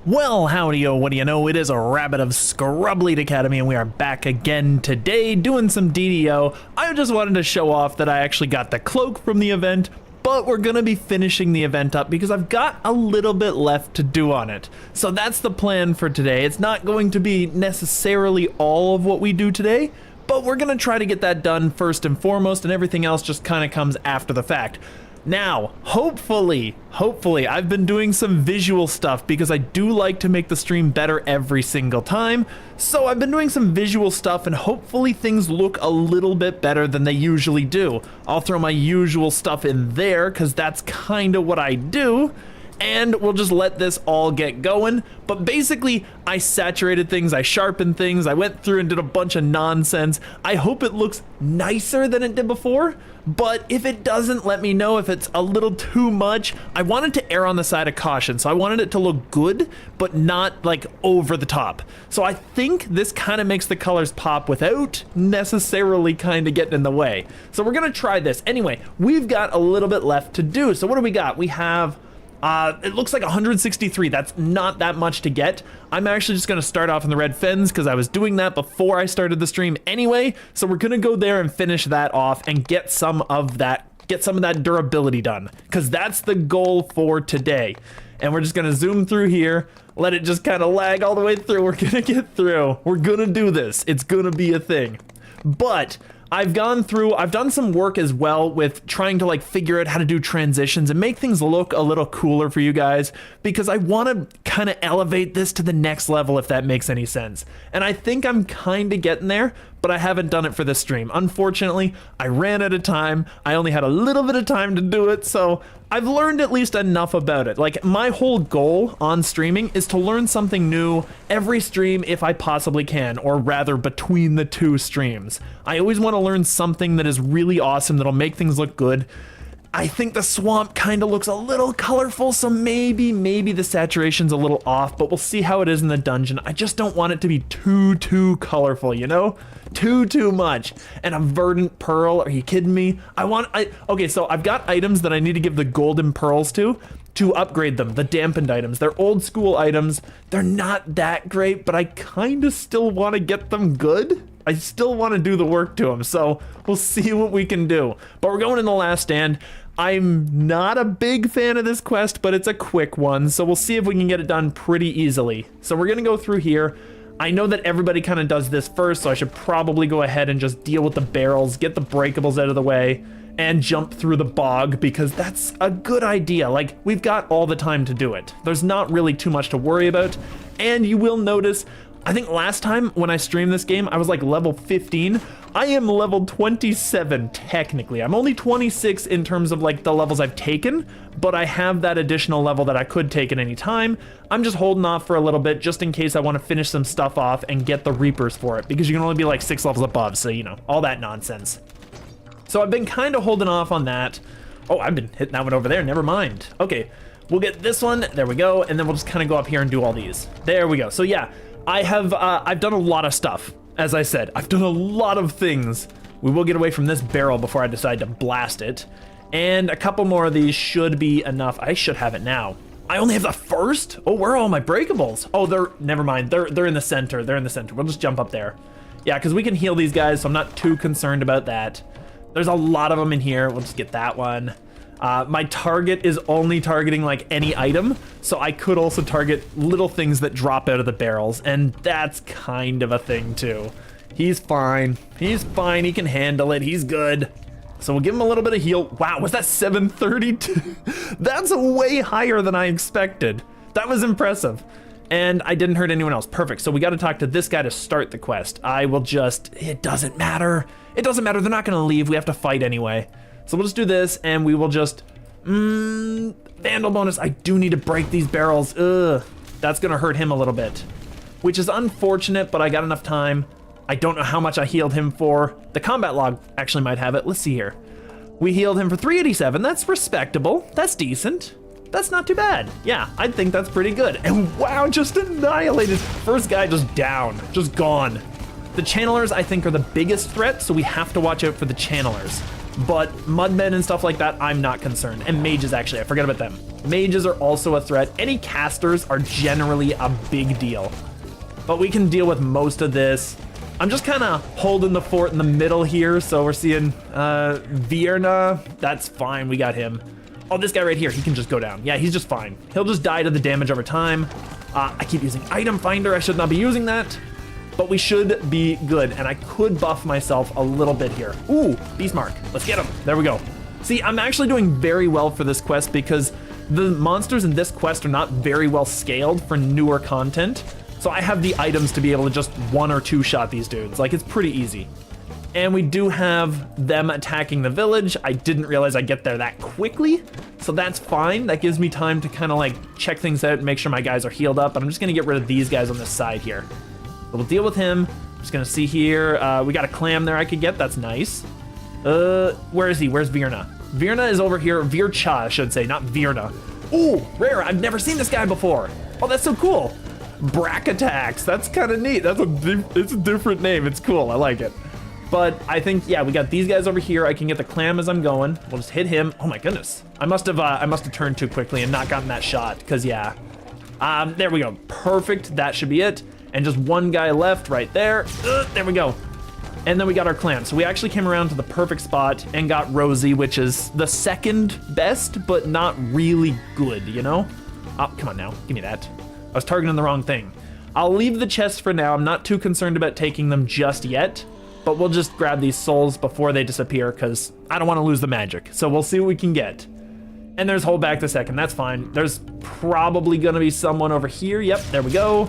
Well, howdy-o, what do you know, it is a Rabbit of Scrublead Academy, and we are back again today doing some DDO. I just wanted to show off that I actually got the cloak from the event, but we're gonna be finishing the event up because I've got a little bit left to do on it. So that's the plan for today. It's not going to be necessarily all of what we do today, but we're gonna try to get that done first and foremost, and everything else just kind of comes after the fact. Now, hopefully, I've been doing some visual stuff because I do like to make the stream better every single time. So I've been doing some visual stuff and hopefully things look a little bit better than they usually do. I'll throw my usual stuff in there because that's kind of what I do. And we'll just let this all get going. But basically, I saturated things, I sharpened things, I went through and did a bunch of nonsense. I hope it looks nicer than it did before, but if it doesn't, let me know if it's a little too much. I wanted to err on the side of caution, so I wanted it to look good, but not like over the top. So I think this kind of makes the colors pop without necessarily kind of getting in the way. So we're gonna try this. Anyway, we've got a little bit left to do. So what do we got? We have it looks like 163. That's not that much to get. I'm actually just gonna start off in the red fins because I was doing that before I started the stream anyway. So we're gonna go there and finish that off and get some of that durability done, because that's the goal for today. And we're just gonna zoom through here, let it just kind of lag all the way through. We're gonna get through. We're gonna do this. It's gonna be a thing. But I've done some work as well with trying to like figure out how to do transitions and make things look a little cooler for you guys, because I want to kind of elevate this to the next level, if that makes any sense. And I think I'm kind of getting there, but I haven't done it for this stream. Unfortunately, I ran out of time. I only had a little bit of time to do it, so I've learned at least enough about it. Like, my whole goal on streaming is to learn something new every stream if I possibly can, or rather between the two streams. I always want to learn something that is really awesome, that'll make things look good. I think the swamp kind of looks a little colorful, so maybe the saturation's a little off, but we'll see how it is in the dungeon. I just don't want it to be too colorful, you know? Too much. And a verdant pearl, are you kidding me? Okay, so I've got items that I need to give the golden pearls to upgrade them, the dampened items. They're old school items. They're not that great, but I kind of still want to get them good. I still want to do the work to them, so we'll see what we can do. But we're going in the last stand. I'm not a big fan of this quest, but it's a quick one, so we'll see if we can get it done pretty easily. So we're gonna go through here. I know that everybody kind of does this first, so I should probably go ahead and just deal with the barrels, get the breakables out of the way, and jump through the bog, because that's a good idea. Like, we've got all the time to do it. There's not really too much to worry about, and you will notice, I think last time when I streamed this game, I was like level 15. I am level 27 technically. I'm only 26 in terms of like the levels I've taken, but I have that additional level that I could take at any time. I'm just holding off for a little bit just in case I want to finish some stuff off and get the Reapers for it, because you can only be like 6 levels above, so you know, all that nonsense. So I've been kind of holding off on that. Oh, I've been hitting that one over there, never mind. Okay, we'll get this one, there we go, and then we'll just kind of go up here and do all these. There we go. So yeah, I've done a lot of stuff. As I said, I've done a lot of things. We will get away from this barrel before I decide to blast it. And a couple more of these should be enough. I should have it now. I only have the first? Oh, where are all my breakables? Oh, never mind. They're in the center. They're in the center. We'll just jump up there. Yeah, because we can heal these guys, so I'm not too concerned about that. There's a lot of them in here. We'll just get that one. My target is only targeting like any item, so I could also target little things that drop out of the barrels, and that's kind of a thing too. He's fine. He's fine. He can handle it. He's good. So we'll give him a little bit of heal. Wow, was that 732? That's way higher than I expected. That was impressive. And I didn't hurt anyone else. Perfect. So we got to talk to this guy to start the quest. It doesn't matter. It doesn't matter. They're not going to leave. We have to fight anyway. So we'll just do this, and we will just, Vandal bonus. I do need to break these barrels. Ugh, that's gonna hurt him a little bit, which is unfortunate, but I got enough time. I don't know how much I healed him for. The combat log actually might have it. Let's see here. We healed him for 387. That's respectable. That's decent. That's not too bad. Yeah, I think that's pretty good. And wow, just annihilated. First guy just down, just gone. The channelers, I think, are the biggest threat, so we have to watch out for the channelers. But Mudmen and stuff like that, I'm not concerned. And mages, actually, I forgot about them. Mages are also a threat. Any casters are generally a big deal. But we can deal with most of this. I'm just kind of holding the fort in the middle here. So we're seeing Vierna. That's fine, we got him. Oh, this guy right here, he can just go down. Yeah, he's just fine. He'll just die to the damage over time. I keep using item finder. I should not be using that. But we should be good, and I could buff myself a little bit here. Ooh, Beast Mark. Let's get him. There we go. See, I'm actually doing very well for this quest because the monsters in this quest are not very well scaled for newer content. So I have the items to be able to just 1 or 2 shot these dudes. Like, it's pretty easy. And we do have them attacking the village. I didn't realize I'd get there that quickly, so that's fine. That gives me time to kind of like check things out and make sure my guys are healed up. But I'm just gonna get rid of these guys on this side here. So we'll deal with him. Just gonna see here. We got a clam there I could get. That's nice. Where is he? Where's Vierna? Vierna is over here. Vircha, I should say, not Vierna. Ooh, rare. I've never seen this guy before. Oh, that's so cool. Brackatax. That's kind of neat. It's a different name. It's cool. I like it. But I think, yeah, we got these guys over here. I can get the clam as I'm going. We'll just hit him. Oh my goodness. I must have turned too quickly and not gotten that shot. Cause yeah. There we go. Perfect. That should be it. And just one guy left right there. There we go. And then we got our clam. So we actually came around to the perfect spot and got Rosie, which is the second best, but not really good, you know? Oh, come on now. Give me that. I was targeting the wrong thing. I'll leave the chests for now. I'm not too concerned about taking them just yet, but we'll just grab these souls before they disappear because I don't want to lose the magic. So we'll see what we can get. And there's hold back the second. That's fine. There's probably going to be someone over here. Yep, there we go.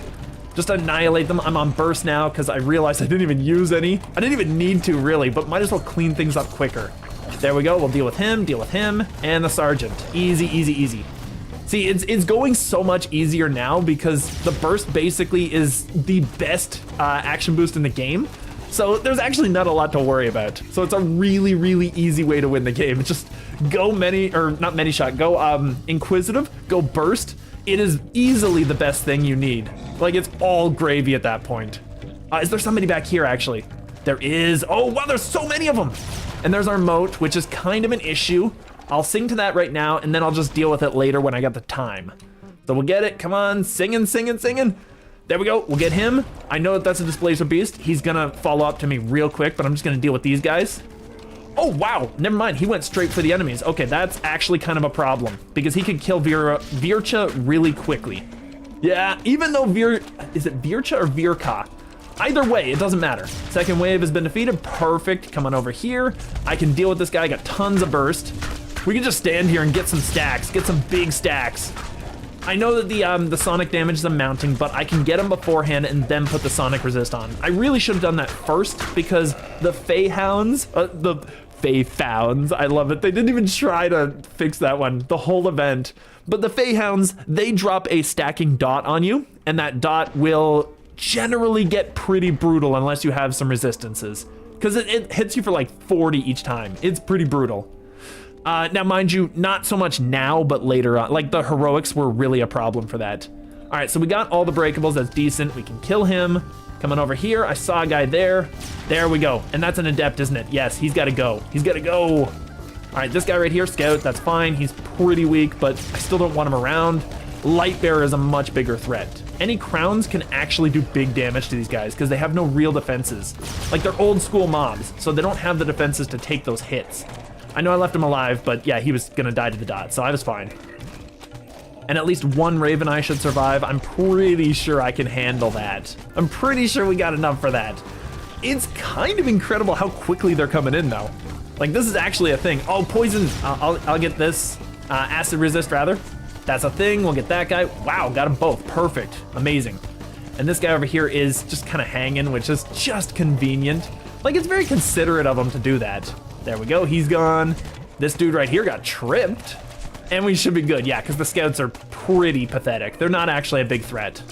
Just annihilate them. I'm on burst now because I realized I didn't even use any. I didn't even need to really, but might as well clean things up quicker. There we go. We'll deal with him, and the sergeant. Easy, easy, easy. See, it's going so much easier now because the burst basically is the best action boost in the game. So there's actually not a lot to worry about. So it's a really, really easy way to win the game. It's just go go inquisitive, go burst. It is easily the best thing you need. Like, it's all gravy at that point. Is there somebody back here, actually? There is. Oh, wow, there's so many of them. And there's our moat, which is kind of an issue. I'll sing to that right now, and then I'll just deal with it later when I got the time. So we'll get it. Come on, singing, singing, singing. There we go. We'll get him. I know that that's a displacer beast. He's gonna follow up to me real quick, but I'm just gonna deal with these guys. Oh, wow. Never mind. He went straight for the enemies. Okay, that's actually kind of a problem because he could kill Vircha really quickly. Yeah, even though is it Vircha or Virka? Either way, it doesn't matter. Second wave has been defeated. Perfect. Come on over here. I can deal with this guy. I got tons of burst. We can just stand here and get some stacks, get some big stacks. I know that the sonic damage is mounting, but I can get him beforehand and then put the sonic resist on. I really should have done that first because the Feyhounds, I love it. They didn't even try to fix that one, the whole event. But the Feyhounds, they drop a stacking dot on you, and that dot will generally get pretty brutal unless you have some resistances. Because it hits you for like 40 each time. It's pretty brutal. Now, mind you, not so much now, but later on. Like, the heroics were really a problem for that. All right, so we got all the breakables. That's decent. We can kill him. Coming over here. I saw a guy there. There we go. And that's an adept, isn't it? Yes, he's got to go. He's got to go. All right, this guy right here, scout, that's fine. He's pretty weak, but I still don't want him around. Lightbearer is a much bigger threat. Any crowns can actually do big damage to these guys because they have no real defenses. Like, they're old school mobs, so they don't have the defenses to take those hits. I know I left him alive, but yeah, he was gonna die to the dot, so I was fine. And at least one Raven Eye should survive. I'm pretty sure I can handle that. I'm pretty sure we got enough for that. It's kind of incredible how quickly they're coming in, though. Like, this is actually a thing. Oh, poison. I'll get this. Acid resist, rather. That's a thing. We'll get that guy. Wow, got them both. Perfect. Amazing. And this guy over here is just kind of hanging, which is just convenient. Like, it's very considerate of him to do that. There we go. He's gone. This dude right here got tripped. And we should be good. Yeah, because the scouts are pretty pathetic. They're not actually a big threat.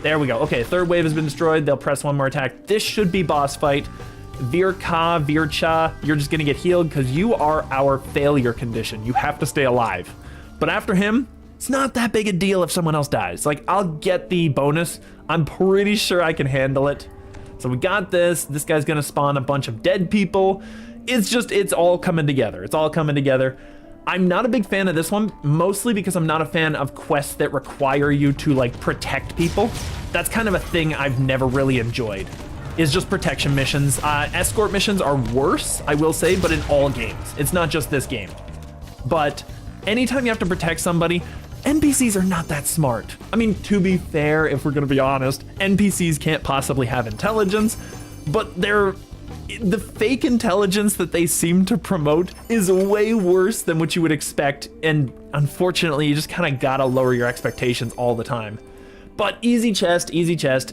There we go. Okay, third wave has been destroyed. They'll press one more attack. This should be boss fight. Vircha, you're just going to get healed because you are our failure condition. You have to stay alive. But after him, it's not that big a deal if someone else dies. Like, I'll get the bonus. I'm pretty sure I can handle it. So we got this. This guy's going to spawn a bunch of dead people. it's all coming together. It's all coming together. I'm not a big fan of this one, mostly because I'm not a fan of quests that require you to like protect people. That's kind of a thing I've never really enjoyed, is just protection missions. Escort missions are worse, I will say, but in all games. It's not just this game. But anytime you have to protect somebody, NPCs are not that smart. I mean, to be fair, if we're gonna be honest, NPCs can't possibly have intelligence, but the fake intelligence that they seem to promote is way worse than what you would expect, and unfortunately, you just kind of gotta lower your expectations all the time. But easy chest,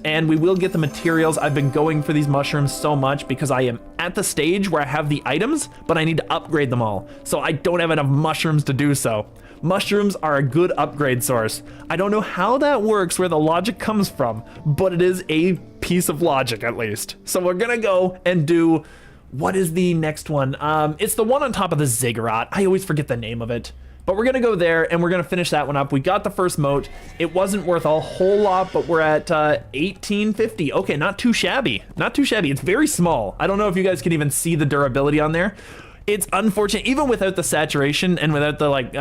and we will get the materials. I've been going for these mushrooms so much because I am at the stage where I have the items, but I need to upgrade them all, so I don't have enough mushrooms to do so. Mushrooms are a good upgrade source. I don't know how that works, where the logic comes from, but it is a piece of logic at least. So we're gonna go and do, what is the next one? It's the one on top of the ziggurat. I always forget the name of it. But we're gonna go there and we're gonna finish that one up. We got the first moat. It wasn't worth a whole lot, but we're at 1850. Okay, not too shabby. Not too shabby. It's very small. I don't know if you guys can even see the durability on there. It's unfortunate, even without the saturation and without the like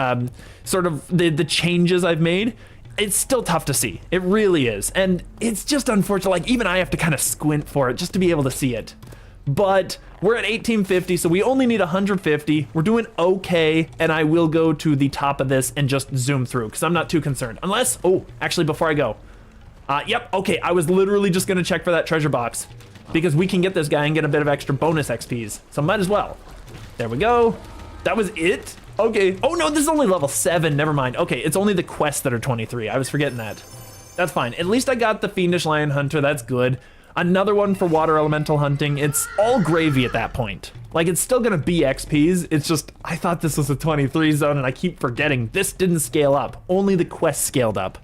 sort of the changes I've made, it's still tough to see. It really is. And it's just unfortunate, like even I have to kind of squint for it just to be able to see it. But we're at 1850, so we only need 150. We're doing okay, and I will go to the top of this and just zoom through because I'm not too concerned. Unless, oh, actually before I go, yep, okay, I was literally just gonna check for that treasure box because we can get this guy and get a bit of extra bonus XPs, so might as well. There we go. That was it? Okay. Oh no, this is only level 7. Never mind. Okay, it's only the quests that are 23. I was forgetting that. That's fine. At least I got the Fiendish Lion Hunter. That's good. Another one for water elemental hunting. It's all gravy at that point. Like, it's still gonna be XPs. It's just, I thought this was a 23 zone and I keep forgetting. This didn't scale up. Only the quest scaled up.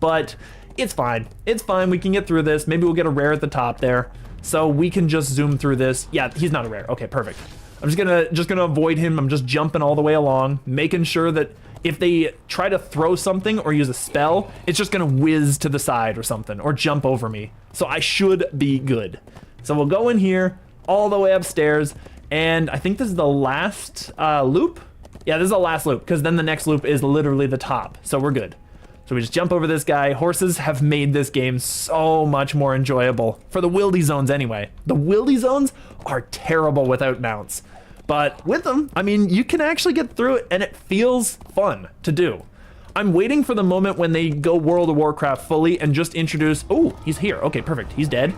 But it's fine. It's fine. We can get through this. Maybe we'll get a rare at the top there. So we can just zoom through this. Yeah, he's not a rare. Okay, perfect. I'm just gonna avoid him. I'm just jumping all the way along, making sure that if they try to throw something or use a spell, it's just gonna whiz to the side or something, or jump over me. So I should be good. So we'll go in here, all the way upstairs, and I think this is the last loop? Yeah, this is the last loop, because then the next loop is literally the top, so we're good. So we just jump over this guy. Horses have made this game so much more enjoyable, for the wildy zones anyway. The wildy zones are terrible without mounts. But with them, I mean, you can actually get through it and it feels fun to do. I'm waiting for the moment when they go World of Warcraft fully and just introduce, oh, he's here. Okay, perfect, he's dead.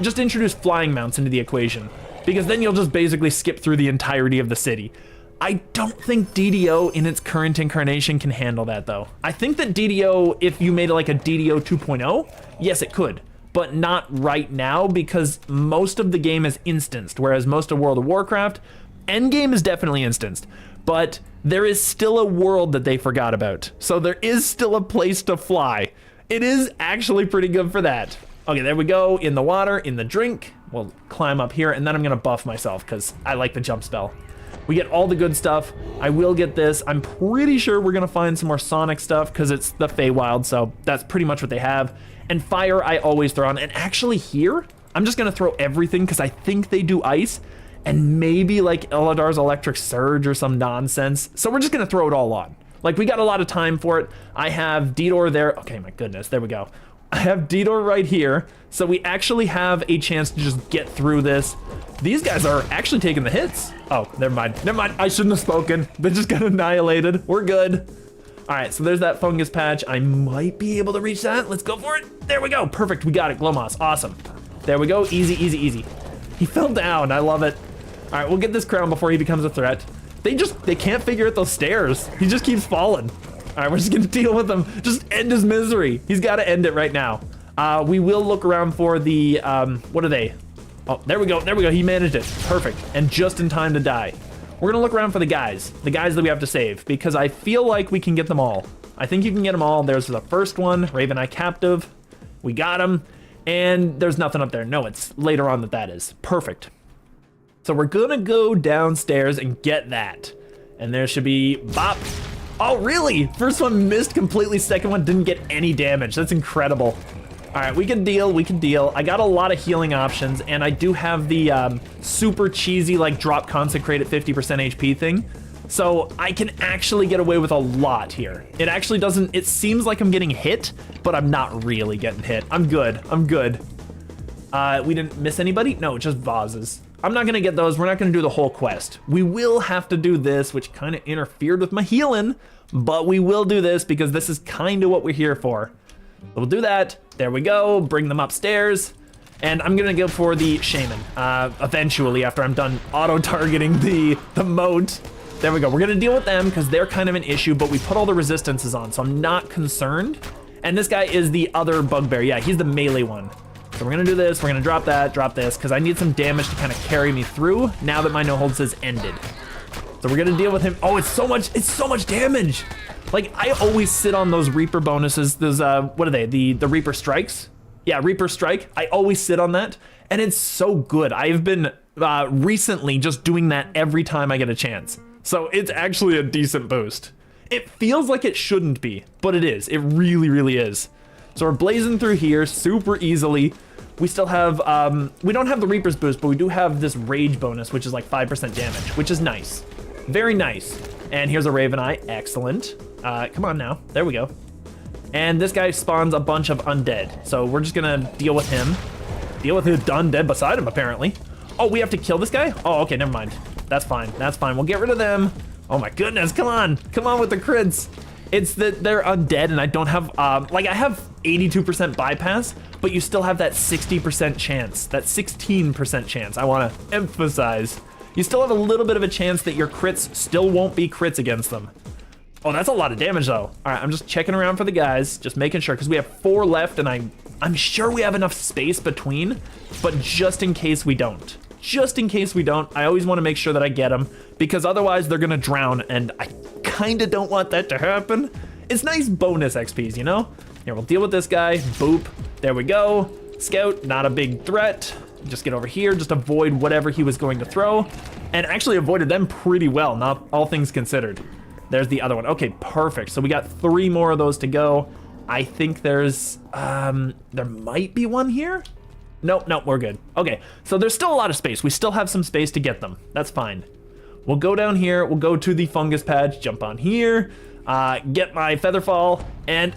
Just introduce flying mounts into the equation, because then you'll just basically skip through the entirety of the city. I don't think DDO in its current incarnation can handle that though. I think that DDO, if you made like a DDO 2.0, yes it could, but not right now because most of the game is instanced, whereas most of World of Warcraft, endgame is definitely instanced, but there is still a world that they forgot about. So there is still a place to fly. It is actually pretty good for that. Okay, there we go, in the water, in the drink. We'll climb up here and then I'm gonna buff myself because I like the jump spell. We get all the good stuff. I will get this. I'm pretty sure we're gonna find some more Sonic stuff because it's the Feywild, so that's pretty much what they have. And fire I always throw on. And actually here, I'm just gonna throw everything because I think they do ice and maybe like Eladar's Electric Surge or some nonsense. So we're just gonna throw it all on. Like, we got a lot of time for it. I have Didor there. Okay, my goodness, there we go. I have Didor right here. So we actually have a chance to just get through this. These guys are actually taking the hits. Oh, never mind. Never mind. I shouldn't have spoken. They just got annihilated. We're good. All right, so there's that fungus patch. I might be able to reach that. Let's go for it. There we go. Perfect. We got it. Glomoss. Awesome. There we go. Easy, easy, easy. He fell down. I love it. All right, we'll get this crown before he becomes a threat. They can't figure out those stairs. He just keeps falling. All right, we're just gonna deal with him. Just end his misery. He's got to end it right now. We will look around for the, what are they? Oh, there we go, there we go. He managed it, perfect. And just in time to die. We're gonna look around for the guys that we have to save, because I feel like we can get them all. I think you can get them all. There's the first one, Raven Eye Captive. We got him, and there's nothing up there. No, it's later on that is. Perfect. So we're gonna go downstairs and get that. And there should be, bop. Oh, really? First one missed completely, second one didn't get any damage. That's incredible. All right, we can deal, we can deal. I got a lot of healing options, and I do have the super cheesy, like, drop consecrate at 50% HP thing. So I can actually get away with a lot here. It actually doesn't, it seems like I'm getting hit, but I'm not really getting hit. I'm good, I'm good. We didn't miss anybody? No, just vases. I'm not gonna get those, we're not gonna do the whole quest. We will have to do this, which kind of interfered with my healing, but we will do this because this is kind of what we're here for. We'll do that. There we go. Bring them upstairs. And I'm going to go for the shaman eventually after I'm done auto-targeting the moat. There we go. We're going to deal with them because they're kind of an issue, but we put all the resistances on, so I'm not concerned. And this guy is the other bugbear. Yeah, he's the melee one. So we're going to do this. We're going to drop that, drop this, because I need some damage to kind of carry me through now that my no-holds has ended. So we're going to deal with him. Oh, it's so much damage. Like, I always sit on those Reaper bonuses, those, what are they, the Reaper Strikes? Yeah, Reaper Strike, I always sit on that, and it's so good. I've been recently just doing that every time I get a chance. So it's actually a decent boost. It feels like it shouldn't be, but it is. It really, really is. So we're blazing through here super easily. We still have, we don't have the Reaper's boost, but we do have this Rage bonus, which is like 5% damage, which is nice. Very nice. And here's a Raven Eye, excellent. Come on now, there we go. And this guy spawns a bunch of undead. So we're just gonna deal with him. Deal with the undead beside him, apparently. Oh, we have to kill this guy? Oh, okay, never mind. That's fine, that's fine. We'll get rid of them. Oh my goodness, come on with the crits. It's that they're undead and I don't have, like I have 82% bypass, but you still have that 60% chance, that 16% chance, I wanna emphasize. You still have a little bit of a chance that your crits still won't be crits against them. Oh, that's a lot of damage though. All right, I'm just checking around for the guys, just making sure, because we have 4 left and I'm sure we have enough space between, but just in case we don't. Just in case we don't, I always want to make sure that I get them, because otherwise they're gonna drown, and I kinda don't want that to happen. It's nice bonus XPs, you know? Here, we'll deal with this guy, boop, there we go. Scout, not a big threat. Just get over here, just avoid whatever he was going to throw, and actually avoided them pretty well, not all things considered. There's the other one. Okay, perfect. So we got 3 more of those to go. I think there's, there might be one here? Nope, we're good. Okay, so there's still a lot of space. We still have some space to get them. That's fine. We'll go down here, we'll go to the fungus patch, jump on here, get my featherfall, and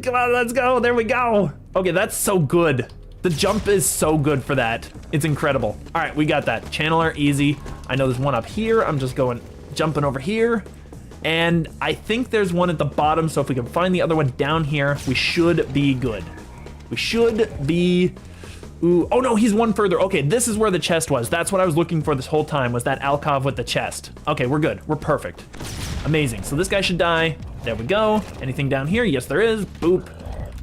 come on, let's go, there we go. Okay, that's so good. The jump is so good for that. It's incredible. All right, we got that. Channeler, easy. I know there's one up here. I'm just jumping over here. And I think there's one at the bottom, so if we can find the other one down here, we should be good. We should be, ooh, oh no, he's one further. Okay, this is where the chest was. That's what I was looking for this whole time, was that alcove with the chest. Okay, we're good, we're perfect. Amazing, so this guy should die. There we go. Anything down here? Yes, there is, boop.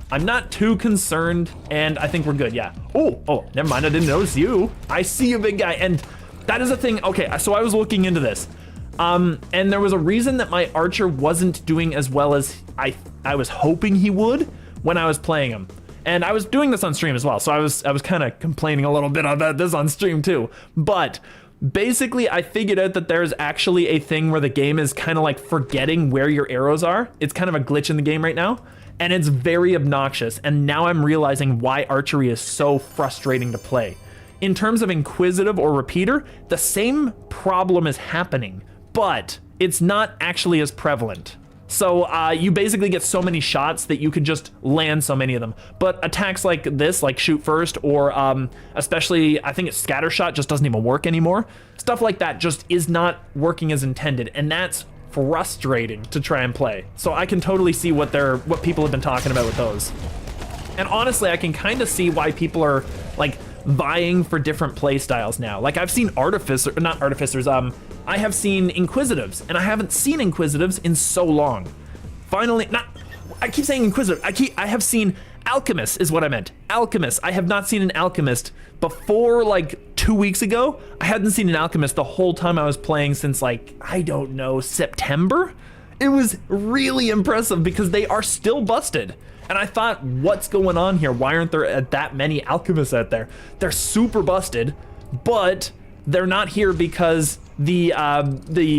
I'm not too concerned, and I think we're good, yeah. Oh, never mind, I didn't notice you. I see you, big guy, and that is a thing. Okay, so I was looking into this. And there was a reason that my archer wasn't doing as well as I was hoping he would when I was playing him. And I was doing this on stream as well, so I was kind of complaining a little bit about this on stream too. But basically, I figured out that there's actually a thing where the game is kind of like forgetting where your arrows are. It's kind of a glitch in the game right now, and it's very obnoxious. And now I'm realizing why archery is so frustrating to play. In terms of inquisitive or repeater, the same problem is happening, but it's not actually as prevalent. So you basically get so many shots that you could just land so many of them. But attacks like this, like shoot first, or especially, I think it's scatter shot, just doesn't even work anymore. Stuff like that just is not working as intended, and that's frustrating to try and play. So I can totally see what people have been talking about with those. And honestly, I can kind of see why people are like vying for different play styles now. Like I've seen I have seen Inquisitives, and I haven't seen Inquisitives in so long. Finally, I keep saying Inquisitive, I have seen Alchemist is what I meant. Alchemist, I have not seen an Alchemist before like 2 weeks ago. I hadn't seen an Alchemist the whole time I was playing since like, I don't know, September? It was really impressive because they are still busted. And I thought, what's going on here? Why aren't there that many alchemists out there? They're super busted, but they're not here because the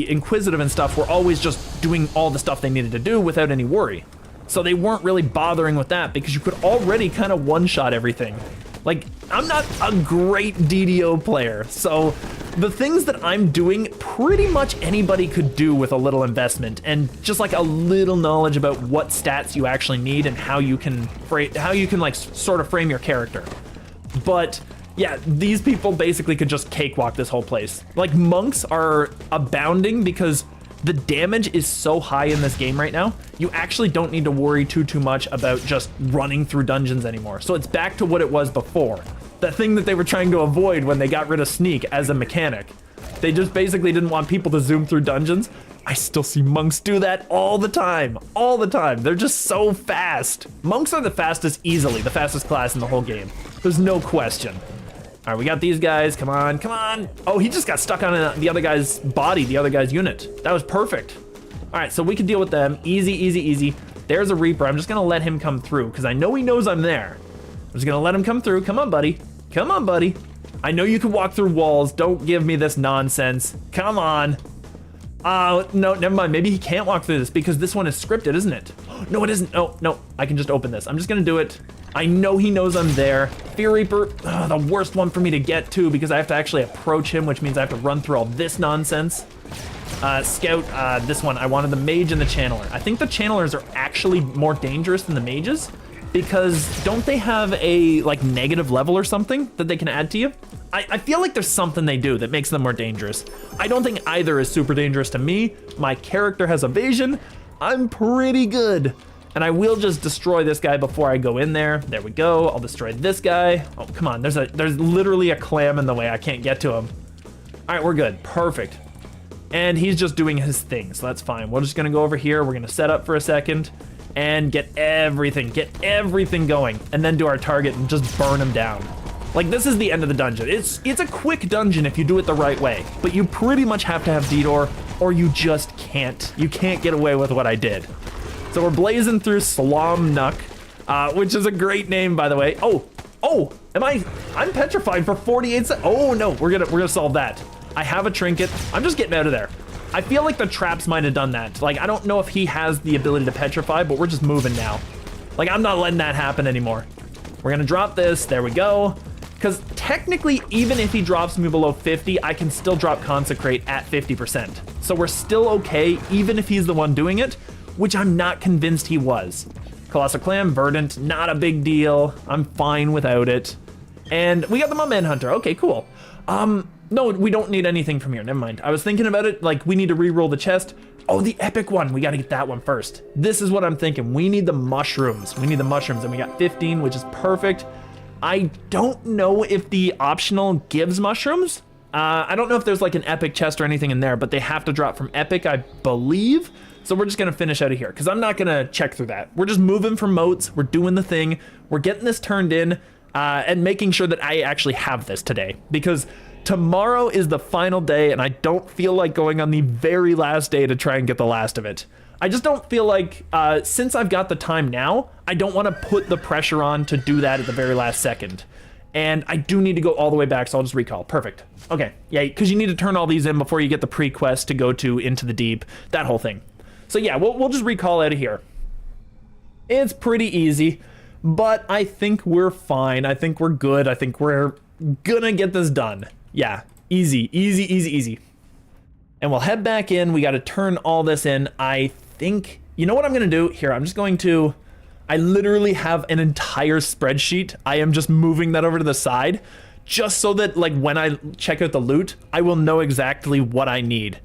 Inquisitive and stuff were always just doing all the stuff they needed to do without any worry. So they weren't really bothering with that because you could already kind of one-shot everything. Like, I'm not a great DDO player, so the things that I'm doing, pretty much anybody could do with a little investment and just like a little knowledge about what stats you actually need and how you can like sort of frame your character. But yeah, these people basically could just cakewalk this whole place. Like, monks are abounding because the damage is so high in this game right now, you actually don't need to worry too much about just running through dungeons anymore. So it's back to what it was before. The thing that they were trying to avoid when they got rid of sneak as a mechanic. They just basically didn't want people to zoom through dungeons. I still see monks do that all the time. They're just so fast. Monks are the fastest, easily the fastest class in the whole game. There's no question. All right, we got these guys. Come on, come on. Oh, he just got stuck on the other guy's body, the other guy's unit. That was perfect. All right, so we can deal with them. Easy, easy, easy. There's a Reaper. I'm just gonna let him come through because I know he knows I'm there. I'm just gonna let him come through. Come on, buddy. Come on, buddy. I know you can walk through walls. Don't give me this nonsense. Come on. No, never mind. Maybe he can't walk through this because this one is scripted, isn't it? No, it isn't. Oh, no, I can just open this. I'm just gonna do it. I know he knows I'm there. Fear Reaper, the worst one for me to get to because I have to actually approach him, which means I have to run through all this nonsense. Scout, this one, I wanted the Mage and the Channeler. I think the Channelers are actually more dangerous than the Mages because don't they have a like negative level or something that they can add to you? I feel like there's something they do that makes them more dangerous. I don't think either is super dangerous to me. My character has evasion. I'm pretty good. And I will just destroy this guy before I go in there. There we go. I'll destroy this guy. Oh, come on. There's literally a clam in the way. I can't get to him. All right, we're good. Perfect. And he's just doing his thing, so that's fine. We're just gonna go over here. We're gonna set up for a second and get everything going, and then do our target and just burn him down. Like, this is the end of the dungeon. It's a quick dungeon if you do it the right way, but you pretty much have to have D-Door or you just can't. You can't get away with what I did. So we're blazing through Slom Nuck, which is a great name, by the way. Oh, I'm petrified for 48 seconds. Oh no, we're gonna solve that. I have a trinket. I'm just getting out of there. I feel like the traps might have done that. Like, I don't know if he has the ability to petrify, but we're just moving now. Like, I'm not letting that happen anymore. We're gonna drop this, there we go. Because technically, even if he drops me below 50, I can still drop Consecrate at 50%. So we're still okay, even if he's the one doing it, which I'm not convinced he was. Colossal Clam, Verdant, not a big deal. I'm fine without it. And we got the Manhunter, okay, cool. No, we don't need anything from here, never mind. I was thinking about it, like, we need to re-roll the chest. Oh, the epic one, we gotta get that one first. This is what I'm thinking, we need the mushrooms. We need the mushrooms, and we got 15, which is perfect. I don't know if the optional gives mushrooms. I don't know if there's like an epic chest or anything in there, but they have to drop from epic, I believe. So we're just gonna finish out of here, because I'm not gonna check through that. We're just moving from moats, we're doing the thing, we're getting this turned in, and making sure that I actually have this today, because tomorrow is the final day, and I don't feel like going on the very last day to try and get the last of it. I just don't feel like, since I've got the time now, I don't want to put the pressure on to do that at the very last second. And I do need to go all the way back, so I'll just recall. Perfect. Okay, yeah, because you need to turn all these in before you get the pre-quest to go to Into the Deep, that whole thing. So yeah, we'll just recall out of here. It's pretty easy, but I think we're fine. I think we're good. I think we're gonna get this done. Yeah, easy, easy, easy, easy. And we'll head back in. We got to turn all this in. I think, you know what I'm going to do? Here, I'm just going to, I literally have an entire spreadsheet. I am just moving that over to the side just so that like when I check out the loot, I will know exactly what I need.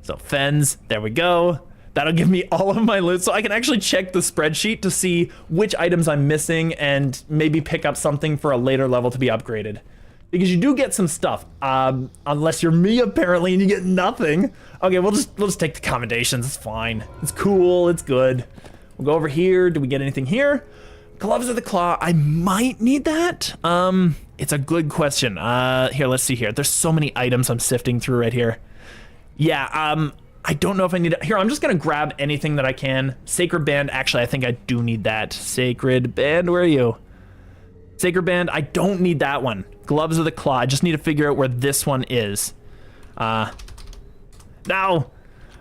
So Fens, there we go. That'll give me all of my loot so I can actually check the spreadsheet to see which items I'm missing and maybe pick up something for a later level to be upgraded. Because you do get some stuff, unless you're me apparently and you get nothing. Okay, we'll just take the commendations, it's fine. It's cool, it's good. We'll go over here, do we get anything here? Gloves of the Claw, I might need that. It's a good question. Here, let's see here. There's so many items I'm sifting through right here. Yeah, I don't know if I need it. Here, I'm just gonna grab anything that I can. Sacred Band, actually, I think I do need that. Sacred Band, where are you? Sacred Band, I don't need that one. Gloves of the Claw, I just need to figure out where this one is. No!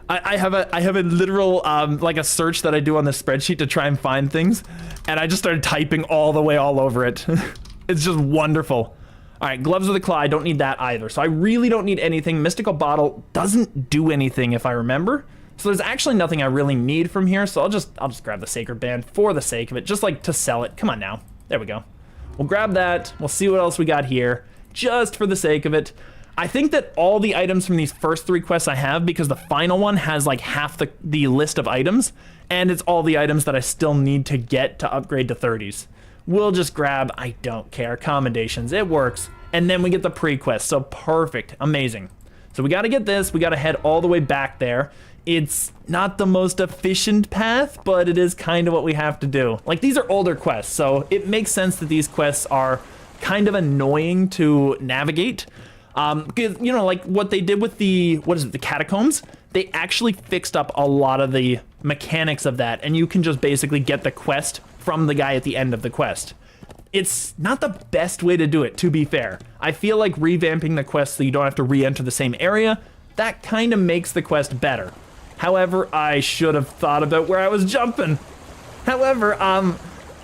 I have a literal like a search that I do on the spreadsheet to try and find things, and I just started typing all the way all over it. It's just wonderful. All right, gloves of the claw, I don't need that either. So I really don't need anything. Mystical bottle doesn't do anything if I remember. So there's actually nothing I really need from here. So I'll just grab the sacred band for the sake of it, just like to sell it. Come on now. There we go. We'll grab that. We'll see what else we got here, just for the sake of it. I think that all the items from these first 3 quests I have, because the final one has like half the list of items, and it's all the items that I still need to get to upgrade to 30s. We'll just grab, I don't care, commendations, it works. And then we get the pre-quest, so perfect, amazing. So we gotta get this, we gotta head all the way back there. It's not the most efficient path, but it is kind of what we have to do. Like, these are older quests, so it makes sense that these quests are kind of annoying to navigate. Because, you know, like what they did with the catacombs, they actually fixed up a lot of the mechanics of that, and you can just basically get the quest from the guy at the end of the quest. It's not the best way to do it, to be fair. I feel like revamping the quest so you don't have to re-enter the same area, that kind of makes the quest better. However, I should have thought about where I was jumping. However,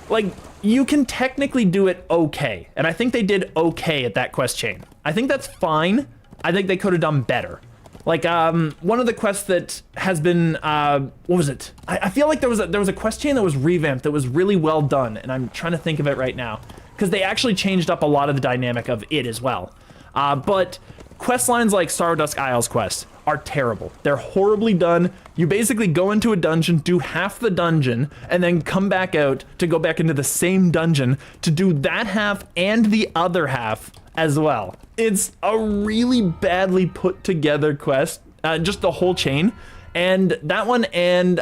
like, you can technically do it okay, and I think they did okay at that quest chain. I think that's fine. I think they could have done better. Like, one of the quests that has been, what was it? I feel like there was a quest chain that was revamped that was really well done, and I'm trying to think of it right now, because they actually changed up a lot of the dynamic of it as well. But quest lines like Stardust Isles quests are terrible. They're horribly done. You basically go into a dungeon, do half the dungeon, and then come back out to go back into the same dungeon to do that half and the other half as well. It's a really badly put together quest, just the whole chain. And that one and,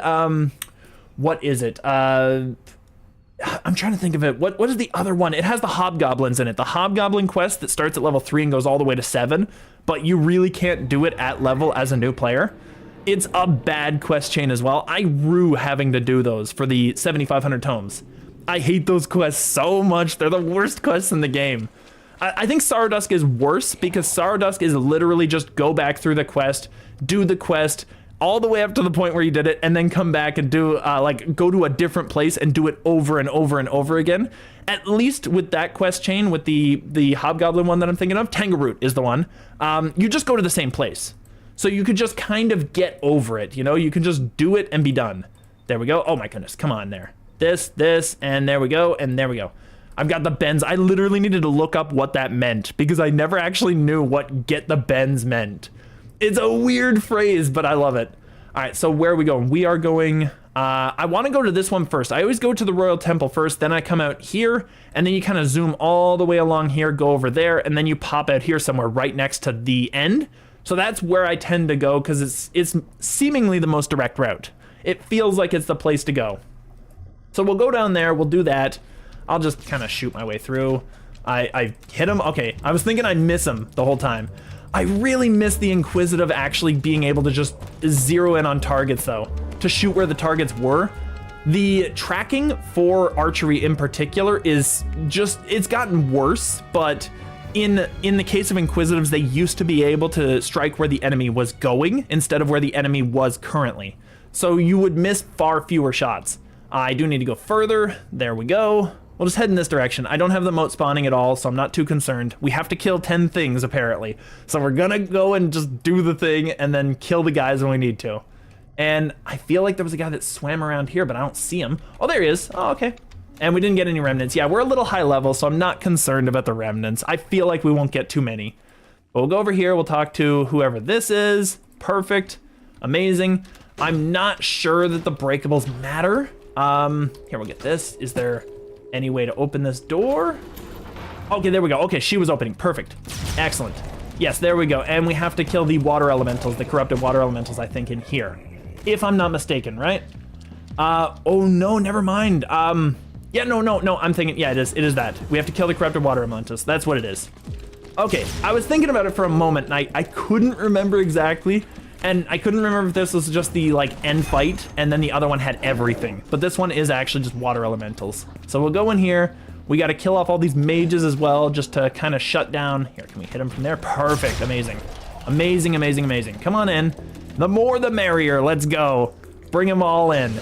what is it? I'm trying to think of it. What is the other one? It has the hobgoblins in it. The hobgoblin quest that starts at level 3 and goes all the way to 7, but you really can't do it at level as a new player. It's a bad quest chain as well. I rue having to do those for the 7,500 tomes. I hate those quests so much. They're the worst quests in the game. I think Sourdusk is worse because Sourdusk is literally just go back through the quest, do the quest, all the way up to the point where you did it, and then come back and do, like, go to a different place and do it over and over and over again. At least with that quest chain, with the Hobgoblin one that I'm thinking of, Tangaroot is the one, you just go to the same place. So you could just kind of get over it, you know? You can just do it and be done. There we go. Oh my goodness, come on there. This, and there we go, and there we go. I've got the bends. I literally needed to look up what that meant because I never actually knew what get the bends meant. It's a weird phrase, but I love it. All right, so where are we going? We are going, I want to go to this one first. I always go to the Royal Temple first, then I come out here, and then you kind of zoom all the way along here, go over there, and then you pop out here somewhere right next to the end. So that's where I tend to go because it's seemingly the most direct route. It feels like it's the place to go. So we'll go down there, we'll do that. I'll just kind of shoot my way through. I hit him. Okay, I was thinking I'd miss him the whole time. I really miss the Inquisitive actually being able to just zero in on targets though, to shoot where the targets were. The tracking for archery in particular is just, it's gotten worse, but in the case of Inquisitives, they used to be able to strike where the enemy was going instead of where the enemy was currently. So you would miss far fewer shots. I do need to go further. There we go. We'll just head in this direction. I don't have the moat spawning at all, so I'm not too concerned. We have to kill 10 things, apparently. So we're gonna go and just do the thing and then kill the guys when we need to. And I feel like there was a guy that swam around here, but I don't see him. Oh, there he is. Oh, okay. And we didn't get any remnants. Yeah, we're a little high level, so I'm not concerned about the remnants. I feel like we won't get too many. But we'll go over here. We'll talk to whoever this is. Perfect. Amazing. I'm not sure that the breakables matter. Here, we'll get this. Is there any way to open this door? Okay, there we go. Okay, she was opening. Perfect. Excellent. Yes, there we go. And we have to kill the water elementals, the corrupted water elementals, I think, in here. If I'm not mistaken, right? Oh no, never mind. Yeah, no, I'm thinking, yeah, it is that. We have to kill the corrupted water elementals. That's what it is. Okay, I was thinking about it for a moment, and I couldn't remember exactly. And I couldn't remember if this was just the, like, end fight, and then the other one had everything. But this one is actually just water elementals. So we'll go in here. We got to kill off all these mages as well, just to kind of shut down. Here, can we hit them from there? Perfect, amazing. Amazing, amazing, amazing. Come on in. The more the merrier. Let's go. Bring them all in.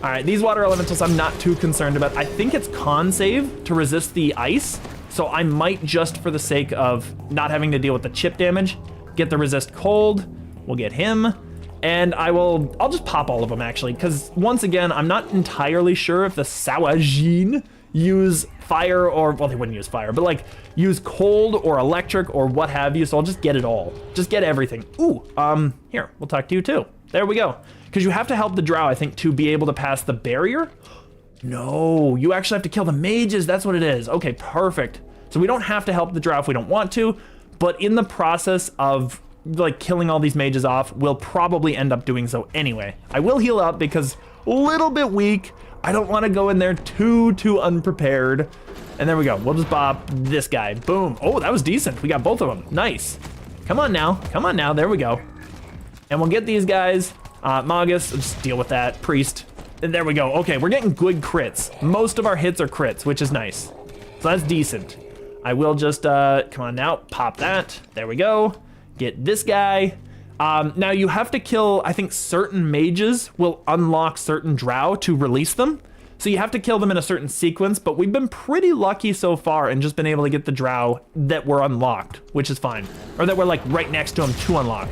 All right, these water elementals I'm not too concerned about. I think it's con save to resist the ice. So I might just, for the sake of not having to deal with the chip damage, get the resist cold. We'll get him. And I'll just pop all of them actually, because once again, I'm not entirely sure if the Sawajin use fire or, well, they wouldn't use fire, but like use cold or electric or what have you. So I'll just get it all. Just get everything. Ooh, here, we'll talk to you too. There we go. Because you have to help the drow, I think, to be able to pass the barrier. No, you actually have to kill the mages. That's what it is. Okay, perfect. So we don't have to help the drow if we don't want to, but in the process of like killing all these mages off, we'll probably end up doing so anyway. I will heal up because a little bit weak. I don't want to go in there too unprepared. And there we go. We'll just bop this guy. Boom. Oh, that was decent. We got both of them. Nice. Come on now. Come on now. There we go. And we'll get these guys. Magus, just deal with that. Priest. And there we go. Okay, we're getting good crits. Most of our hits are crits, which is nice. So that's decent. I will just, come on now. Pop that. There we go. Get this guy. Now you have to kill, I think certain mages will unlock certain drow to release them. So you have to kill them in a certain sequence, but we've been pretty lucky so far and just been able to get the drow that were unlocked, which is fine. Or that we're like right next to him to unlock.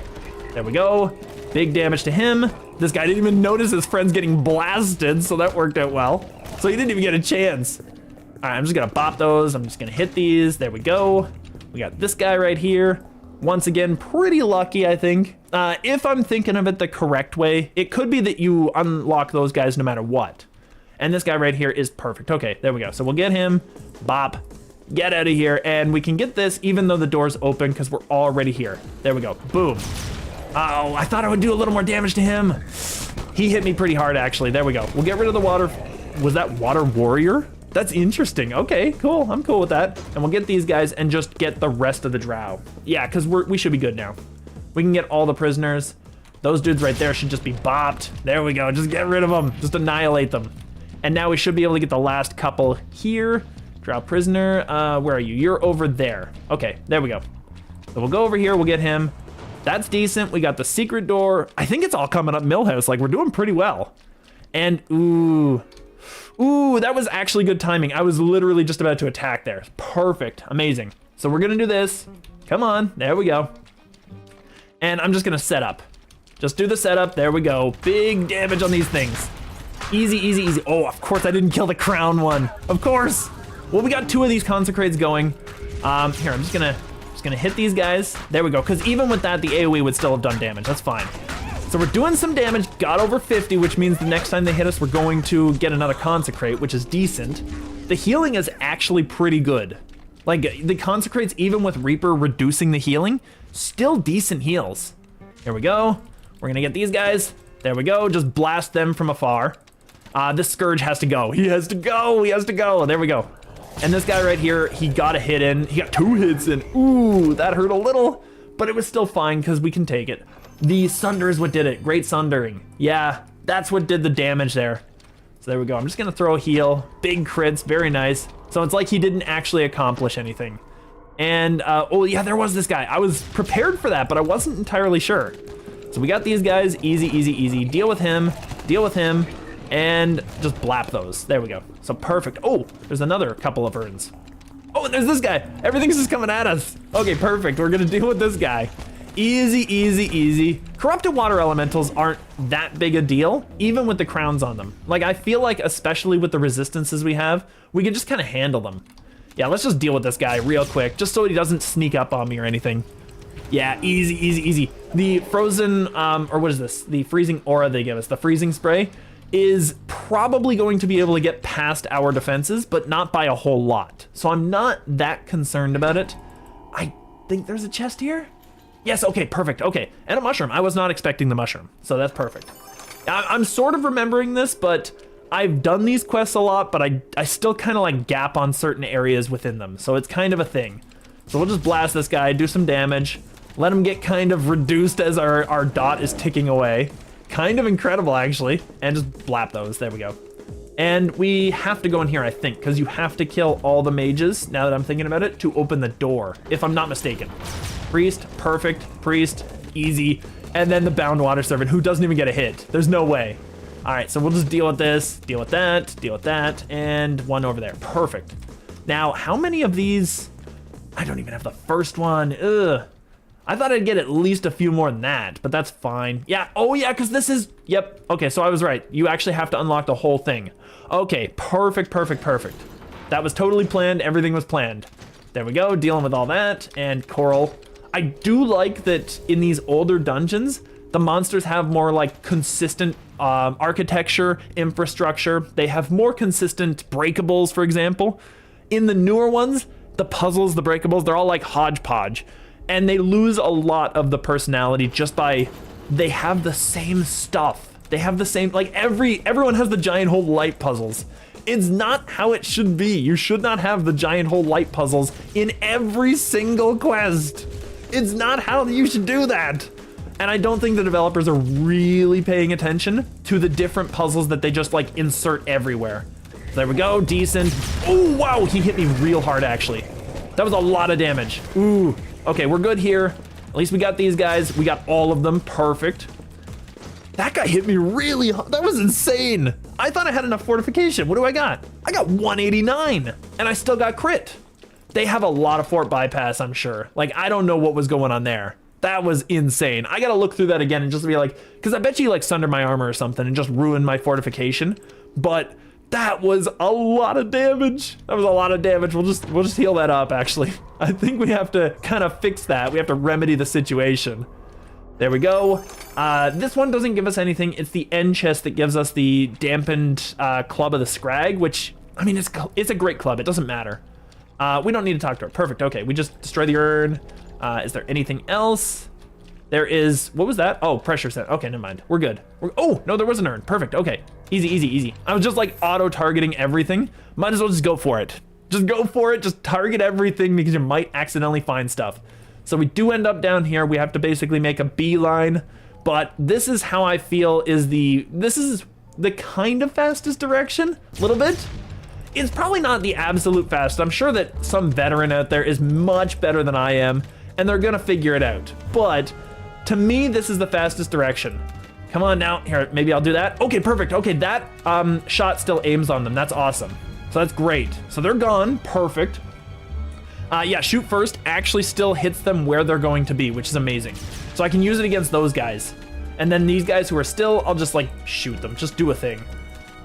There we go. Big damage to him. This guy didn't even notice his friend's getting blasted, so that worked out well. So he didn't even get a chance. All right, I'm just gonna bop those. I'm just gonna hit these. There we go. We got this guy right here. Once again, pretty lucky, I think. If I'm thinking of it the correct way, it could be that you unlock those guys no matter what. And this guy right here is perfect. Okay, there we go. So we'll get him, bop, get out of here, and we can get this even though the door's open because we're already here. There we go, boom. Uh-oh, I thought I would do a little more damage to him. He hit me pretty hard, actually. There we go. We'll get rid of the water. Was that water warrior? That's interesting. Okay, cool. I'm cool with that. And we'll get these guys and just get the rest of the drow. Yeah, because we should be good now. We can get all the prisoners. Those dudes right there should just be bopped. There we go. Just get rid of them. Just annihilate them. And now we should be able to get the last couple here. Drow prisoner. Where are you? You're over there. Okay, there we go. So we'll go over here. We'll get him. That's decent. We got the secret door. I think it's all coming up Millhouse. Like, we're doing pretty well. And, ooh, that was actually good timing. I was literally just about to attack there. Perfect. Amazing. So we're going to do this. Come on. There we go. And I'm just going to set up. Just do the setup. There we go. Big damage on these things. Easy, easy, easy. Oh, of course I didn't kill the crown one. Of course. Well, we got two of these consecrates going. Here, I'm just gonna hit these guys. There we go. Because even with that, the AoE would still have done damage. That's fine. So we're doing some damage. Got over 50, which means the next time they hit us, we're going to get another consecrate, which is decent. The healing is actually pretty good. Like, the consecrates, even with Reaper reducing the healing, still decent heals. Here we go. We're gonna get these guys. There we go. Just blast them from afar. This Scourge has to go. He has to go. He has to go. There we go. And this guy right here, he got a hit in. He got 2 hits in. Ooh, that hurt a little, but it was still fine because we can take it. The Sunder is what did it. Great Sundering. Yeah, that's what did the damage there. So there we go. I'm just gonna throw a heal. Big crits, very nice. So it's like he didn't actually accomplish anything. And, oh yeah, there was this guy. I was prepared for that, but I wasn't entirely sure. So we got these guys, easy, easy, easy. Deal with him, and just blap those. There we go. So perfect. Oh, there's another couple of urns. Oh, and there's this guy. Everything's just coming at us. Okay, perfect. We're gonna deal with this guy. Easy, easy, easy. Corrupted water elementals aren't that big a deal, even with the crowns on them. Like, I feel like, especially with the resistances we have, we can just kind of handle them. Yeah, let's just deal with this guy real quick, just so he doesn't sneak up on me or anything. Yeah, easy, easy, easy. The frozen, or what is this? The freezing aura they give us, the freezing spray, is probably going to be able to get past our defenses, but not by a whole lot. So I'm not that concerned about it. I think there's a chest here. Yes, okay, perfect, okay. And a mushroom. I was not expecting the mushroom, so that's perfect. I'm sort of remembering this, but I've done these quests a lot, but I still kind of like gap on certain areas within them, so it's kind of a thing. So we'll just blast this guy, do some damage, let him get kind of reduced as our dot is ticking away. Kind of incredible, actually. And just blap those. There we go. And we have to go in here, I think, because you have to kill all the mages, now that I'm thinking about it, to open the door, if I'm not mistaken. Priest, perfect. Priest, easy. And then the Bound Water Servant, who doesn't even get a hit. There's no way. All right, so we'll just deal with this, deal with that, and one over there. Perfect. Now, how many of these? I don't even have the first one. Ugh. I thought I'd get at least a few more than that, but that's fine. Yeah, oh yeah, because this is, yep. Okay, so I was right. You actually have to unlock the whole thing. Okay, perfect. That was totally planned. Everything was planned. There we go, dealing with all that, and coral. I do like that in these older dungeons, the monsters have more like consistent architecture, infrastructure. They have more consistent breakables, for example. In the newer ones, the puzzles, the breakables, they're all like hodgepodge. And they lose a lot of the personality just by, they have the same stuff. They have the same, like everyone has the giant hole light puzzles. It's not how it should be. You should not have the giant hole light puzzles in every single quest. It's not how you should do that. And I don't think the developers are really paying attention to the different puzzles that they just like insert everywhere. There we go, decent. Oh, wow, he hit me real hard actually. That was a lot of damage. Ooh, okay, we're good here. At least we got these guys. We got all of them, perfect. That guy hit me really hard. That was insane. I thought I had enough fortification. What do I got? I got 189 and I still got crit. They have a lot of fort bypass, I'm sure. Like, I don't know what was going on there. That was insane. I gotta look through that again and just be like, because I bet you like sundered my armor or something and just ruined my fortification. But that was a lot of damage. That was a lot of damage. We'll just heal that up actually. I think we have to kind of fix that. We have to remedy the situation. There we go. This one doesn't give us anything. It's the end chest that gives us the dampened club of the Scrag, which, I mean, it's a great club. It doesn't matter. We don't need to talk to her. Perfect. Okay, we just destroy the urn. Is there anything else? There is, what was that? Oh, pressure set. Okay, never mind. We're good. Oh, no, there was an urn. Perfect. Okay. Easy. I was just like auto-targeting everything. Might as well just go for it. Just go for it. Just target everything because you might accidentally find stuff. So we do end up down here. We have to basically make a beeline. But this is how I feel this is the kind of fastest direction. A little bit. It's probably not the absolute fastest. I'm sure that some veteran out there is much better than I am, and they're gonna figure it out. But to me, this is the fastest direction. Come on now, here, maybe I'll do that. Okay, perfect. Okay, that shot still aims on them. That's awesome. So that's great. So they're gone, perfect. Yeah, shoot first actually still hits them where they're going to be, which is amazing. So I can use it against those guys. And then these guys who are still, I'll just like shoot them, just do a thing.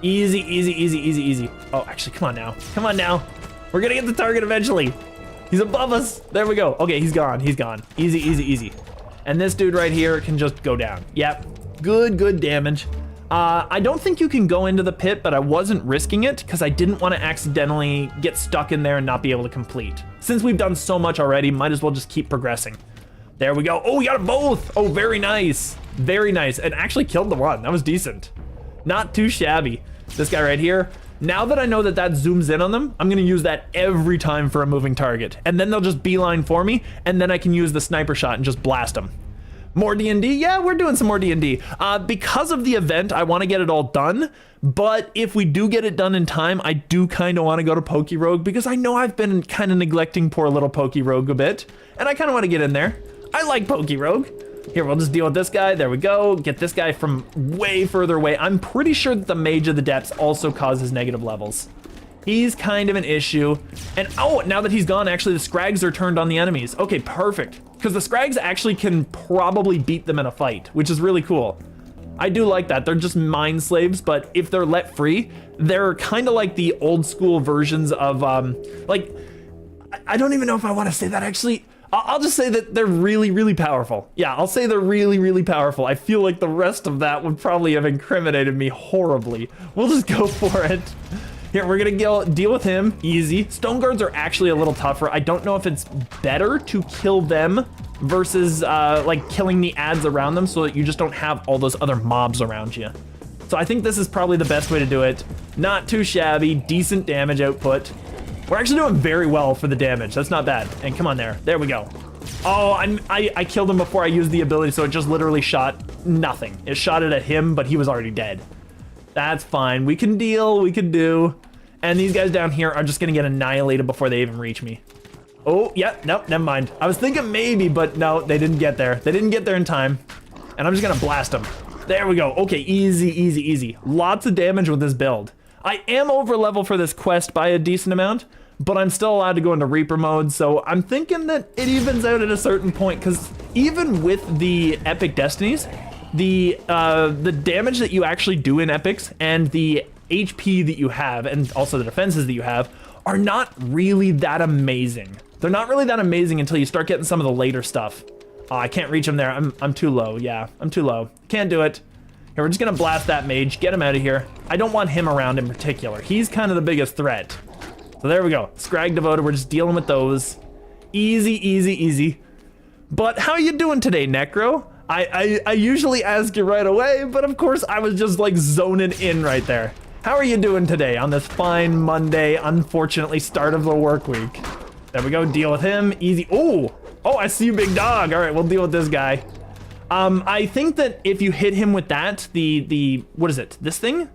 Easy. Oh, actually, come on now. Come on now. We're gonna get the target eventually. He's above us. There we go. Okay, he's gone. Easy. And this dude right here can just go down. Yep, good damage. I don't think you can go into the pit, but I wasn't risking it because I didn't want to accidentally get stuck in there and not be able to complete. Since we've done so much already, might as well just keep progressing. There we go. Oh, we got them both. Oh, very nice. And actually killed the one. That was decent. Not too shabby. This guy right here. Now that I know that that zooms in on them, I'm gonna use that every time for a moving target. And then they'll just beeline for me, and then I can use the sniper shot and just blast them. More D&D? Yeah, we're doing some more D&D. Because of the event, I wanna get it all done, but if we do get it done in time, I do kinda wanna go to PokeRogue because I know I've been kinda neglecting poor little PokeRogue a bit, and I kinda wanna get in there. I like PokeRogue. Here, we'll just deal with this guy. There we go. Get this guy from way further away. I'm pretty sure that the Mage of the Depths also causes negative levels. He's kind of an issue. And oh, now that he's gone, actually the Scrags are turned on the enemies. Okay, perfect. Because the Scrags actually can probably beat them in a fight, which is really cool. I do like that. They're just mind slaves, but if they're let free, they're kind of like the old school versions of, like, I don't even know if I want to say that actually. I'll just say that they're really powerful. Yeah, I'll say they're really powerful. I feel like the rest of that would probably have incriminated me horribly. We'll just go for it. Here, we're gonna deal with him, easy. Stone guards are actually a little tougher. I don't know if it's better to kill them versus like killing the ads around them so that you just don't have all those other mobs around you. So I think this is probably the best way to do it. Not too shabby, decent damage output. We're actually doing very well for the damage. That's not bad. And come on there. There we go. Oh, I killed him before I used the ability, so it just literally shot nothing. It shot it at him, but he was already dead. That's fine. We can deal. We can do. And these guys down here are just going to get annihilated before they even reach me. Oh, yeah. Nope, never mind. I was thinking maybe, but no, they didn't get there. They didn't get there in time. and I'm just gonna blast him. There we go. Okay, easy, easy, easy. Lots of damage with this build. I am over level for this quest by a decent amount, but I'm still allowed to go into Reaper mode, so I'm thinking that it evens out at a certain point, because even with the epic destinies, the damage that you actually do in epics and the HP that you have, and also the defenses that you have, are not really that amazing. They're not really that amazing until you start getting some of the later stuff. Oh, I can't reach him there. I'm too low. Yeah, I'm too low. Can't do it. Here, we're just gonna blast that mage, get him out of here. I don't want him around in particular. He's kind of the biggest threat. So there we go. Scrag devoted, we're just dealing with those. Easy, easy, easy. But how you doing today, Necro? I usually ask you right away, but of course I was just like zoning in right there. How are you doing today on this fine Monday, unfortunately start of the work week? There we go, deal with him, easy. Oh, I see you, big dog. All right, we'll deal with this guy. I think that if you hit him with that, what is it, this thing?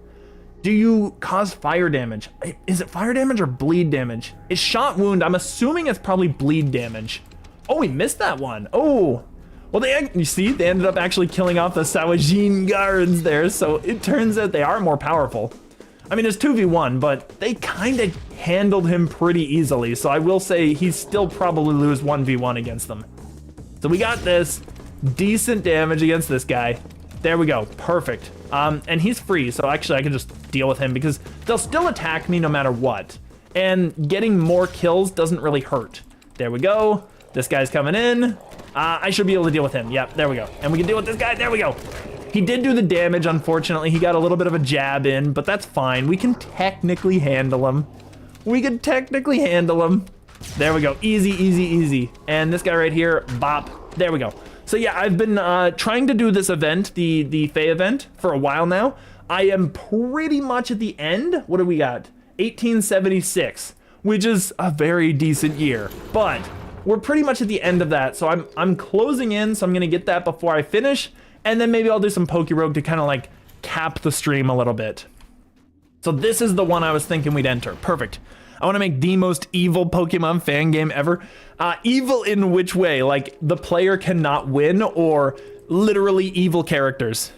Do you cause fire damage? Is it fire damage or bleed damage? It's shot wound, I'm assuming it's probably bleed damage. Oh, we missed that one. Oh, well, you see, they ended up actually killing off the Sawajin guards there, so it turns out they are more powerful. I mean, it's 2v1, but they kind of handled him pretty easily, so I will say he's still probably lose 1v1 against them. So we got this decent damage against this guy. There we go, perfect. And he's free, so actually I can just deal with him because they'll still attack me no matter what. And getting more kills doesn't really hurt. There we go. This guy's coming in. I should be able to deal with him. Yep, there we go. And we can deal with this guy. There we go. He did do the damage, unfortunately. He got a little bit of a jab in, but that's fine. We can technically handle him. We can technically handle him. There we go. Easy, easy, easy. And this guy right here, bop. There we go. So yeah, I've been trying to do this event, the Fae event, for a while now. I am pretty much at the end. What do we got? 1876, which is a very decent year. But we're pretty much at the end of that, so I'm closing in, so I'm gonna get that before I finish, and then maybe I'll do some PokeRogue to kind of like cap the stream a little bit. So this is the one I was thinking we'd enter. Perfect. I want to make the most evil Pokemon fan game ever. Evil in which way? Like the player cannot win, or literally evil characters?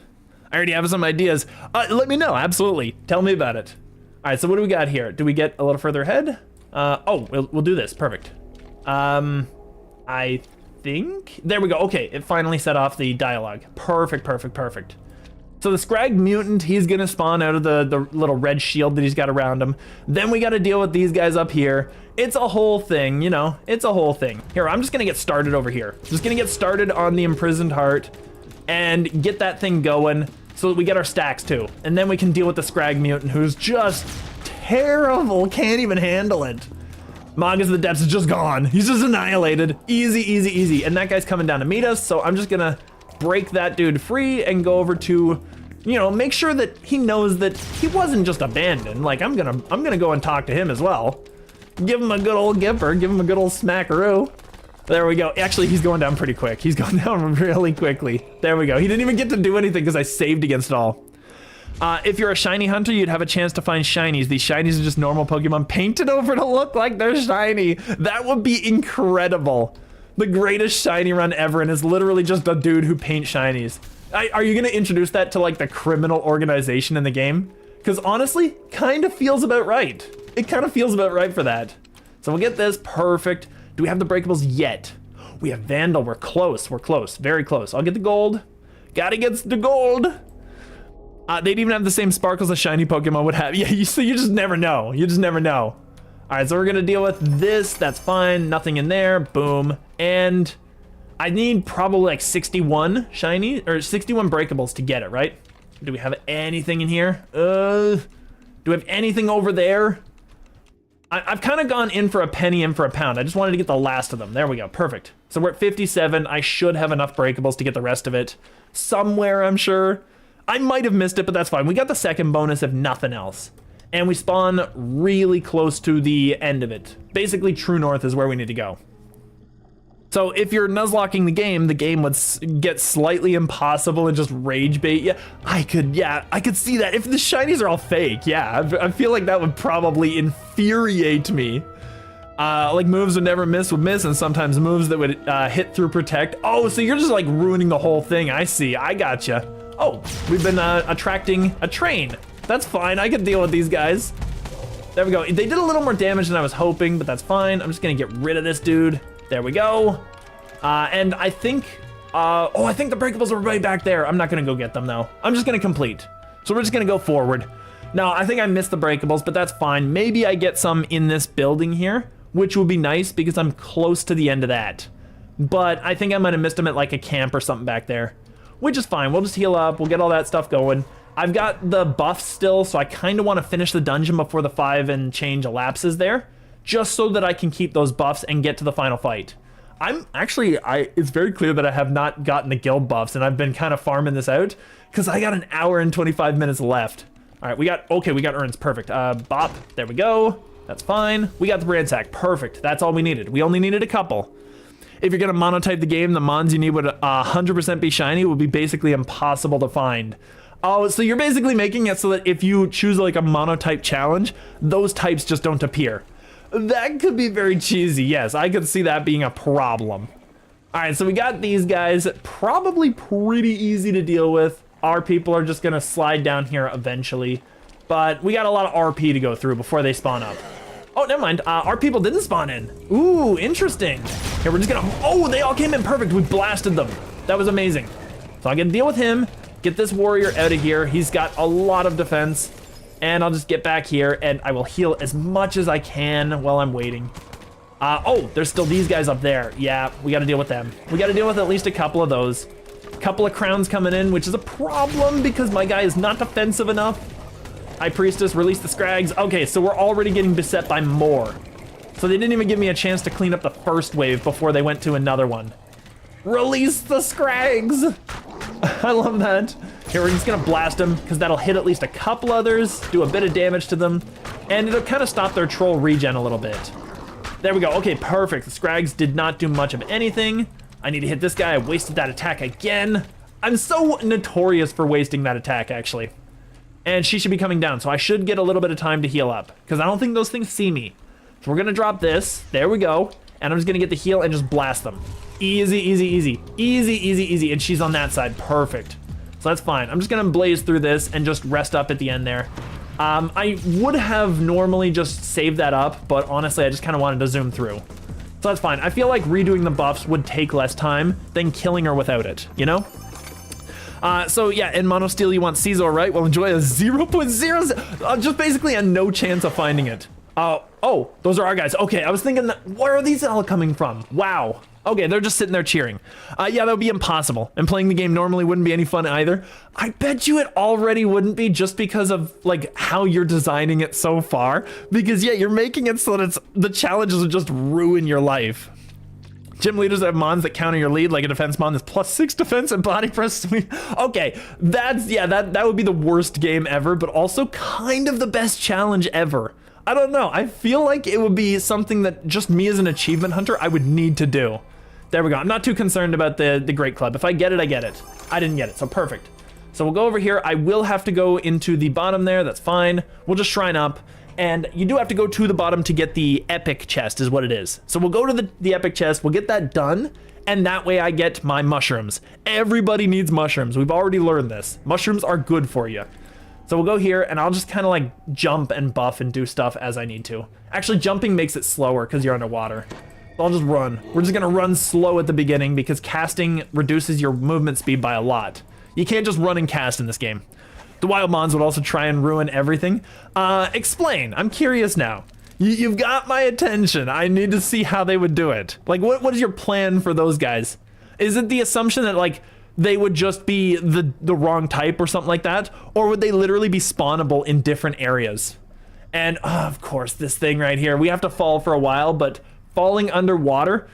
I already have some ideas. Let me know, absolutely. Tell me about it. All right, so what do we got here? Do we get a little further ahead? Oh, we'll do this, perfect. I think, there we go. Okay, it finally set off the dialogue. Perfect, perfect, perfect. So the Scrag mutant, he's gonna spawn out of the little red shield that he's got around him. Then we gotta deal with these guys up here. It's a whole thing, you know, it's a whole thing. Here, I'm just gonna get started over here. Just gonna get started on the Imprisoned Heart and get that thing going so that we get our stacks too. And then we can deal with the Scrag mutant, who's just terrible, can't even handle it. Magus of the Depths is just gone. He's just annihilated. Easy, easy, easy. And that guy's coming down to meet us, so I'm just gonna break that dude free and go over to, you know, make sure that he knows that he wasn't just abandoned. Like, I'm gonna go and talk to him as well. Give him a good old gipper, give him a good old smackaroo. There we go. Actually, he's going down pretty quick. He's going down really quickly. There we go. He didn't even get to do anything because I saved against it all. If you're a shiny hunter, you'd have a chance to find shinies. These shinies are just normal Pokemon painted over to look like they're shiny. That would be incredible. The greatest shiny run ever, and it's literally just a dude who paints shinies. Are you gonna introduce that to like the criminal organization in the game? Because honestly, kind of feels about right. It kind of feels about right for that. So we'll get this, perfect. Do we have the breakables yet? We have Vandal, we're close, very close. I'll get the gold. Gotta get the gold. They'd even have the same sparkles a shiny Pokemon would have. Yeah, so you just never know. You just never know. All right, so we're gonna deal with this. That's fine. Nothing in there. Boom. And I need probably like 61 shiny or 61 breakables to get it, right? Do we have anything in here? Do we have anything over there? I've kind of gone in for a penny, in for a pound. I just wanted to get the last of them. There we go. Perfect. So we're at 57. I should have enough breakables to get the rest of it somewhere, I'm sure. I might have missed it, but that's fine. We got the second bonus if nothing else. And we spawn really close to the end of it. Basically, true north is where we need to go. So if you're nuzlocking the game would get slightly impossible and just rage bait. Yeah, I could see that. If the shinies are all fake, yeah, I feel like that would probably infuriate me. Like moves would never miss would miss, and sometimes moves that would hit through protect. Oh, so you're just like ruining the whole thing. I see, I gotcha. Oh, we've been attracting a train. That's fine, I can deal with these guys. There we go. They did a little more damage than I was hoping, but that's fine. I'm just gonna get rid of this dude. There we go. And I think, oh, I think the breakables are right back there. I'm not gonna go get them though. I'm just gonna complete. So we're just gonna go forward. Now, I think I missed the breakables, but that's fine. Maybe I get some in this building here, which would be nice because I'm close to the end of that. But I think I might have missed them at like a camp or something back there, which is fine. We'll just heal up. We'll get all that stuff going. I've got the buff still, so I kind of want to finish the dungeon before the 5 and change elapses there, just so that I can keep those buffs and get to the final fight. It's very clear that I have not gotten the guild buffs, and I've been kind of farming this out because I got an hour and 25 minutes left. All right, we got urns, perfect. Bop, there we go. That's fine. We got the ransack, perfect. That's all we needed. We only needed a couple. If you're gonna monotype the game, the mons you need would 100% be shiny. It would be basically impossible to find. Oh, so you're basically making it so that if you choose like a monotype challenge, those types just don't appear. That could be very cheesy. Yes, I could see that being a problem. All right, so we got these guys, probably pretty easy to deal with. Our people are just gonna slide down here eventually, but we got a lot of RP to go through before they spawn up. Oh, never mind, our people didn't spawn in. Ooh, interesting. Here, we're just gonna, oh, they all came in perfect. We blasted them. That was amazing. So I'm gonna deal with him, get this warrior out of here. He's got a lot of defense, and I'll just get back here and I will heal as much as I can while I'm waiting. Oh, there's still these guys up there. Yeah, we gotta deal with them. We gotta deal with at least a couple of those. Couple of crowns coming in, which is a problem because my guy is not defensive enough. High Priestess, release the Scrags. Okay, so we're already getting beset by more. So they didn't even give me a chance to clean up the first wave before they went to another one. Release the Scrags! I love that. Here, we're just gonna blast them because that'll hit at least a couple others, do a bit of damage to them, and it'll kind of stop their troll regen a little bit. There we go, okay, perfect. The Scrags did not do much of anything. I need to hit this guy. I wasted that attack again. I'm so notorious for wasting that attack, actually. And she should be coming down, so I should get a little bit of time to heal up, because I don't think those things see me. So we're gonna drop this. There we go. And I'm just gonna get the heal and just blast them. Easy, easy, easy. Easy, easy, easy. And she's on that side. Perfect. So that's fine. I'm just gonna blaze through this and just rest up at the end there. I would have normally just saved that up, but honestly, I just kind of wanted to zoom through. So that's fine. I feel like redoing the buffs would take less time than killing her without it, you know? So yeah, in Mono Steel you want Caesar, right? Well, enjoy a 0.0, just basically a no chance of finding it. Oh, those are our guys. Okay, I was thinking that, where are these all coming from? Wow. Okay, they're just sitting there cheering. Yeah, that would be impossible. And playing the game normally wouldn't be any fun either. I bet you it already wouldn't be just because of like how you're designing it so far. Because yeah, you're making it so that the challenges would just ruin your life. Gym leaders have mons that counter your lead, like a defense mon that's +6 defense and body press. Okay, that would be the worst game ever, but also kind of the best challenge ever. I don't know, I feel like it would be something that just me as an achievement hunter, I would need to do. There we go, I'm not too concerned about the Great Club. If I get it, I get it. I didn't get it, so perfect. So we'll go over here. I will have to go into the bottom there, that's fine. We'll just shrine up. And you do have to go to the bottom to get the epic chest is what it is. So we'll go to the epic chest, we'll get that done, and that way I get my mushrooms. Everybody needs mushrooms, we've already learned this. Mushrooms are good for you. So we'll go here and I'll just kind of like jump and buff and do stuff as I need to. Actually, jumping makes it slower because you're underwater. So I'll just run. We're just gonna run slow at the beginning because casting reduces your movement speed by a lot. You can't just run and cast in this game. The wild mons would also try and ruin everything. Explain, I'm curious now. You've got my attention. I need to see how they would do it. Like, what is your plan for those guys? Is it the assumption that like, they would just be the wrong type or something like that? Or would they literally be spawnable in different areas? And of course, this thing right here, we have to fall for a while, but falling underwater,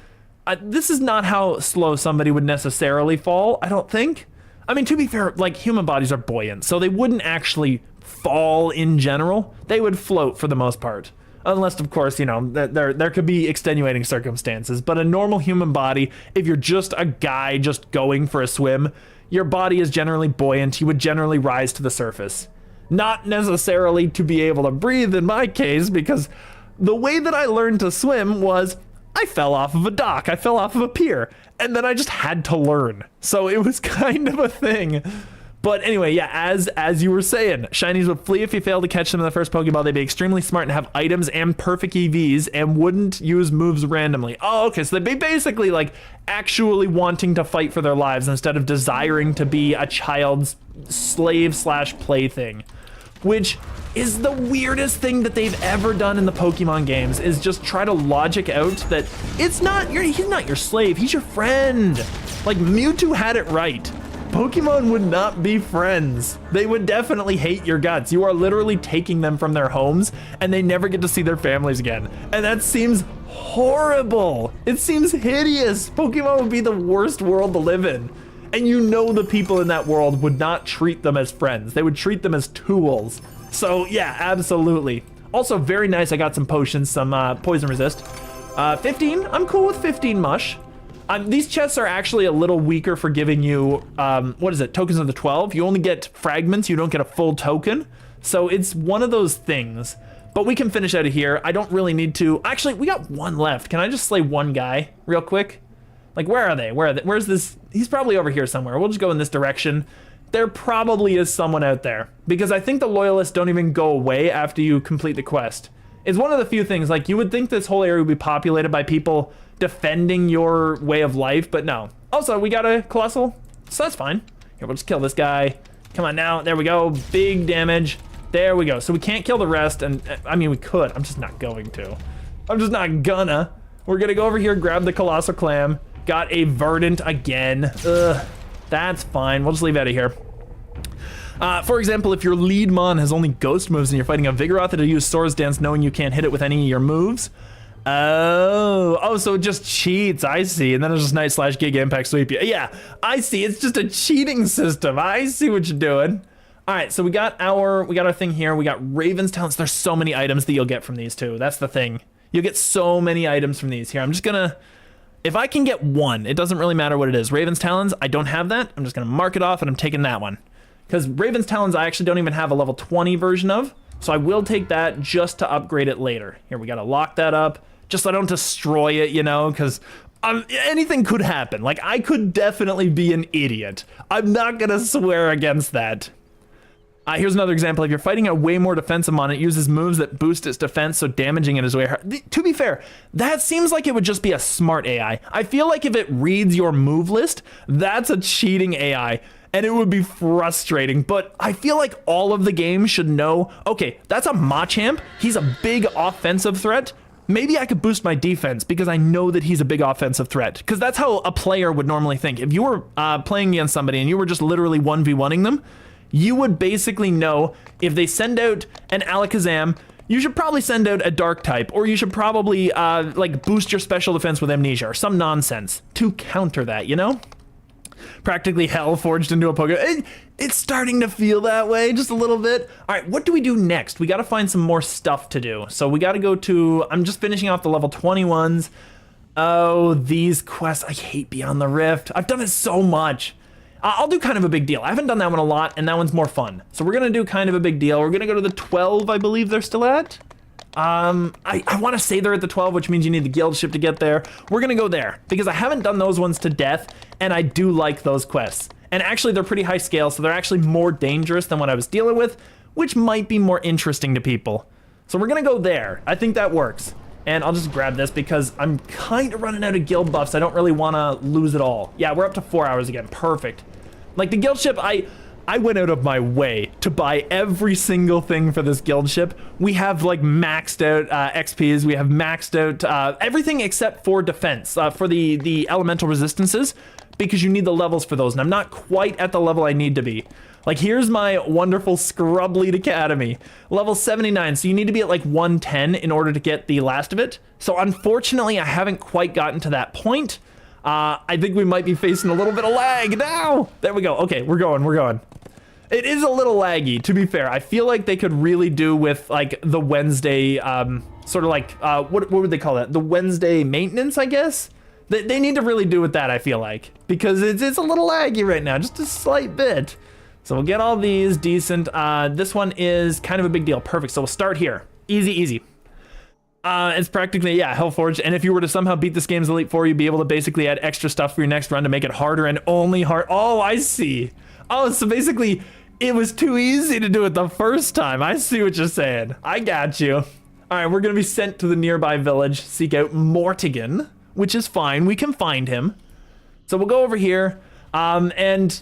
this is not how slow somebody would necessarily fall, I don't think. I mean, to be fair, like human bodies are buoyant, so they wouldn't actually fall in general. They would float for the most part. Unless, of course, you know, there could be extenuating circumstances. But a normal human body, if you're just a guy just going for a swim, your body is generally buoyant. You would generally rise to the surface. Not necessarily to be able to breathe in my case, because the way that I learned to swim was I fell off of a dock, I fell off of a pier, and then I just had to learn. So it was kind of a thing. But anyway, yeah, as you were saying, shinies would flee if you fail to catch them in the first Pokeball. They'd be extremely smart and have items and perfect EVs and wouldn't use moves randomly. Oh, okay, so they'd be basically like actually wanting to fight for their lives instead of desiring to be a child's slave slash plaything, which is the weirdest thing that they've ever done in the Pokemon games, is just try to logic out that he's not your slave, he's your friend. Like Mewtwo had it right. Pokemon would not be friends. They would definitely hate your guts. You are literally taking them from their homes and they never get to see their families again. And that seems horrible. It seems hideous. Pokemon would be the worst world to live in. And you know the people in that world would not treat them as friends. They would treat them as tools. So yeah, absolutely. Also very nice, I got some potions, some poison resist. 15, I'm cool with 15 mush. These chests are actually a little weaker for giving you, what is it, tokens of the 12? You only get fragments, you don't get a full token. So it's one of those things. But we can finish out of here. I don't really need to. Actually, we got one left. Can I just slay one guy real quick? Like, where are they? Where's this? He's probably over here somewhere. We'll just go in this direction. There probably is someone out there, because I think the loyalists don't even go away after you complete the quest. It's one of the few things, like, you would think this whole area would be populated by people defending your way of life, but no. Also, we got a Colossal, so that's fine. Here, we'll just kill this guy. Come on now, there we go, big damage. There we go, so we can't kill the rest, and I mean, we could, I'm just not going to. I'm just not gonna. We're gonna go over here, grab the Colossal Clam. Got a Verdant again. Ugh, that's fine, we'll just leave out of here. For example, if your lead mon has only ghost moves and you're fighting a Vigoroth, it'll use Swords Dance knowing you can't hit it with any of your moves. Oh, so it just cheats, I see. And then it's just Night Slash, Giga Impact, Sweep you. Yeah, I see, it's just a cheating system. I see what you're doing. All right, so we got our thing here. We got Raven's Talents. There's so many items that you'll get from these too. That's the thing. You'll get so many items from these. Here, I'm just gonna, if I can get one, it doesn't really matter what it is. Raven's Talons, I don't have that. I'm just gonna mark it off and I'm taking that one. Because Raven's Talons, I actually don't even have a level 20 version of. So I will take that just to upgrade it later. Here, we gotta lock that up. Just so I don't destroy it, you know, because anything could happen. Like, I could definitely be an idiot. I'm not gonna swear against that. Here's another example. If you're fighting a way more defensive mon, it uses moves that boost its defense, so damaging it is way hard. To be fair, that seems like it would just be a smart AI. I feel like if it reads your move list, that's a cheating AI. And it would be frustrating, but I feel like all of the games should know, okay, that's a Machamp. He's a big offensive threat. Maybe I could boost my defense because I know that he's a big offensive threat. Because that's how a player would normally think. If you were playing against somebody and you were just literally 1v1ing them, you would basically know if they send out an Alakazam, you should probably send out a Dark type, or you should probably like boost your special defense with Amnesia or some nonsense to counter that, you know? Practically hell forged into a Pokemon. It's starting to feel that way, just a little bit. All right, what do we do next? We got to find some more stuff to do. So we got to go to, I'm just finishing off the level 21s. Oh, these quests. I hate Beyond the Rift. I've done it so much. I'll do kind of a big deal. I haven't done that one a lot, and that one's more fun. So we're going to do kind of a big deal. We're going to go to the 12, I believe they're still at. I want to say they're at the 12, which means you need the guild ship to get there. We're going to go there because I haven't done those ones to death, and I do like those quests. And actually, they're pretty high scale, so they're actually more dangerous than what I was dealing with, which might be more interesting to people. So we're going to go there. I think that works. And I'll just grab this because I'm kind of running out of guild buffs. I don't really want to lose it all. Yeah, we're up to 4 hours again. Perfect. Like the guild ship, I went out of my way to buy every single thing for this guild ship. We have like maxed out XPs. We have maxed out everything except for defense, for the elemental resistances, because you need the levels for those. And I'm not quite at the level I need to be. Like here's my wonderful Scrub Lead Academy, level 79. So you need to be at like 110 in order to get the last of it. So unfortunately, I haven't quite gotten to that point. I think we might be facing a little bit of lag now. There we go. Okay, we're going. It is a little laggy, to be fair. I feel like they could really do with like the Wednesday, sort of like, what would they call that? The Wednesday maintenance, I guess? They need to really do with that, I feel like, because it's a little laggy right now, just a slight bit. So we'll get all these decent. This one is kind of a big deal. Perfect. So we'll start here. Easy, easy. It's practically, yeah, Hellforged. And if you were to somehow beat this game's Elite Four, you'd be able to basically add extra stuff for your next run to make it harder and only hard. Oh, I see. Oh, so basically, it was too easy to do it the first time. I see what you're saying. I got you. All right, we're going to be sent to the nearby village, seek out Mortigan, which is fine. We can find him. So we'll go over here. And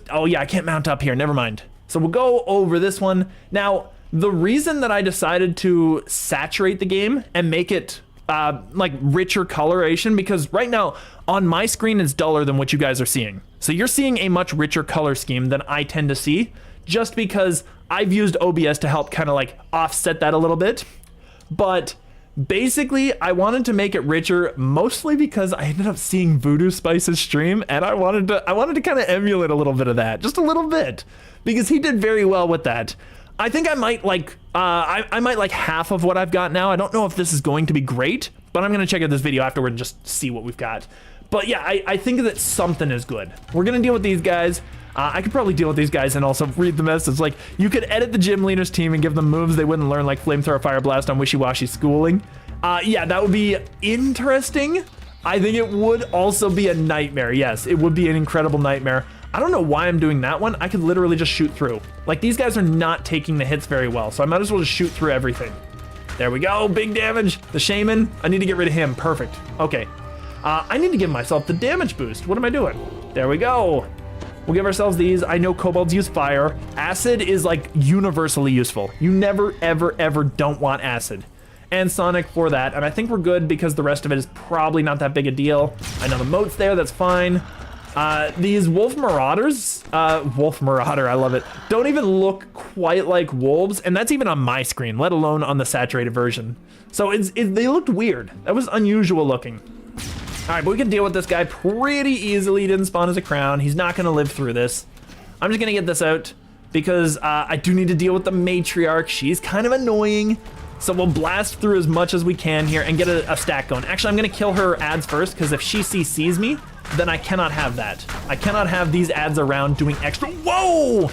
oh yeah, I can't mount up here. Never mind. So we'll go over this one. Now, the reason that I decided to saturate the game and make it like richer coloration, because right now on my screen it's duller than what you guys are seeing. So you're seeing a much richer color scheme than I tend to see, just because I've used OBS to help kind of like offset that a little bit. But basically, I wanted to make it richer, mostly because I ended up seeing Voodoo Spice's stream, and I wanted to kind of emulate a little bit of that, just a little bit, because he did very well with that. I think I might like, I might like half of what I've got now. I don't know if this is going to be great, but I'm gonna check out this video afterward and just see what we've got. But yeah, I think that something is good. We're gonna deal with these guys. I could probably deal with these guys and also read the message. Like, you could edit the gym leaders team and give them moves they wouldn't learn, like Flamethrower, Fire Blast on Wishy-Washy Schooling. Yeah, that would be interesting. I think it would also be a nightmare. Yes, it would be an incredible nightmare. I don't know why I'm doing that one. I could literally just shoot through. Like, these guys are not taking the hits very well, so I might as well just shoot through everything. There we go, big damage. The Shaman, I need to get rid of him. Perfect. Okay. I need to give myself the damage boost. What am I doing? There we go. We'll give ourselves these. I know kobolds use fire. Acid is like universally useful. You never, ever, ever don't want acid. And Sonic for that. And I think we're good because the rest of it is probably not that big a deal. I know the moat's there, that's fine. These Wolf Marauders, Wolf Marauder, I love it, don't even look quite like wolves, and that's even on my screen, let alone on the saturated version. So they looked weird. That was unusual looking. All right, but we can deal with this guy pretty easily. He didn't spawn as a crown. He's not gonna live through this. I'm just gonna get this out because I do need to deal with the matriarch. She's kind of annoying. So we'll blast through as much as we can here and get a stack going. Actually, I'm gonna kill her ads first, because if she CCs me, then I cannot have that. I cannot have these ads around doing extra. Whoa!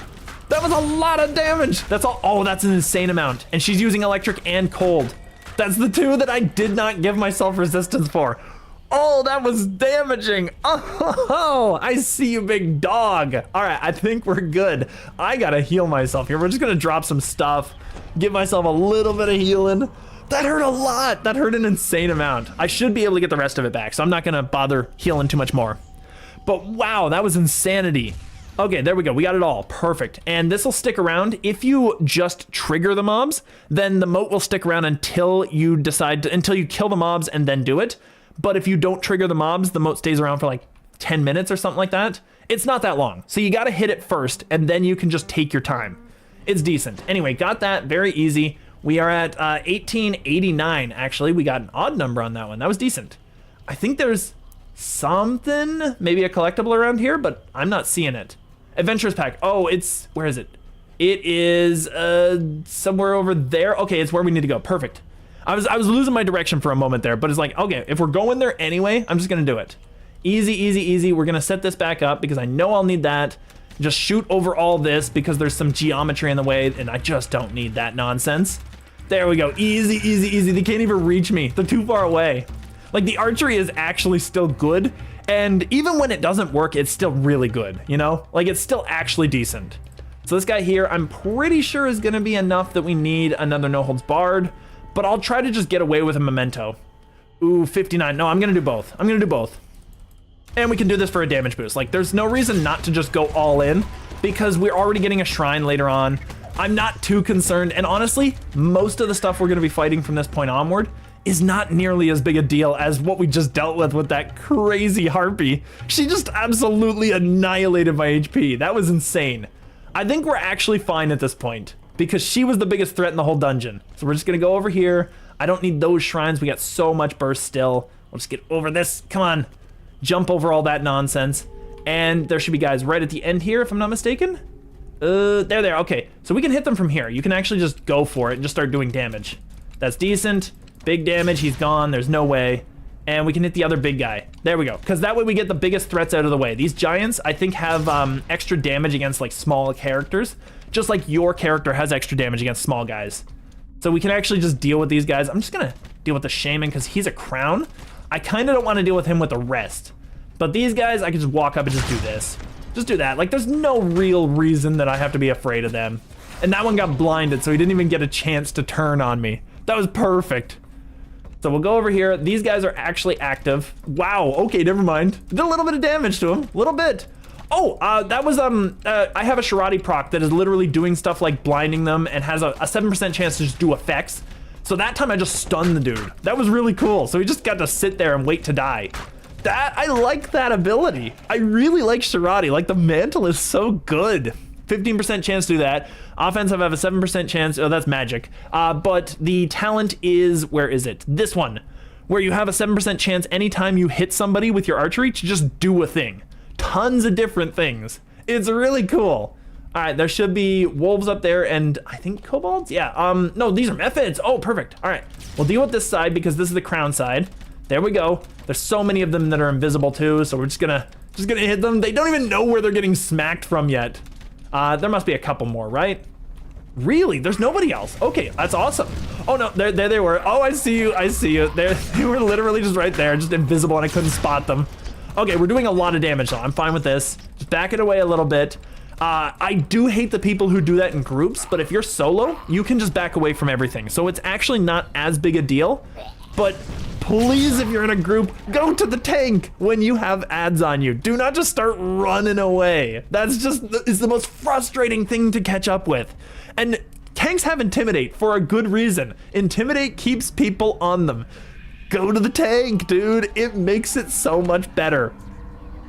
That was a lot of damage. That's all. Oh, that's an insane amount. And she's using electric and cold. That's the two that I did not give myself resistance for. Oh, that was damaging. Oh, I see you, big dog. All right, I think we're good. I gotta heal myself here. We're just gonna drop some stuff, give myself a little bit of healing. That hurt a lot. That hurt an insane amount. I should be able to get the rest of it back, so I'm not gonna bother healing too much more. But wow, that was insanity. Okay, there we go. We got it all. Perfect. And this will stick around. If you just trigger the mobs, then the moat will stick around until you decide to, until you kill the mobs and then do it. But if you don't trigger the mobs, the moat stays around for like 10 minutes or something like that. It's not that long. So you got to hit it first, and then you can just take your time. It's decent. Anyway, got that. Very easy. We are at 1889, actually. We got an odd number on that one. That was decent. I think there's something, maybe a collectible around here, but I'm not seeing it. Adventurers Pack. Oh, it's, where is it? It is somewhere over there. Okay, it's where we need to go. Perfect. I was losing my direction for a moment there, but it's like, okay, if we're going there anyway, I'm just gonna do it. Easy, easy, easy. We're gonna set this back up because I know I'll need that. Just shoot over all this because there's some geometry in the way, and I just don't need that nonsense. There we go. Easy, easy, easy. They can't even reach me. They're too far away. Like, the archery is actually still good, and even when it doesn't work, it's still really good, you know? Like, it's still actually decent. So this guy here, I'm pretty sure is gonna be enough that we need another no holds barred, but I'll try to just get away with a memento. Ooh, 59. No, I'm gonna do both. I'm gonna do both. And we can do this for a damage boost. Like, there's no reason not to just go all in because we're already getting a shrine later on. I'm not too concerned, and honestly, most of the stuff we're gonna be fighting from this point onward is not nearly as big a deal as what we just dealt with that crazy harpy. She just absolutely annihilated my HP. That was insane. I think we're actually fine at this point because she was the biggest threat in the whole dungeon. So we're just gonna go over here. I don't need those shrines. We got so much burst still. We'll just get over this. Come on. Jump over all that nonsense. And there should be guys right at the end here, if I'm not mistaken. There. Okay, so we can hit them from here. You can actually just go for it and just start doing damage. That's decent. Big damage, he's gone. There's no way. And we can hit the other big guy. There we go. Because that way we get the biggest threats out of the way. These giants, I think, have extra damage against like small characters. Just like your character has extra damage against small guys. So we can actually just deal with these guys. I'm just gonna deal with the shaman because he's a crown. I kind of don't want to deal with him with the rest. But these guys, I can just walk up and just do this. Just do that. Like, there's no real reason that I have to be afraid of them. And that one got blinded, so he didn't even get a chance to turn on me. That was perfect. So we'll go over here. These guys are actually active. Wow, okay, never mind. Did a little bit of damage to him, a little bit. Oh, that was, I have a Sharati proc that is literally doing stuff like blinding them and has a 7% chance to just do effects. So that time I just stunned the dude. That was really cool. So he just got to sit there and wait to die. I like that ability. I really like Sharati. Like, the mantle is so good. 15% chance to do that. Offensive, I have a 7% chance. Oh, that's magic. But the talent is, where is it? This one, where you have a 7% chance anytime you hit somebody with your archery to just do a thing. Tons of different things. It's really cool. All right, there should be wolves up there and I think kobolds? Yeah, no, these are methods. Oh, perfect. All right, we'll deal with this side because this is the crown side. There we go. There's so many of them that are invisible too, so we're just gonna hit them. They don't even know where they're getting smacked from yet. There must be a couple more, right? Really? There's nobody else. Okay, that's awesome. Oh no, there they were. Oh, I see you, I see you. They were literally just right there, just invisible and I couldn't spot them. Okay, we're doing a lot of damage though. I'm fine with this. Just back it away a little bit. I do hate the people who do that in groups, but if you're solo, you can just back away from everything. So it's actually not as big a deal, but please, if you're in a group, go to the tank when you have ads on you. Do not just start running away. That's just, is the most frustrating thing to catch up with. And tanks have Intimidate for a good reason. Intimidate keeps people on them. Go to the tank, dude. It makes it so much better.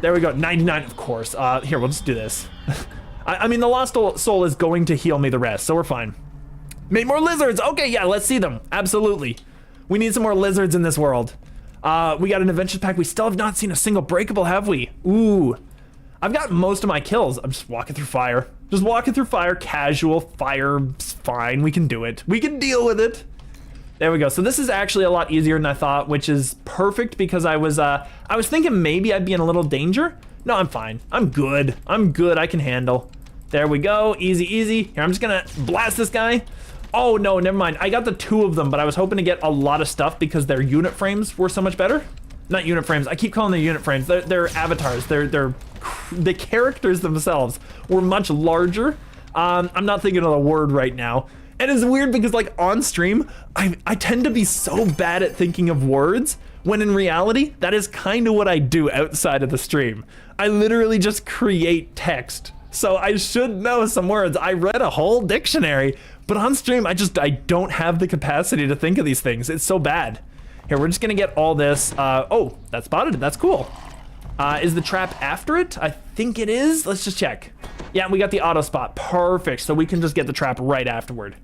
There we go, 99, of course. Here, we'll just do this. I mean, the Lost Soul is going to heal me the rest, so we're fine. Made more lizards. Okay, yeah, let's see them. Absolutely. We need some more lizards in this world. We got an adventures pack. We still have not seen a single breakable, have we? Ooh. I've got most of my kills. I'm just walking through fire. Just walking through fire, casual. Fire's fine, we can do it. We can deal with it. There we go. So this is actually a lot easier than I thought, which is perfect because I was thinking maybe I'd be in a little danger. No, I'm fine. I'm good. I'm good. I can handle. There we go. Easy, easy. Here, I'm just gonna blast this guy. Oh no, never mind. I got the two of them, but I was hoping to get a lot of stuff because their unit frames were so much better. Not unit frames. I keep calling them unit frames. They're avatars. The characters themselves were much larger. I'm not thinking of the word right now. And it's weird because like on stream, I tend to be so bad at thinking of words when in reality, that is kind of what I do outside of the stream. I literally just create text. So I should know some words. I read a whole dictionary, but on stream, I don't have the capacity to think of these things. It's so bad. Here, we're just gonna get all this. Oh, that spotted it, that's cool. Is the trap after it? I think it is. Let's just check. Yeah, we got the auto spot, perfect. So we can just get the trap right afterward.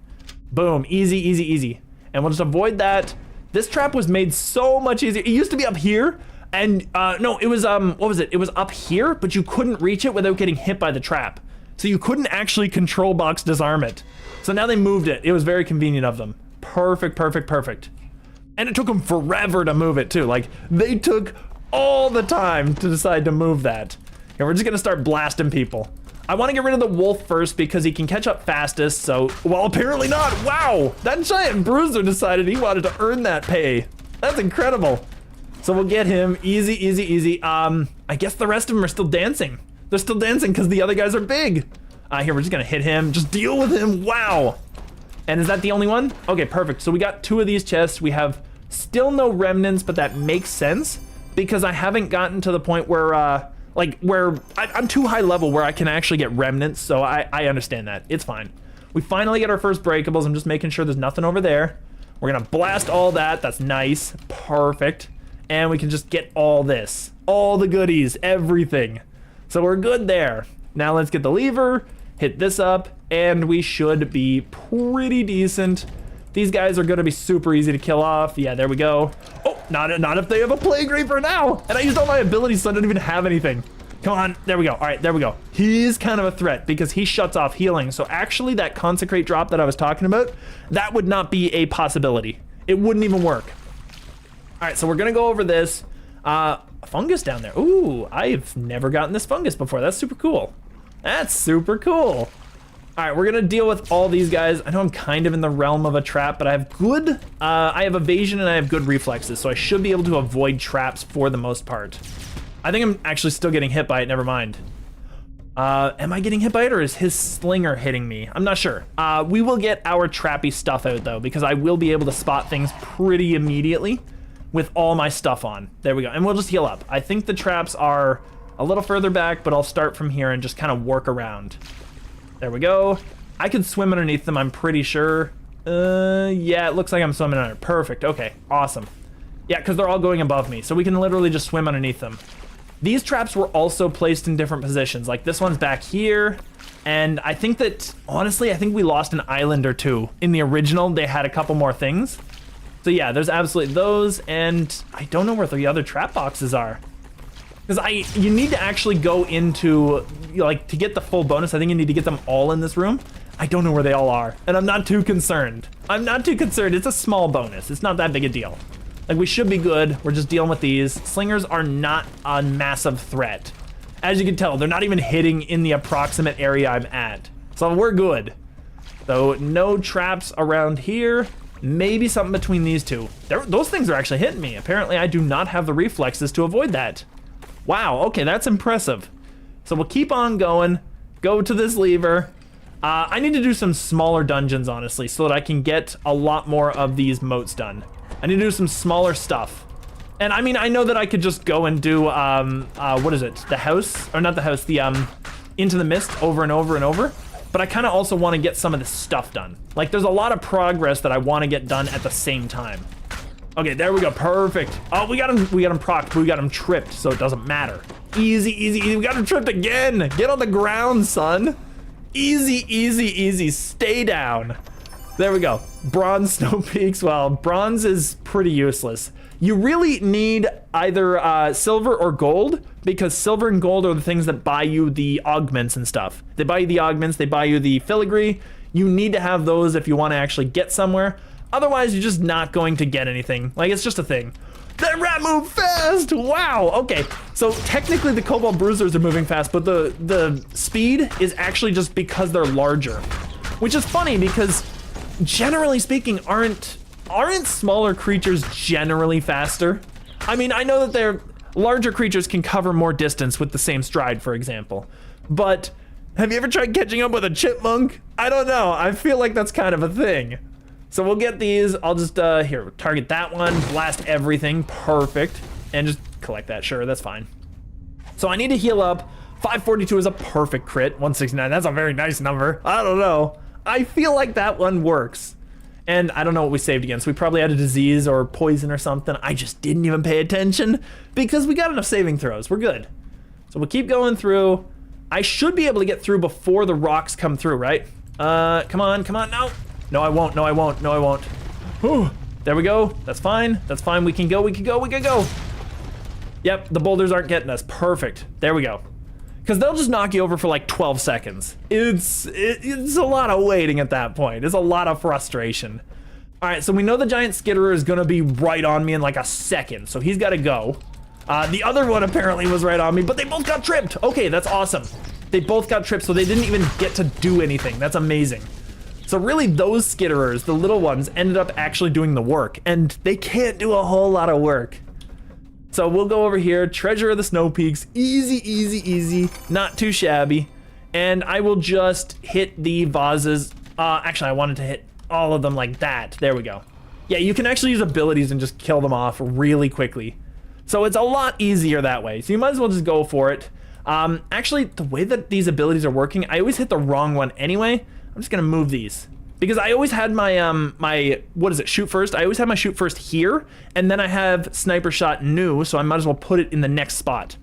Boom, easy, easy, easy. And we'll just avoid that. This trap was made so much easier. It used to be up here, and no, it was, what was it? It was up here, but you couldn't reach it without getting hit by the trap. So you couldn't actually control box disarm it. So now they moved it. It was very convenient of them. Perfect, perfect, perfect. And it took them forever to move it too. Like, they took all the time to decide to move that. And we're just gonna start blasting people. I want to get rid of the wolf first because he can catch up fastest, so, well, apparently not. Wow, that giant bruiser decided he wanted to earn that pay. That's incredible. So we'll get him, easy, easy, easy. I guess the rest of them are still dancing. They're still dancing because the other guys are big. Here, we're just gonna hit him, just deal with him, wow. And is that the only one? Okay, perfect. So we got two of these chests. We have still no remnants, but that makes sense because I haven't gotten to the point where, I'm too high level where I can actually get remnants, so I understand that. It's fine. We finally get our first breakables. I'm just making sure there's nothing over there. We're gonna blast all that. That's nice. Perfect. And we can just get all this. All the goodies. Everything. So we're good there. Now let's get the lever, hit this up, and we should be pretty decent. These guys are gonna be super easy to kill off. Yeah, there we go. Oh, not if they have a Plague Reaper now. And I used all my abilities, so I don't even have anything. Come on, there we go. All right, there we go. He's kind of a threat because he shuts off healing. So actually that Consecrate drop that I was talking about, that would not be a possibility. It wouldn't even work. All right, so we're gonna go over this. A fungus down there. Ooh, I've never gotten this fungus before. That's super cool. That's super cool. All right, we're gonna deal with all these guys. I know I'm kind of in the realm of a trap, but I have good, I have evasion and I have good reflexes, so I should be able to avoid traps for the most part. I think I'm actually still getting hit by it, never mind. Am I getting hit by it or is his slinger hitting me? I'm not sure. We will get our trappy stuff out though, because I will be able to spot things pretty immediately with all my stuff on. There we go, and we'll just heal up. I think the traps are a little further back, but I'll start from here and just kind of work around. There we go. I can swim underneath them, I'm pretty sure. Yeah, it looks like I'm swimming under. Perfect, okay, awesome. Yeah, because they're all going above me, so we can literally just swim underneath them. These traps were also placed in different positions. Like this one's back here, and I think that, honestly, I think we lost an island or two. In the original, they had a couple more things. So yeah, there's absolutely those, and I don't know where the other trap boxes are. Because you need to actually go into, like, to get the full bonus, I think you need to get them all in this room. I don't know where they all are, and I'm not too concerned. I'm not too concerned, it's a small bonus. It's not that big a deal. Like, we should be good, we're just dealing with these. Slingers are not a massive threat. As you can tell, they're not even hitting in the approximate area I'm at. So we're good. So no traps around here. Maybe something between these two. Those things are actually hitting me. Apparently I do not have the reflexes to avoid that. Wow, okay, that's impressive. So we'll keep on going, go to this lever. I need to do some smaller dungeons, honestly, so that I can get a lot more of these moats done. I need to do some smaller stuff. And I mean, I know that I could just go and do, what is it? The house, or not the house, the, Into the Mist over and over and over. But I kind of also want to get some of this stuff done. Like, there's a lot of progress that I want to get done at the same time. Okay, there we go, perfect. Oh, we got him procced, but we got him tripped, so it doesn't matter. Easy, easy, easy, we got him tripped again. Get on the ground, son. Easy, easy, easy, stay down. There we go, bronze snow peaks. Well, bronze is pretty useless. You really need either silver or gold, because silver and gold are the things that buy you the augments and stuff. They buy you the augments, they buy you the filigree. You need to have those if you want to actually get somewhere. Otherwise, you're just not going to get anything. Like, it's just a thing. That rat moved fast! Wow, okay. So technically the Cobalt Bruisers are moving fast, but the speed is actually just because they're larger. Which is funny because, generally speaking, aren't smaller creatures generally faster? I mean, I know that larger creatures can cover more distance with the same stride, for example. But have you ever tried catching up with a chipmunk? I don't know, I feel like that's kind of a thing. So we'll get these, I'll just, here, target that one, blast everything, perfect. And just collect that, sure, that's fine. So I need to heal up. 542 is a perfect crit, 169, that's a very nice number. I don't know, I feel like that one works. And I don't know what we saved against. We probably had a disease or poison or something. I just didn't even pay attention because we got enough saving throws, we're good. So we'll keep going through. I should be able to get through before the rocks come through, right? Come on, no. No, I won't, no, I won't, no, I won't. Whew. There we go, that's fine, we can go. Yep, the boulders aren't getting us, perfect, there we go. Because they'll just knock you over for like 12 seconds. It's a lot of waiting at that point, it's a lot of frustration. All right, so we know the giant skitterer is gonna be right on me in like a second, so he's gotta go. The other one apparently was right on me, but they both got tripped. Okay, that's awesome. They both got tripped, so they didn't even get to do anything, that's amazing. So really those skitterers, the little ones, ended up actually doing the work, and they can't do a whole lot of work. So we'll go over here, Treasure of the Snow Peaks, easy, easy, easy, not too shabby. And I will just hit the vases. Actually, I wanted to hit all of them like that. There we go. Yeah, you can actually use abilities and just kill them off really quickly. So it's a lot easier that way. So you might as well just go for it. Actually, the way that these abilities are working, I always hit the wrong one anyway. I'm just gonna move these because I always had my my what is it, shoot first. I always have my shoot first here, and then I have sniper shot new, so I might as well put it in the next spot.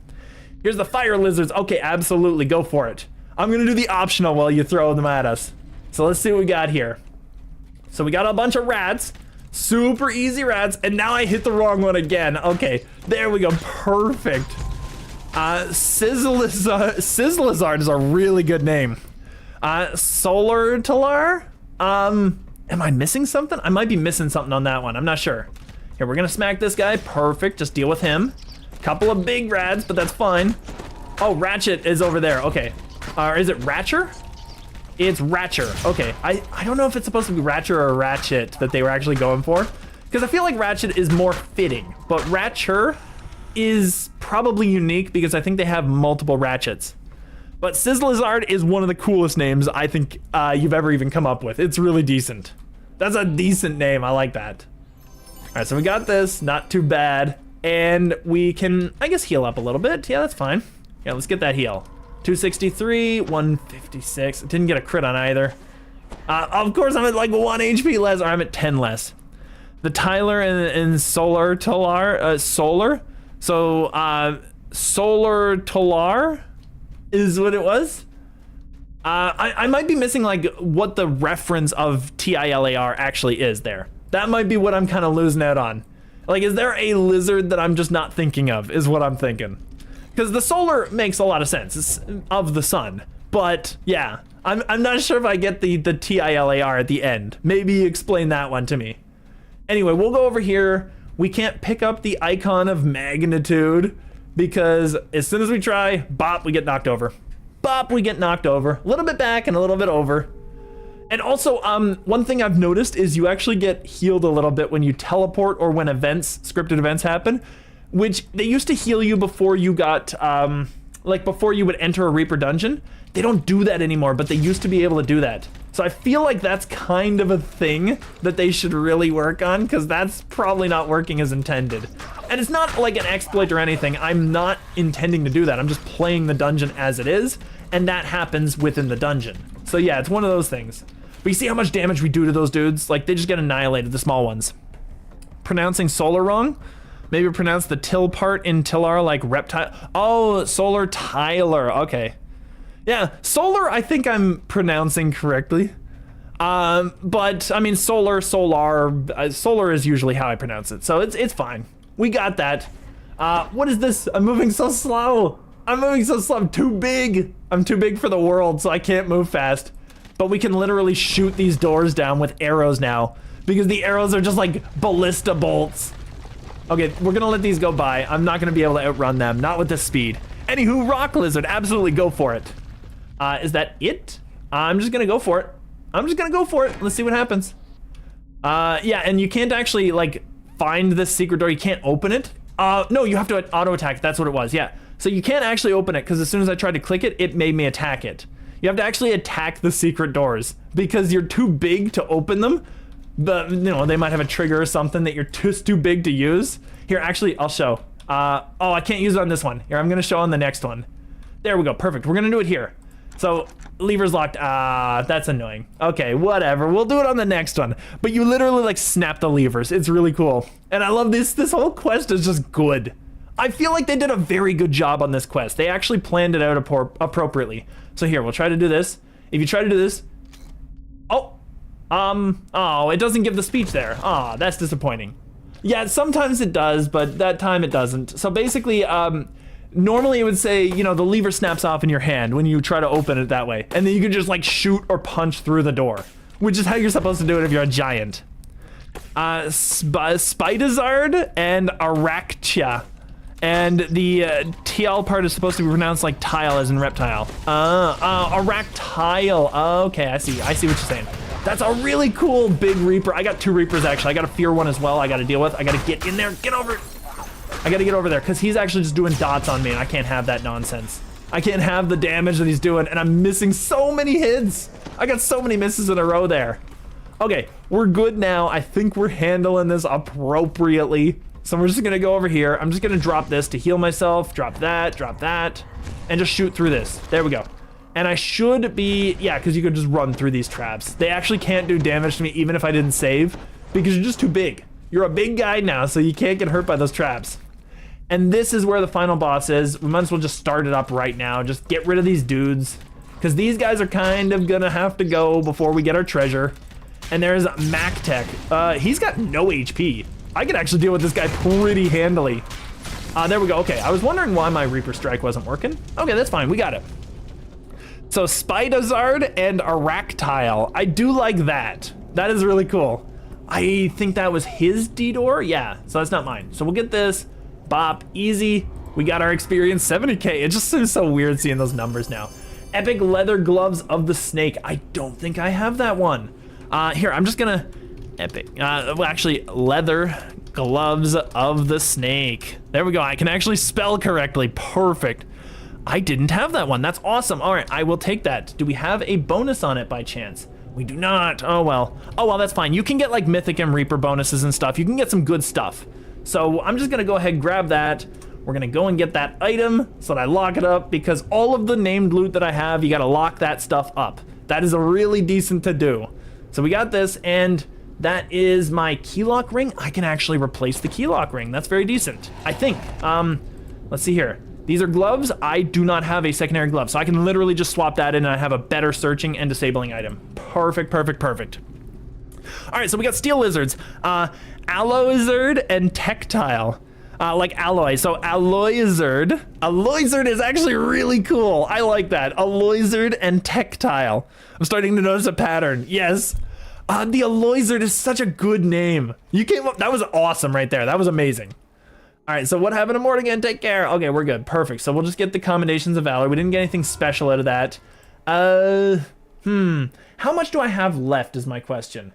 Here's the fire lizards. Okay, absolutely, go for it. I'm gonna do the optional while you throw them at us. So let's see what we got here. So we got a bunch of rats, super easy rats, and now I hit the wrong one again. Okay, there we go, perfect. Sizzlizard is a really good name. Solar Talar? Am I missing something? I might be missing something on that one, I'm not sure. Here, we're gonna smack this guy, perfect, just deal with him. Couple of big rats, but that's fine. Oh, Ratchet is over there, okay. Or is it Ratcher? It's Ratcher. Okay, I don't know if it's supposed to be Ratcher or Ratchet that they were actually going for, because I feel like Ratchet is more fitting, but Ratcher is probably unique because I think they have multiple Ratchets. But Sizzlizard is one of the coolest names I think you've ever even come up with. It's really decent. That's a decent name. I like that. All right, so we got this. Not too bad. And we can, I guess, heal up a little bit. Yeah, that's fine. Yeah, let's get that heal. 263, 156. Didn't get a crit on either. Of course, I'm at like 1 HP less, or I'm at 10 less. The Tyler and Solar Talar, Solar. So, Solar Talar is what it was. I might be missing like what the reference of TILAR actually is there. That might be what I'm kind of losing out on. Like, is there a lizard that I'm just not thinking of, is what I'm thinking. Because the solar makes a lot of sense. It's of the sun. But yeah, I'm not sure if I get the TILAR at the end. Maybe explain that one to me. Anyway, we'll go over here. We can't pick up the icon of magnitude because as soon as we try, bop, we get knocked over. Bop, we get knocked over. A little bit back and a little bit over. And also, one thing I've noticed is you actually get healed a little bit when you teleport or when events, scripted events happen, which they used to heal you before you got, like before you would enter a Reaper dungeon. They don't do that anymore, but they used to be able to do that. So I feel like that's kind of a thing that they should really work on, because that's probably not working as intended. And it's not like an exploit or anything. I'm not intending to do that. I'm just playing the dungeon as it is, and that happens within the dungeon. So yeah, it's one of those things. But you see how much damage we do to those dudes? Like, they just get annihilated, the small ones. Pronouncing solar wrong? Maybe pronounce the till part in Tillar like reptile. Oh, Solar Tyler, okay. Yeah, solar I think I'm pronouncing correctly. But I mean solar is usually how I pronounce it. So it's fine. We got that. What is this? I'm moving so slow. I'm too big. I'm too big for the world, so I can't move fast. But we can literally shoot these doors down with arrows now, because the arrows are just like ballista bolts. Okay, we're gonna let these go by. I'm not gonna be able to outrun them, not with this speed. Anywho, Rock Lizard, absolutely go for it. Is that it? I'm just gonna go for it. Let's see what happens. Yeah, and you can't actually like find this secret door. You can't open it. No, you have to auto attack. That's what it was. Yeah. So you can't actually open it because as soon as I tried to click it, it made me attack it. You have to actually attack the secret doors because you're too big to open them. But you know, they might have a trigger or something that you're just too big to use. Here, actually, I'll show. Oh, I can't use it on this one. Here, I'm gonna show on the next one. There we go, perfect. We're gonna do it here. So, lever's locked. That's annoying. Okay, whatever. We'll do it on the next one. But you literally like snap the levers. It's really cool. And I love this. This whole quest is just good. I feel like they did a very good job on this quest. They actually planned it out appropriately. So here, we'll try to do this. If you try to do this, oh, it doesn't give the speech there. Oh, that's disappointing. Yeah, sometimes it does, but that time it doesn't. So basically, normally it would say, you know, the lever snaps off in your hand when you try to open it that way. And then you can just like shoot or punch through the door, which is how you're supposed to do it if you're a giant. Spidazard and Arachtia. And the TL part is supposed to be pronounced like tile as in reptile. Aractile. Okay, I see what you're saying. That's a really cool big Reaper. I got 2 Reapers actually. I got a fear one as well I gotta deal with. I gotta get in there, get over. I gotta get over there because he's actually just doing dots on me and I can't have that nonsense. I can't have the damage that he's doing and I'm missing so many hits. I got so many misses in a row there. Okay, we're good now. I think we're handling this appropriately. So we're just gonna go over here. I'm just gonna drop this to heal myself, drop that, and just shoot through this. There we go. And I should be, yeah, because you could just run through these traps. They actually can't do damage to me even if I didn't save, because you're just too big. You're a big guy now, so you can't get hurt by those traps. And this is where the final boss is. We might as well just start it up right now. Just get rid of these dudes, because these guys are kind of gonna have to go before we get our treasure. And there's MacTech. He's got no HP. I can actually deal with this guy pretty handily. There we go. Okay, I was wondering why my Reaper Strike wasn't working. Okay, that's fine. We got it. So Spidazard and Aractile. I do like that. That is really cool. I think that was his D-door. Yeah, so that's not mine. So we'll get this. Bop, easy. We got our experience 70K. It just seems so weird seeing those numbers now. Epic leather gloves of the snake. I don't think I have that one. Here, I'm just gonna epic. Well, actually, leather gloves of the snake. There we go. I can actually spell correctly. Perfect. I didn't have that one. That's awesome. All right, I will take that. Do we have a bonus on it by chance? We do not. Oh well. Oh well, that's fine. You can get like Mythic and Reaper bonuses and stuff. You can get some good stuff. So I'm just gonna go ahead and grab that. We're gonna go and get that item so that I lock it up, because all of the named loot that I have, you gotta lock that stuff up. That is a really decent to do. So we got this, and that is my key lock ring. I can actually replace the key lock ring. That's very decent, I think. Let's see here. These are gloves. I do not have a secondary glove, so I can literally just swap that in and I have a better searching and disabling item. Perfect, perfect, perfect. All right, so we got steel lizards, alloy-zard and tactile, like alloy. So alloy-zard is actually really cool. I like that. Alloy-zard and tactile. I'm starting to notice a pattern. Yes. The alloy-zard is such a good name. You came up, that was awesome right there. That was amazing. All right, so what happened to Mortigan? Take care. Okay, we're good. Perfect. So we'll just get the Commendations of Valor. We didn't get anything special out of that. How much do I have left is my question.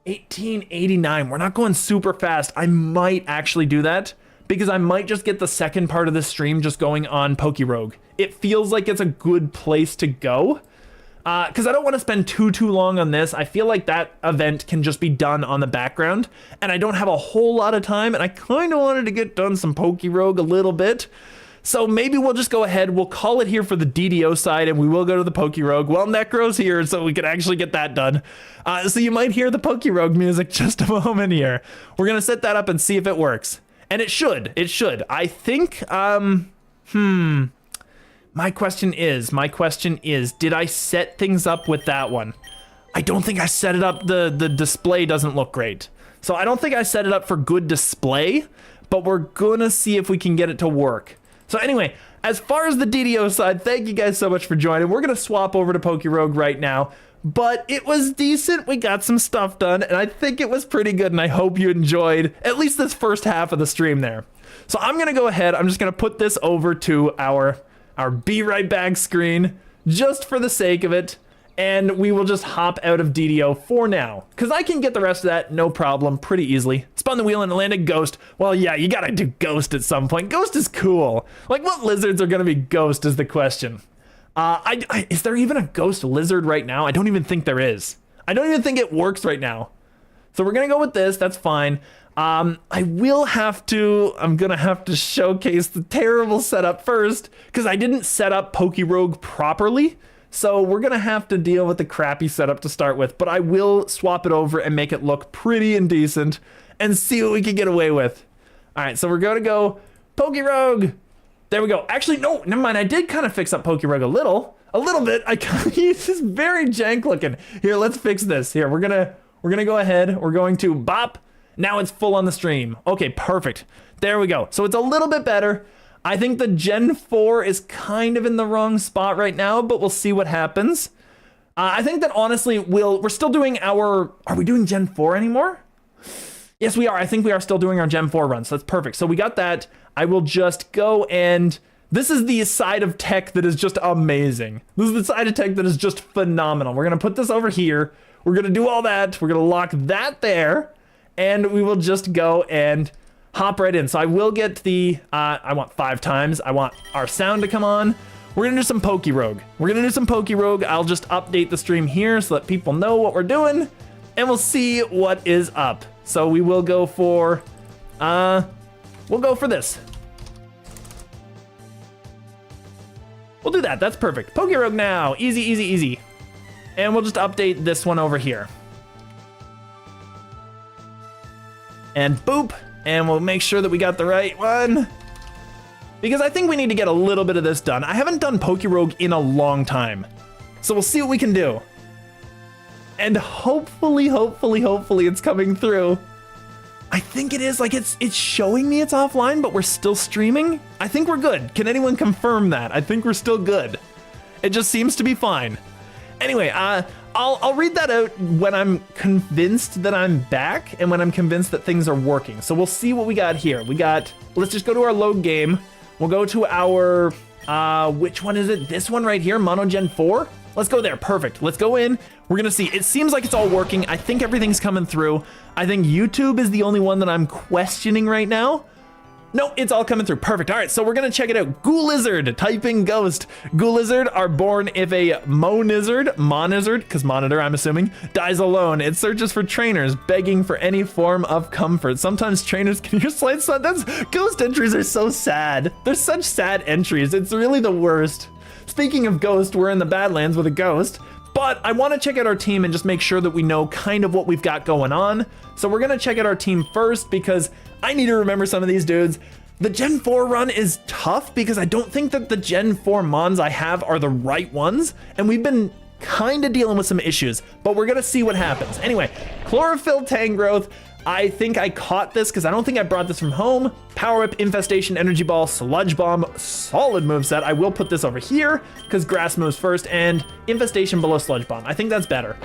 1889. We're not going super fast. I might actually do that because I might just get the second part of this stream just going on PokeRogue. It feels like it's a good place to go. Because I don't want to spend too long on this. I feel like that event can just be done on the background, and I don't have a whole lot of time, and I kind of wanted to get done some PokeRogue a little bit. So maybe we'll just go ahead, we'll call it here for the DDO side, and we will go to the PokeRogue. Well, Necro's here, so we can actually get that done. So you might hear the PokeRogue music just a moment here. We're going to set that up and see if it works. And it should. I think, My question is, did I set things up with that one? I don't think I set it up. The display doesn't look great. So I don't think I set it up for good display, but we're gonna see if we can get it to work. So anyway, as far as the DDO side, thank you guys so much for joining. We're gonna swap over to PokeRogue right now, but it was decent. We got some stuff done, and I think it was pretty good, and I hope you enjoyed at least this first half of the stream there. So I'm gonna go ahead, I'm just gonna put this over to our be right back screen just for the sake of it, and we will just hop out of DDO for now because I can get the rest of that no problem pretty easily. Spun the wheel and landed Ghost. Well, yeah, you gotta do Ghost at some point. Ghost is cool. Like, what lizards are gonna be Ghost is the question. Is there even a Ghost lizard right now? I don't even think there is. I don't even think it works right now. So we're gonna go with this. That's fine. I'm gonna have to showcase the terrible setup first because I didn't set up PokeRogue properly. So we're gonna have to deal with the crappy setup to start with, but I will swap it over and make it look pretty and decent and see what we can get away with. All right, so we're gonna go PokeRogue. There we go. Actually, no, never mind. I did kind of fix up PokeRogue a little bit. It's just very jank looking. Here, let's fix this. Here, we're gonna go ahead. We're going to bop. Now it's full on the stream. Okay, perfect. There we go. So it's a little bit better. I think the Gen 4 is kind of in the wrong spot right now, but we'll see what happens. I think that honestly, we're still doing are we doing Gen 4 anymore? Yes, we are. I think we are still doing our Gen 4 run, so that's perfect. So we got that. I will just go and this is the side of tech that is just amazing. This is the side of tech that is just phenomenal. We're gonna put this over here. We're gonna do all that. We're gonna lock that there. And we will just go and hop right in. So I will get the, I want 5 times. I want our sound to come on. We're gonna do some PokeRogue. I'll just update the stream here so that people know what we're doing. And we'll see what is up. So we will go for, this. We'll do that, that's perfect. PokeRogue now, easy, easy, easy. And we'll just update this one over here. And boop, and we'll make sure that we got the right one. Because I think we need to get a little bit of this done. I haven't done PokeRogue in a long time. So we'll see what we can do. And hopefully it's coming through. I think it is, like it's showing me it's offline, but we're still streaming. I think we're good. Can anyone confirm that? I think we're still good. It just seems to be fine. Anyway, I'll read that out when I'm convinced that I'm back and when I'm convinced that things are working. So we'll see what we got here. Let's just go to our load game. We'll go to our Which one is it? This one right here, Mono Gen 4? Let's go there, perfect. Let's go in, we're gonna see. It seems like it's all working. I think everything's coming through. I think YouTube is the only one that I'm questioning right now. No, it's all coming through, perfect. All right, so we're gonna check it out. Ghoul Lizard, typing ghost. Ghoul Lizard are born if a monizard, because monitor, I'm assuming, dies alone. It searches for trainers, begging for any form of comfort. Sometimes trainers can use slight sun. Ghost entries are so sad. They're such sad entries. It's really the worst. Speaking of ghost, we're in the Badlands with a ghost, but I want to check out our team and just make sure that we know kind of what we've got going on. So we're going to check out our team first because I need to remember some of these dudes. The Gen 4 run is tough because I don't think that the Gen 4 mons I have are the right ones, and we've been kind of dealing with some issues, but we're going to see what happens. Anyway, Chlorophyll Tangrowth. I think I caught this because I don't think I brought this from home. Power Up, Infestation, Energy Ball, Sludge Bomb, solid moveset. I will put this over here because Grass moves first, and Infestation below Sludge Bomb. I think that's better.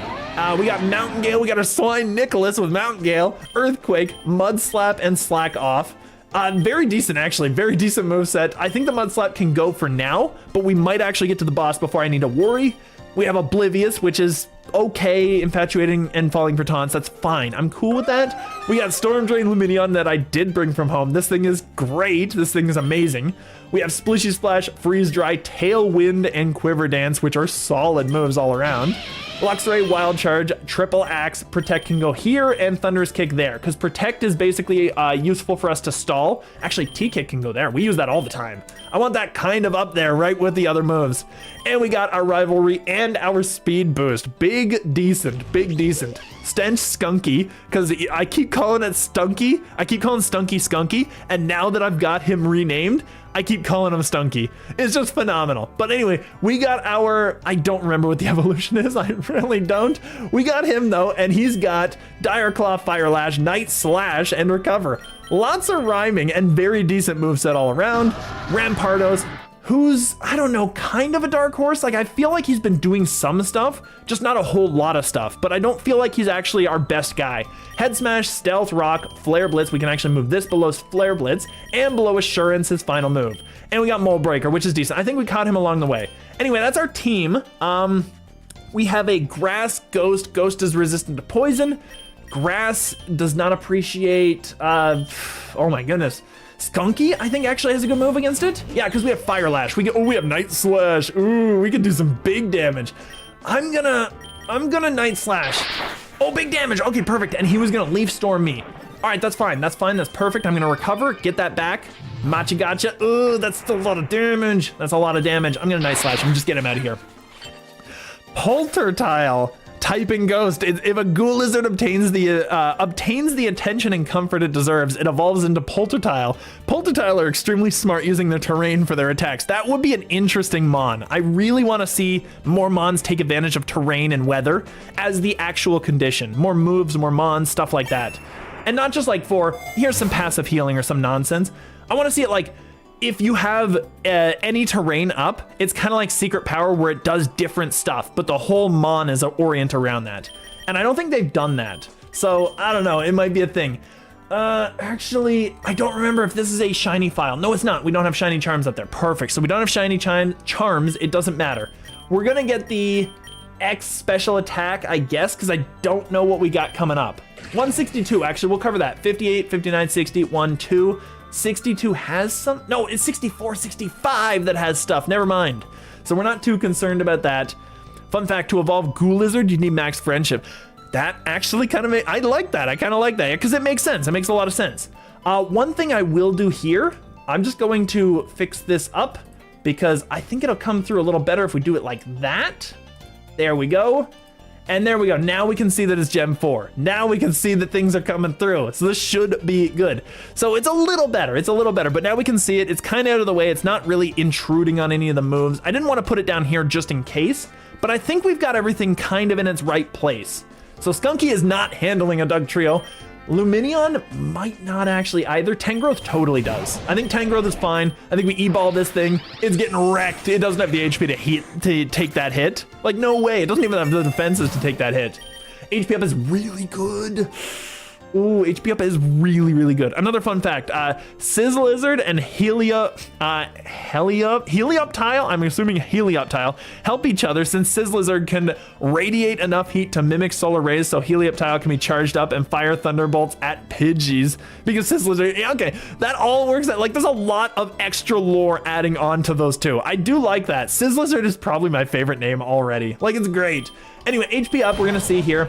We got Mountain Gale, we got our Swine Nicholas with Mountain Gale, Earthquake, Mud Slap, and Slack Off. Very decent, actually, very decent moveset. I think the Mud Slap can go for now, but we might actually get to the boss before I need to worry. We have Oblivious, which is okay, infatuating and falling for taunts. That's fine. I'm cool with that. We got Storm Drain Luminion that I did bring from home. This thing is great. This thing is amazing. We have Splishy Splash, Freeze Dry, Tailwind, and Quiver Dance, which are solid moves all around. Luxray, Wild Charge, Triple Axe, Protect can go here, and Thunderous Kick there, because Protect is basically useful for us to stall. Actually, T-Kick can go there. We use that all the time. I want that kind of up there, right with the other moves. And we got our Rivalry and our Speed Boost. Big decent, big decent. Stench Skunky, because I keep calling it Stunky. I keep calling Stunky Skunky, and now that I've got him renamed, I keep calling him Stunky. It's just phenomenal. But anyway, we got our, I don't remember what the evolution is. I really don't. We got him though, and he's got Dire Claw, Fire Lash, Night Slash, and Recover. Lots of rhyming and very decent moveset all around. Rampardos, who's, I don't know, kind of a dark horse. Like, I feel like he's been doing some stuff, just not a whole lot of stuff, but I don't feel like he's actually our best guy. Head Smash, Stealth Rock, Flare Blitz. We can actually move this below Flare Blitz, and below Assurance, his final move. And we got Mold Breaker, which is decent. I think we caught him along the way. Anyway, that's our team. We have a Grass Ghost. Ghost is resistant to poison. Grass does not appreciate, oh my goodness. Skunky, I think, actually has a good move against it. Yeah, because we have Fire Lash. We have Night Slash. Ooh, we can do some big damage. I'm gonna Night Slash. Oh, big damage. Okay, perfect. And he was gonna Leaf Storm me. All right, that's fine. That's fine. That's perfect. I'm gonna recover, get that back. Machigotcha. Ooh, that's still a lot of damage. That's a lot of damage. I'm gonna Night Slash him. Just get him out of here. Poltertile. Typing Ghost. If a Ghoul Lizard obtains the attention and comfort it deserves, it evolves into Poltertile. Poltertile are extremely smart using their terrain for their attacks. That would be an interesting mon. I really want to see more mons take advantage of terrain and weather as the actual condition. More moves, more mons, stuff like that. And not just like for, here's some passive healing or some nonsense. I want to see it like, if you have any terrain up, it's kind of like Secret Power where it does different stuff, but the whole mon is oriented around that. And I don't think they've done that. So I don't know, it might be a thing. Actually, I don't remember if this is a shiny file. No, it's not. We don't have shiny charms up there. Perfect. So we don't have shiny charms. It doesn't matter. We're going to get the X special attack, I guess, because I don't know what we got coming up. 162, actually, we'll cover that. 58, 59, 60, 1, 2. 62 has some, no, it's 64, 65 that has stuff, never mind. So we're not too concerned about that. Fun fact, to evolve Ghoul Lizard, you need max friendship. That actually kind of, I like that, I kind of like that, because it makes sense, it makes a lot of sense. One thing I will do here, I'm just going to fix this up, because I think it'll come through a little better if we do it like that. There we go. And there we go. Now we can see that it's Gen 4. Now we can see that things are coming through. So this should be good. So it's a little better. It's a little better, but now we can see it. It's kind of out of the way. It's not really intruding on any of the moves. I didn't want to put it down here just in case, but I think we've got everything kind of in its right place. So Skunky is not handling a Dugtrio. Luminion might not actually either. Tangrowth totally does. I think Tangrowth is fine. I think we E-ball this thing. It's getting wrecked. It doesn't have the HP to take that hit. Like, no way. It doesn't even have the defenses to take that hit. HP up is really good. Ooh, HP up is really, really good. Another fun fact, Sizzlizard and Helioptile, I'm assuming Helioptile, help each other since Sizzlizard can radiate enough heat to mimic solar rays, so Helioptile can be charged up and fire thunderbolts at Pidgeys. Because Sizzlizard, yeah, okay, that all works out. Like, there's a lot of extra lore adding on to those two. I do like that. Sizzlizard is probably my favorite name already. Like, it's great. Anyway, HP up, we're gonna see here.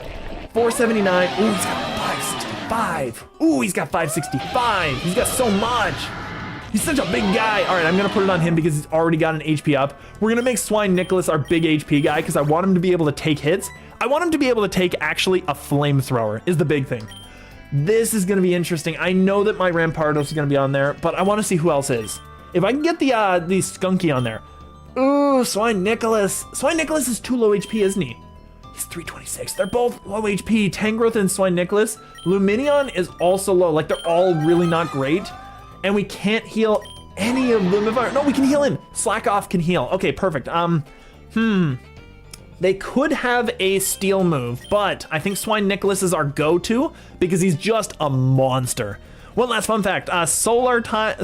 479, ooh, he's got 565. Ooh, he's got 565. He's got so much. He's such a big guy. All right, I'm gonna put it on him because he's already got an HP up. We're gonna make Swine Nicholas our big HP guy because I want him to be able to take hits. I want him to be able to take actually a flamethrower is the big thing. This is gonna be interesting. I know that my Rampardos is gonna be on there, but I wanna see who else is. If I can get the Skunky on there. Ooh, Swine Nicholas. Swine Nicholas is too low HP, isn't he? He's 326. They're both low HP. Tangrowth and Swine Nicholas. Luminion is also low. Like, they're all really not great. And we can't heal any of them. No, we can heal him. Slack Off can heal. Okay, perfect. They could have a steel move, but I think Swine Nicholas is our go-to because he's just a monster. One last fun fact. Solar Talar,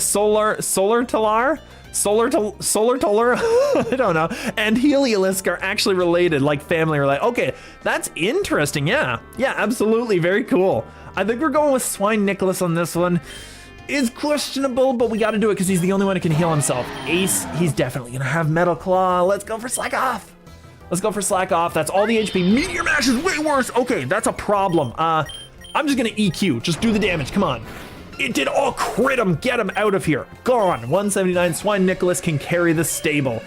I don't know, and Heliolisk are actually related, like family related. Okay, that's interesting. Yeah, absolutely, very cool. I think we're going with Swine Nicholas on this one. It's questionable, but we got to do it because he's the only one who can heal himself. Ace, he's definitely gonna have Metal Claw. Let's go for Slack Off. Let's go for Slack Off. That's all the HP. Meteor Mash is way worse. Okay, that's a problem. I'm just gonna EQ. Just do the damage. Come on. It did all crit him. Get him out of here. Gone. 179. Swine Nicholas can carry the stable.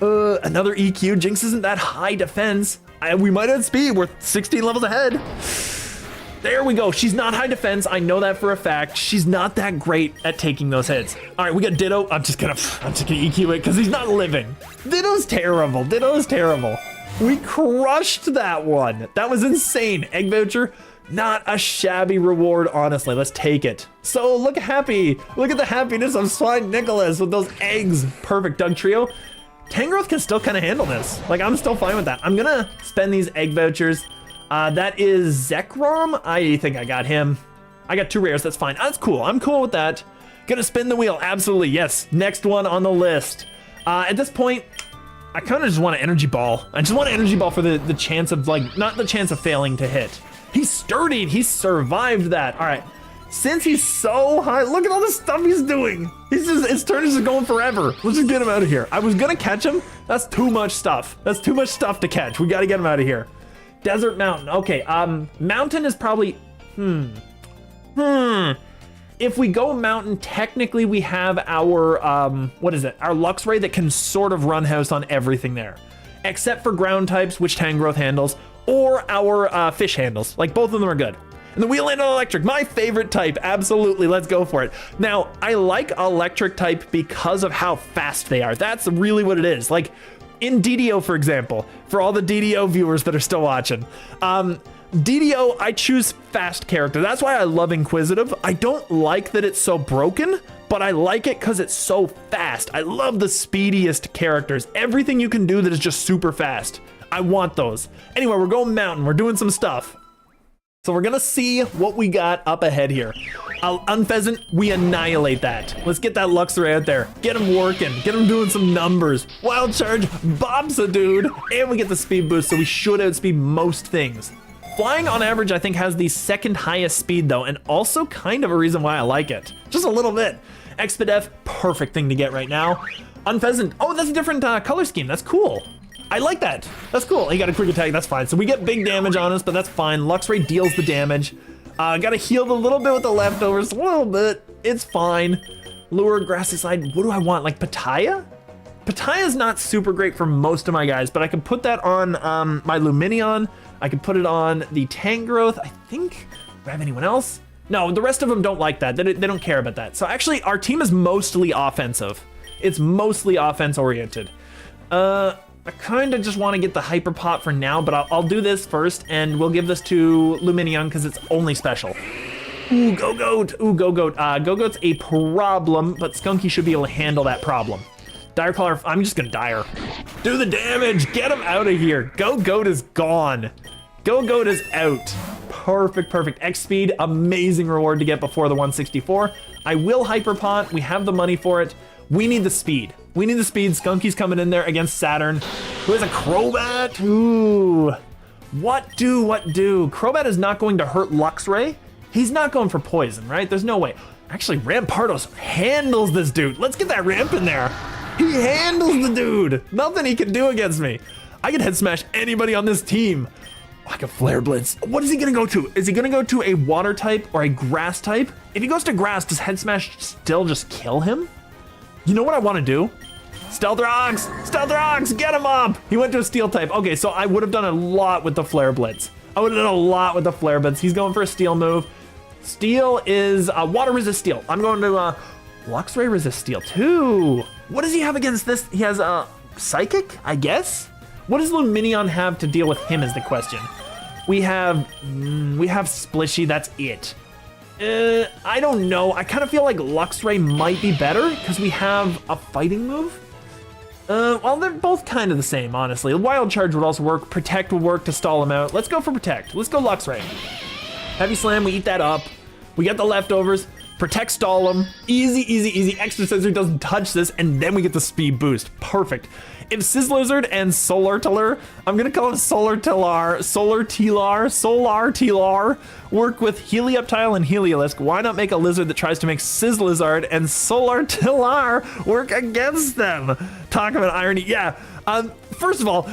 Another EQ. Jinx isn't that high defense. We might have speed. We're 16 levels ahead. There we go. She's not high defense. I know that for a fact. She's not that great at taking those hits. All right, we got Ditto. I'm just gonna EQ it because he's not living. Ditto's terrible. Ditto's terrible. We crushed that one. That was insane. Egg voucher. Not a shabby reward, honestly. Let's take it. So look happy. Look at the happiness of Swine Nicholas with those eggs. Perfect. Doug Trio. Tangrowth can still kind of handle this. Like, I'm still fine with that. I'm gonna spend these egg vouchers. That is Zekrom. I think I got him. I got 2 rares. That's fine. That's cool. I'm cool with that. Gonna spin the wheel. Absolutely. Yes. Next one on the list. At this point, I kind of just want an energy ball. I just want an energy ball for the chance of, like, not the chance of failing to hit. He's sturdy. He survived that. All right. Since he's so high, look at all the stuff he's doing. His turn is just going forever. Let's just get him out of here. I was gonna catch him. That's too much stuff. That's too much stuff to catch. We gotta get him out of here. Desert Mountain. Okay. Mountain is probably, If we go Mountain, technically we have our, what is it? Our Luxray that can sort of run house on everything there. Except for ground types, which Tangrowth handles. Or our fish handles. Like, both of them are good. And the Wheel and Electric, my favorite type. Absolutely, let's go for it. Now, I like Electric type because of how fast they are. That's really what it is. Like, in DDO, for example, for all the DDO viewers that are still watching, DDO, I choose fast character. That's why I love Inquisitive. I don't like that it's so broken, but I like it because it's so fast. I love the speediest characters. Everything you can do that is just super fast. I want those. Anyway, we're going Mountain. We're doing some stuff. So we're gonna see what we got up ahead here. Unpheasant, we annihilate that. Let's get that Luxray out there. Get him working. Get him doing some numbers. Wild Charge bobs a dude. And we get the speed boost, so we should outspeed most things. Flying on average, I think, has the second highest speed though, and also kind of a reason why I like it. Just a little bit. Expedef, perfect thing to get right now. Unpheasant, oh, that's a different color scheme. That's cool. I like that. That's cool. He got a quick attack. That's fine. So we get big damage on us, but that's fine. Luxray deals the damage. Gotta heal a little bit with the leftovers. A little bit. It's fine. Lure, Grassy Slide. What do I want? Like Pataya? Pataya's not super great for most of my guys, but I can put that on my Luminion. I can put it on the Tangrowth. I think. Do I have anyone else? No, the rest of them don't like that. They don't care about that. So actually, our team is mostly offensive. It's mostly offense oriented. I kind of just want to get the Hyper Pot for now, but I'll do this first, and we'll give this to Luminion because it's only special. Ooh, Go-Goat. Ooh, Go-Goat. Go-Goat's a problem, but Skunky should be able to handle that problem. Dire Claw, I'm just going to Dire. Do the damage. Get him out of here. Go-Goat is gone. Go-Goat is out. Perfect, perfect. X speed, amazing reward to get before the 164. I will hyperpot. We have the money for it. We need the speed. We need the speed. Skunky's coming in there against Saturn, who has a Crobat. Ooh. What do? Crobat is not going to hurt Luxray. He's not going for poison, right? There's no way. Actually, Rampardos handles this dude. Let's get that ramp in there. He handles the dude. Nothing he can do against me. I can head smash anybody on this team. Oh, I can Flare Blitz. What is he gonna go to? Is he gonna go to a water type or a grass type? If he goes to grass, does head smash still just kill him? You know what I wanna do? Stealth Rocks! Stealth Rocks! Get him up! He went to a steel type. Okay, so I would have done a lot with the Flare Blitz. I would have done a lot with the Flare Blitz. He's going for a steel move. Steel is water resist steel. I'm going to Luxray resist steel too. What does he have against this? He has Psychic, I guess? What does Lumineon have to deal with him is the question. We have Splishy, that's it. I don't know. I kind of feel like Luxray might be better because we have a fighting move. Well, they're both kind of the same, honestly. Wild Charge would also work. Protect would work to stall him out. Let's go for Protect. Let's go Luxray. Heavy Slam, we eat that up. We get the leftovers. Protect, stall him. Easy, easy, easy. Extra Scissor doesn't touch this, and then we get the speed boost. Perfect. If Sizzlizard and Solar Tiller, I'm gonna call it Solar Tilar, work with Helioptile and Heliolisk, why not make a lizard that tries to make Sizzlizard and Solar Tilar work against them? Talk about irony. Yeah, first of all,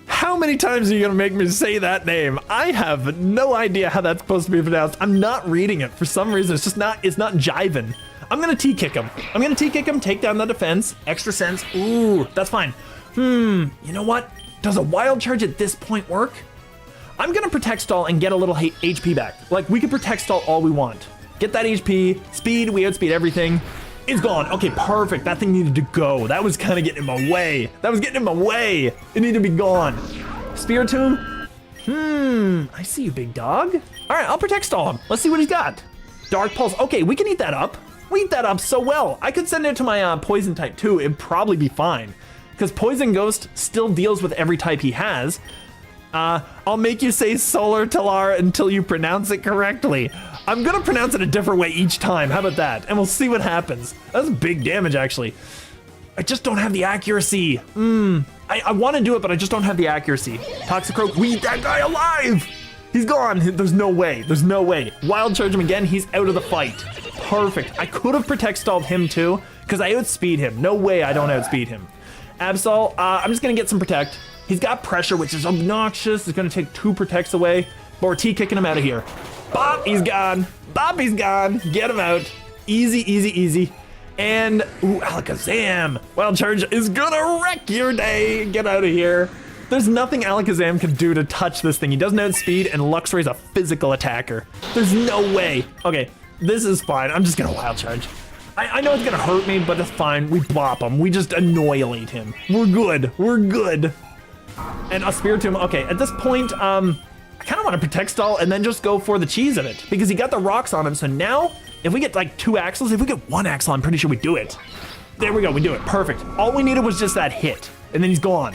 how many times are you gonna make me say that name? I have no idea how that's supposed to be pronounced. I'm not reading it. For some reason, it's not jiving. I'm gonna T-kick him. Take down the defense. Extra sense. Ooh, that's fine. You know what? Does a Wild Charge at this point work? I'm gonna Protect Stall and get a little HP back. Like, we can Protect Stall all we want. Get that HP, speed, we outspeed everything. It's gone. Okay, perfect. That thing needed to go. That was kind of getting in my way. It needed to be gone. Spiritomb? I see you, big dog. All right, I'll Protect Stall him. Let's see what he's got. Dark Pulse. Okay, we can eat that up. We eat that up so well. I could send it to my Poison type too. It'd probably be fine. Because Poison Ghost still deals with every type he has. I'll make you say Solar Tilar until you pronounce it correctly. I'm gonna pronounce it a different way each time. How about that? And we'll see what happens. That's big damage, actually. I just don't have the accuracy. I want to do it, but I just don't have the accuracy. Toxicroak, we eat that guy alive! He's gone. There's no way. Wild Charge him again. He's out of the fight. Perfect. I could have Protect Stalled him too, because I outspeed him. No way I don't outspeed him. Absol, I'm just gonna get some Protect. He's got Pressure, which is obnoxious. It's gonna take 2 Protects away. But we're T-kicking him out of here. Bop, he's gone. Get him out. Easy, easy, easy. And, ooh, Alakazam. Wild Charge is gonna wreck your day. Get out of here. There's nothing Alakazam can do to touch this thing. He doesn't outspeed, and Luxray's a physical attacker. There's no way. Okay, this is fine. I'm just gonna Wild Charge. I know it's gonna hurt me, but it's fine. We bop him. We just annihilate him. We're good. And a Spiritomb. Okay, at this point, I kind of want to Protect Stall and then just go for the cheese of it, because he got the rocks on him. So now, if we get like 2 Axles, if we get 1 Axle, I'm pretty sure we do it. There we go, we do it. Perfect. All we needed was just that hit, and then he's gone.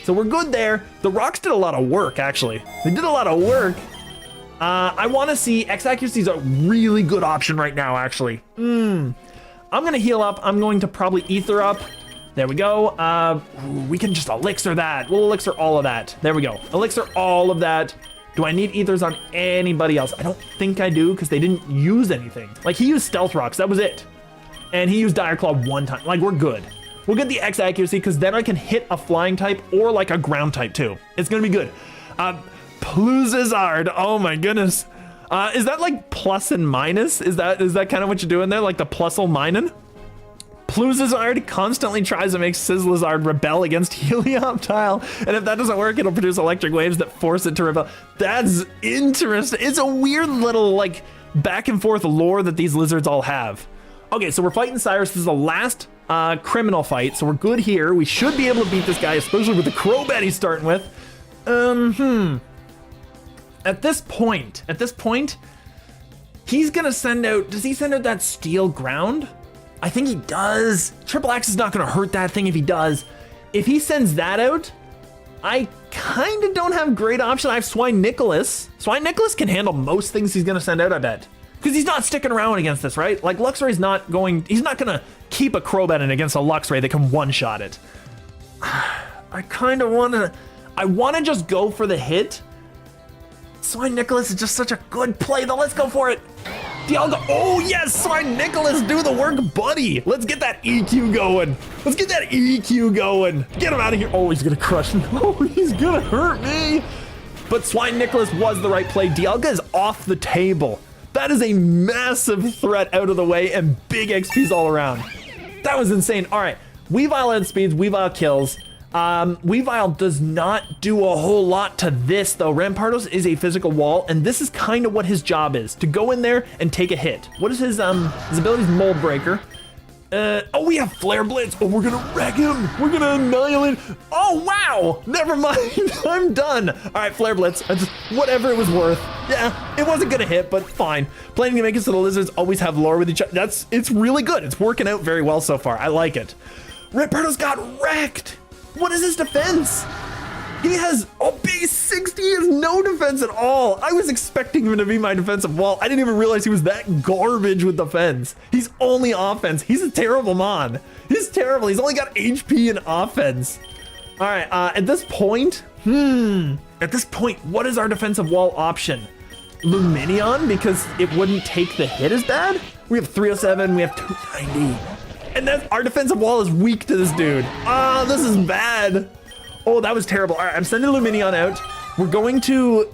So we're good there. The rocks did a lot of work, actually. They did a lot of work. I want to see X accuracy is a really good option right now, actually. I'm gonna heal up. I'm going to probably Ether up. There we go. We can just Elixir that. We'll Elixir all of that. There we go. Elixir all of that. Do I need Ethers on anybody else? I don't think I do, because they didn't use anything. Like, he used Stealth Rocks. That was it. And he used Dire Claw 1 time. Like, we're good. We'll get the X accuracy, because then I can hit a flying type or like a ground type too. It's gonna be good. Pluzizard. Oh my goodness. Is that like plus and minus? Is that kind of what you're doing there? Like the plus or minus? Pluzizard constantly tries to make Sizzlizard rebel against Helioptile, and if that doesn't work, it'll produce electric waves that force it to rebel. That's interesting. It's a weird little like back and forth lore that these lizards all have. Okay, so we're fighting Cyrus. This is the last criminal fight, so we're good here. We should be able to beat this guy, especially with the Crobat he's starting with. At this point, he's gonna send out, does he send out that Steel Ground? I think he does. Triple Axe is not gonna hurt that thing if he does. If he sends that out, I kind of don't have great option. I have Swine Nicholas. Swine Nicholas can handle most things he's going to send out, I bet. Because he's not sticking around against this, right? Like, Luxray's not going... He's not going to keep a Crobat in against a Luxray that can one-shot it. I kind of want to... I want to just go for the hit. Swine Nicholas is just such a good play, though. Let's go for it. Dialga. Oh, yes, Swine Nicholas, do the work, buddy. Let's get that EQ going. Let's get that EQ going. Get him out of here. Oh, he's going to crush me. Oh, he's going to hurt me. But Swine Nicholas was the right play. Dialga is off the table. That is a massive threat out of the way and big XPs all around. That was insane. All right, Weavile outspeeds, Weavile kills. Weavile does not do a whole lot to this though. Rampardos is a physical wall, and this is kind of what his job is, to go in there and take a hit. What is his ability is Mold Breaker. Oh, we have Flare Blitz. Oh, we're gonna wreck him. We're gonna annihilate. Oh, wow. Never mind. I'm done. All right, Flare Blitz. Whatever it was worth. Yeah, it wasn't gonna hit, but fine. Planning to make it so the lizards always have lore with each other. It's really good. It's working out very well so far. I like it. Rampardos got wrecked. What is his defense? He has a base 60. He has no defense at all. I was expecting him to be my defensive wall. I didn't even realize he was that garbage with defense. He's only offense. He's a terrible mon. He's terrible. He's only got HP and offense. All right, at this point, what is our defensive wall option? Luminion, because it wouldn't take the hit as bad? We have 307, we have 290. And that's, our defensive wall is weak to this dude. Ah, this is bad. Oh, that was terrible. All right, I'm sending Luminion out. We're going to,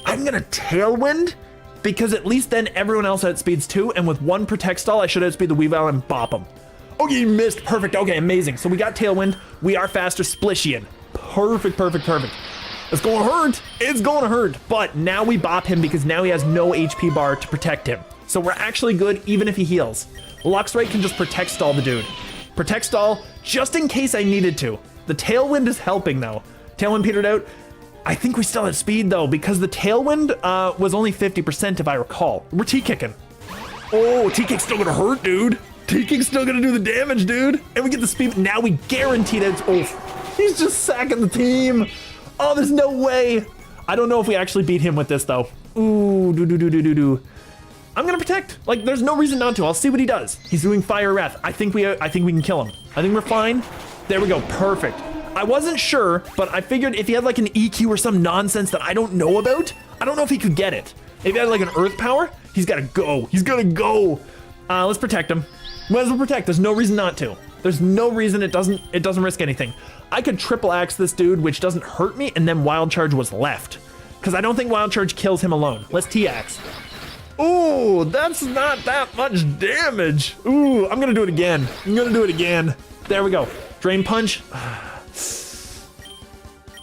I'm gonna Tailwind, because at least then everyone else outspeeds too, and with one Protect Stall, I should outspeed the Weavile and bop him. Oh, you missed, perfect, okay, amazing. So we got Tailwind, we are faster, Splishian. Perfect, perfect, perfect. It's gonna hurt, it's gonna hurt, but now we bop him because now he has no HP bar to protect him. So we're actually good even if he heals. Luxray can just Protect Stall the dude. Protect Stall, just in case I needed to. The Tailwind is helping though. Tailwind petered out. I think we still have speed though, because the Tailwind was only 50% if I recall. We're T-kicking. Oh, T-kick's still gonna hurt, dude. T-kick's still gonna do the damage, dude. And we get the speed. Now we guaranteed it. Oh, he's just sacking the team. Oh, there's no way. I don't know if we actually beat him with this though. Ooh, I'm gonna Protect. Like, there's no reason not to. I'll see what he does. He's doing Fire Wrath. I think we can kill him. I think we're fine. There we go, perfect. I wasn't sure, but I figured if he had like an EQ or some nonsense that I don't know about, I don't know if he could get it. If he had like an Earth Power, he's gotta go. He's gonna go. Let's protect him. Might as well protect. There's no reason not to. There's no reason it doesn't risk anything. I could triple axe this dude, which doesn't hurt me, and then Wild Charge was left. Because I don't think Wild Charge kills him alone. Let's T-axe. Ooh, that's not that much damage. Ooh, I'm gonna do it again. I'm gonna do it again. There we go. Drain Punch.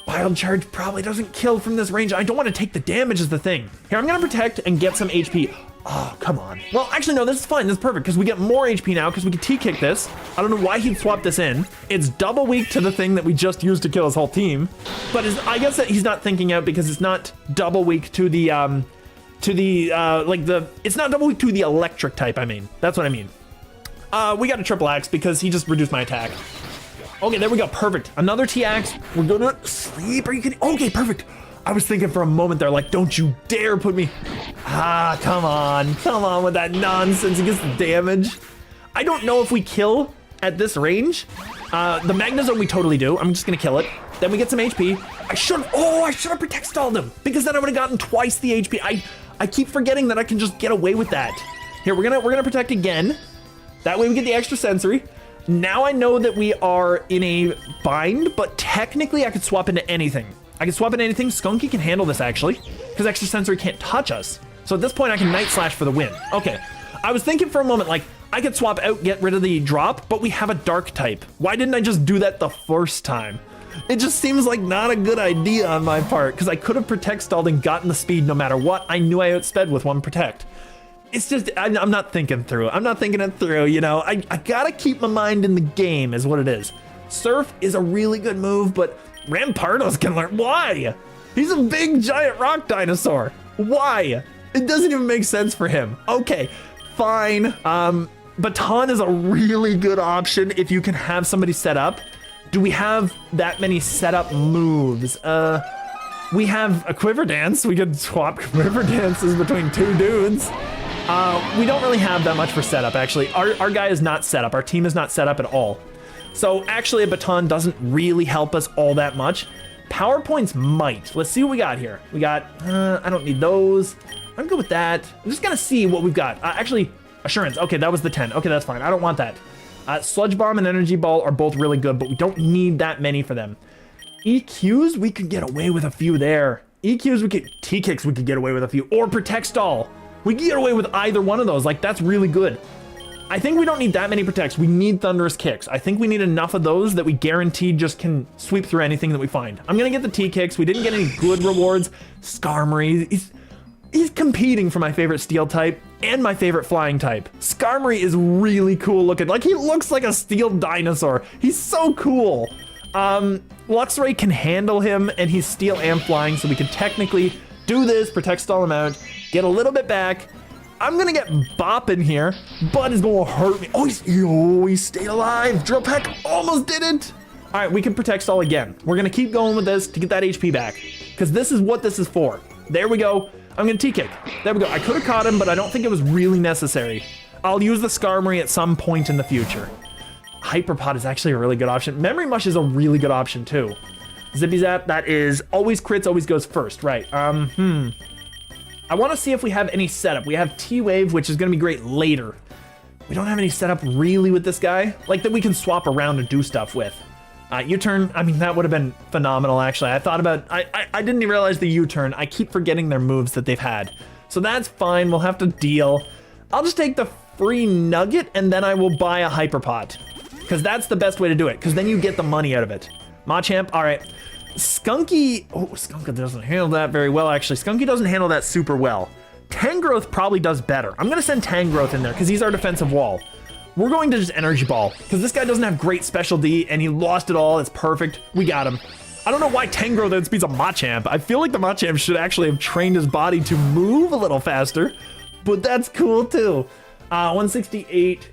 Wild Charge probably doesn't kill from this range. I don't want to take the damage is the thing. Here, I'm gonna Protect and get some HP. Oh, come on. Well, actually, no, this is fine. This is perfect because we get more HP now because we can T-kick this. I don't know why he'd swap this in. It's double weak to the thing that we just used to kill his whole team. But I guess that he's not thinking out because it's not double weak to the, it's not double weak to the electric type, I mean. That's what I mean. We got a triple axe because he just reduced my attack. Okay, there we go, perfect. Another T-axe, we're gonna sleep, are you kidding? Okay, perfect. I was thinking for a moment there, like, don't you dare put me. Ah, come on with that nonsense, it gets the damage. I don't know if we kill at this range. The Magnezone we totally do, I'm just gonna kill it. Then we get some HP. I should have Protect Stalled him because then I would have gotten twice the HP. I keep forgetting that I can just get away with that. Here, we're gonna Protect again. That way we get the extra sensory. Now I know that we are in a bind, but technically I could swap into anything. I can swap into anything. Skunky can handle this actually, because extra sensory can't touch us. So at this point I can Night Slash for the win. Okay, I was thinking for a moment like I could swap out, get rid of the drop, but we have a dark type. Why didn't I just do that the first time? It just seems like not a good idea on my part, because I could have Protect Stalled and gotten the speed no matter what. I knew I outsped with one Protect. It's just, I'm not thinking through. I'm not thinking it through, you know? I gotta keep my mind in the game is what it is. Surf is a really good move, but Rampardos can learn. Why? He's a big giant rock dinosaur. Why? It doesn't even make sense for him. Okay, fine. Baton is a really good option if you can have somebody set up. Do we have that many setup moves? We have a Quiver Dance. We could swap Quiver Dances between two dudes. We don't really have that much for setup, actually. Our guy is not set up. Our team is not set up at all. So actually a baton doesn't really help us all that much. PowerPoints might. Let's see what we got here. We got, I don't need those. I'm good with that. I'm just gonna see what we've got. Actually, Assurance. Okay, that was the 10. Okay, that's fine. I don't want that. Sludge Bomb and Energy Ball are both really good, but we don't need that many for them. EQs, we could get away with a few there. EQs, we could, T-Kicks, we could get away with a few. Or Protect Stall. We can get away with either one of those. Like, that's really good. I think we don't need that many Protects. We need Thunderous Kicks. I think we need enough of those that we guaranteed just can sweep through anything that we find. I'm gonna get the T-Kicks. We didn't get any good rewards. Skarmory, he's competing for my favorite Steel type and my favorite Flying type. Skarmory is really cool looking. Like, he looks like a Steel dinosaur. He's so cool. Luxray can handle him, and he's Steel and Flying, so we can technically do this, Protect Stall him out, get a little bit back. I'm gonna get Bop in here, but it's gonna hurt me. Oh, he stayed alive. Drill Peck almost didn't. All right, we can Protect Stall again. We're gonna keep going with this to get that HP back, because this is what this is for. There we go. I'm gonna T-Kick. There we go. I could have caught him, but I don't think it was really necessary. I'll use the Skarmory at some point in the future. Hyper Pot is actually a really good option. Memory Mush is a really good option too. Zippy Zap, that is always crits, always goes first, right? I want to see if we have any setup. We have T-Wave, which is going to be great later. We don't have any setup really with this guy, like that we can swap around and do stuff with. U-turn, I mean, that would have been phenomenal, actually. I thought about, I didn't even realize the U-turn. I keep forgetting their moves that they've had. So that's fine, we'll have to deal. I'll just take the free Nugget, and then I will buy a Hyper Pot. Because that's the best way to do it, because then you get the money out of it. Machamp, all right. Skunky, oh, Skunky doesn't handle that very well, actually. Skunky doesn't handle that super well. Tangrowth probably does better. I'm gonna send Tangrowth in there, because he's our defensive wall. We're going to just Energy Ball, because this guy doesn't have great Special D, and he lost it all. It's perfect. We got him. I don't know why Tangrowth outspeeds a Machamp. I feel like the Machamp should actually have trained his body to move a little faster, but that's cool too. 168.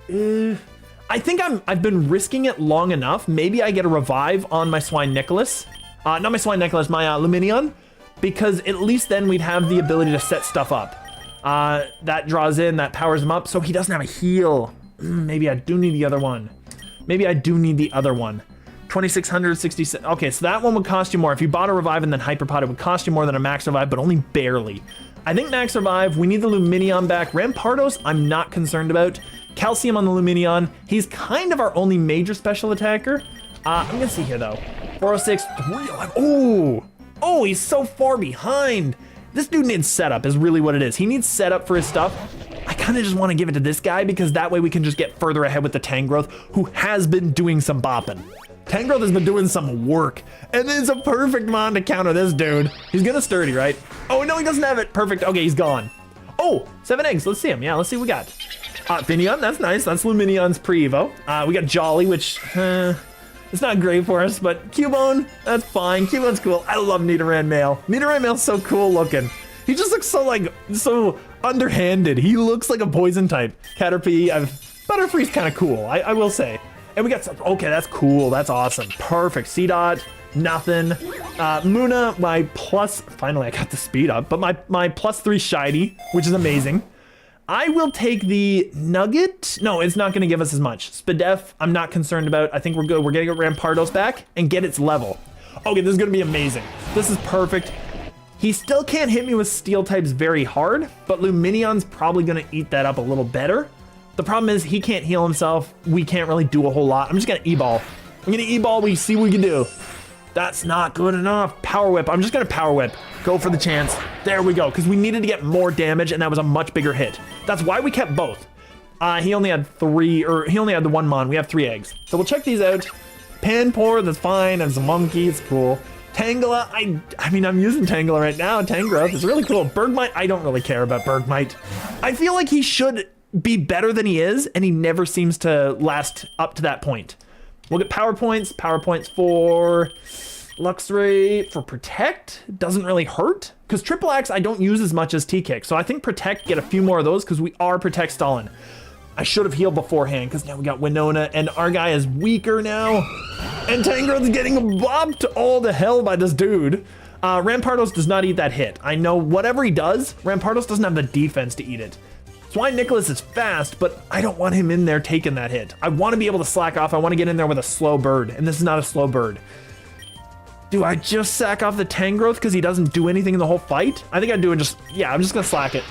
I think I've been risking it long enough. Maybe I get a revive on my Swine Nicholas. Not my Swine Nicholas, my Luminion, because at least then we'd have the ability to set stuff up. That draws in, that powers him up, so he doesn't have a heal. Maybe I do need the other one. Maybe I do need the other one. 2,666. Okay, so that one would cost you more. If you bought a revive and then Hyper Pot, it would cost you more than a max revive, but only barely. I think max revive, we need the Luminion back. Rampardos, I'm not concerned about. Calcium on the Luminion. He's kind of our only major special attacker. I'm gonna see here though. 406, 305. Oh, he's so far behind. This dude needs setup is really what it is. He needs setup for his stuff. I kind of just want to give it to this guy because that way we can just get further ahead with the Tangrowth, who has been doing some bopping. Tangrowth has been doing some work, and it's a perfect mon to counter this dude. He's gonna Sturdy, right? Oh no, he doesn't have it. Perfect. Okay, he's gone. Oh, 7 eggs. Let's see him. Yeah, let's see what we got. Finneon, that's nice. That's Luminion's pre-evo. We got Jolly, which it's not great for us, but Cubone, that's fine. Cubone's cool. I love Nidoran Male. Nidoran Male's so cool looking. He just looks so underhanded. He looks like a poison type. Caterpie, Butterfree's kind of cool, I will say. And we got some, okay, that's cool. That's awesome. Perfect. C-Dot, nothing. Muna, my plus, finally I got the speed up, but my +3 shiny, which is amazing. I will take the Nugget. No, it's not going to give us as much. Spadef, I'm not concerned about. I think we're good. We're going to get Rampardos back and get its level. Okay, this is going to be amazing. This is perfect. He still can't hit me with Steel types very hard, but Luminion's probably going to eat that up a little better. The problem is he can't heal himself. We can't really do a whole lot. I'm just going to E-Ball. I'm going to E-Ball. We see what we can do. That's not good enough. Power Whip. I'm just going to Power Whip. Go for the chance. There we go, because we needed to get more damage, and that was a much bigger hit. That's why we kept both. He only had he only had the 1 mon. We have 3 eggs. So we'll check these out. Panpour, that's fine. And some monkey, it's cool. Tangela, I mean, I'm using Tangela right now. Tangrowth is really cool. Bergmite, I don't really care about Bergmite. I feel like he should be better than he is, and he never seems to last up to that point. We'll get power points for Luxray. For Protect, doesn't really hurt, because Triple Axe I don't use as much as T-Kick, so I think Protect, get a few more of those, because we are Protect stalling. I should have healed beforehand because now we got Winona and our guy is weaker now. And Tangrowth's getting bopped all to hell by this dude. Rampardos does not eat that hit. I know whatever he does, Rampardos doesn't have the defense to eat it. Swine Nicholas is fast, but I don't want him in there taking that hit. I want to be able to slack off. I want to get in there with a slow bird, and this is not a slow bird. Do I just sack off the Tangrowth because he doesn't do anything in the whole fight? I think I do and just, yeah, I'm just going to slack it.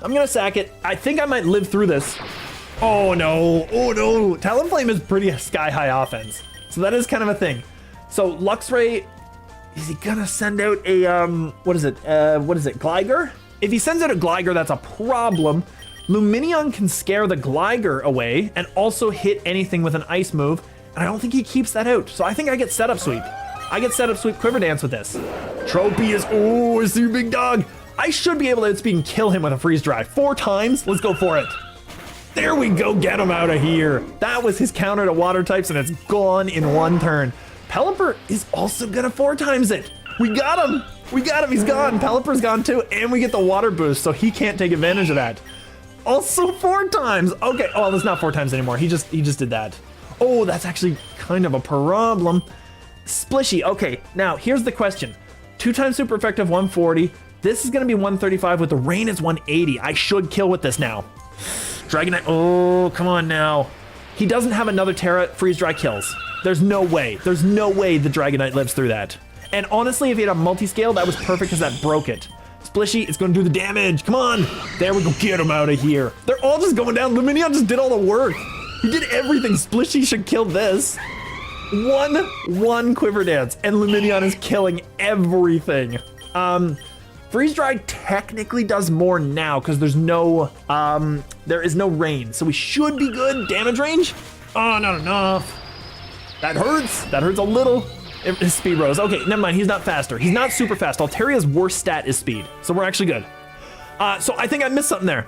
I'm going to sack it. I think I might live through this. Oh no, oh no. Talonflame is pretty sky-high offense, so that is kind of a thing. So Luxray, is he going to send out a, what is it, Gligar? If he sends out a Gligar, that's a problem. Lumineon can scare the Gligar away and also hit anything with an ice move, and I don't think he keeps that out. So I think I get setup sweep. I get setup sweep Quiver Dance with this. Tropy is, oh, it's your big dog. I should be able to outspeed and kill him with a freeze dry 4 times. Let's go for it. There we go, get him out of here. That was his counter to water types and it's gone in 1 turn. Pelipper is also gonna 4 times it. We got him, he's gone. Pelipper's gone too, and we get the water boost, so he can't take advantage of that. Also 4 times, okay, oh, it's not 4 times anymore. He just did that. Oh, that's actually kind of a problem. Splishy, okay, now here's the question. 2 times super effective, 140. This is gonna be 135 with the rain is 180. I should kill with this now. Dragonite, oh, come on now. He doesn't have another Terra freeze dry kills. There's no way the Dragonite lives through that. And honestly, if he had a multi-scale, that was perfect because that broke it. Splishy is gonna do the damage, come on. There we go, get him out of here. They're all just going down. Lumineon just did all the work. He did everything. Splishy should kill this. One Quiver Dance, and Lumineon is killing everything. Freeze Dry technically does more now because there's no, there is no rain. So we should be good. Damage range? Oh, not enough. That hurts a little. His speed rose. Okay, never mind, he's not faster. He's not super fast. Alteria's worst stat is speed, so we're actually good. So I think I missed something there.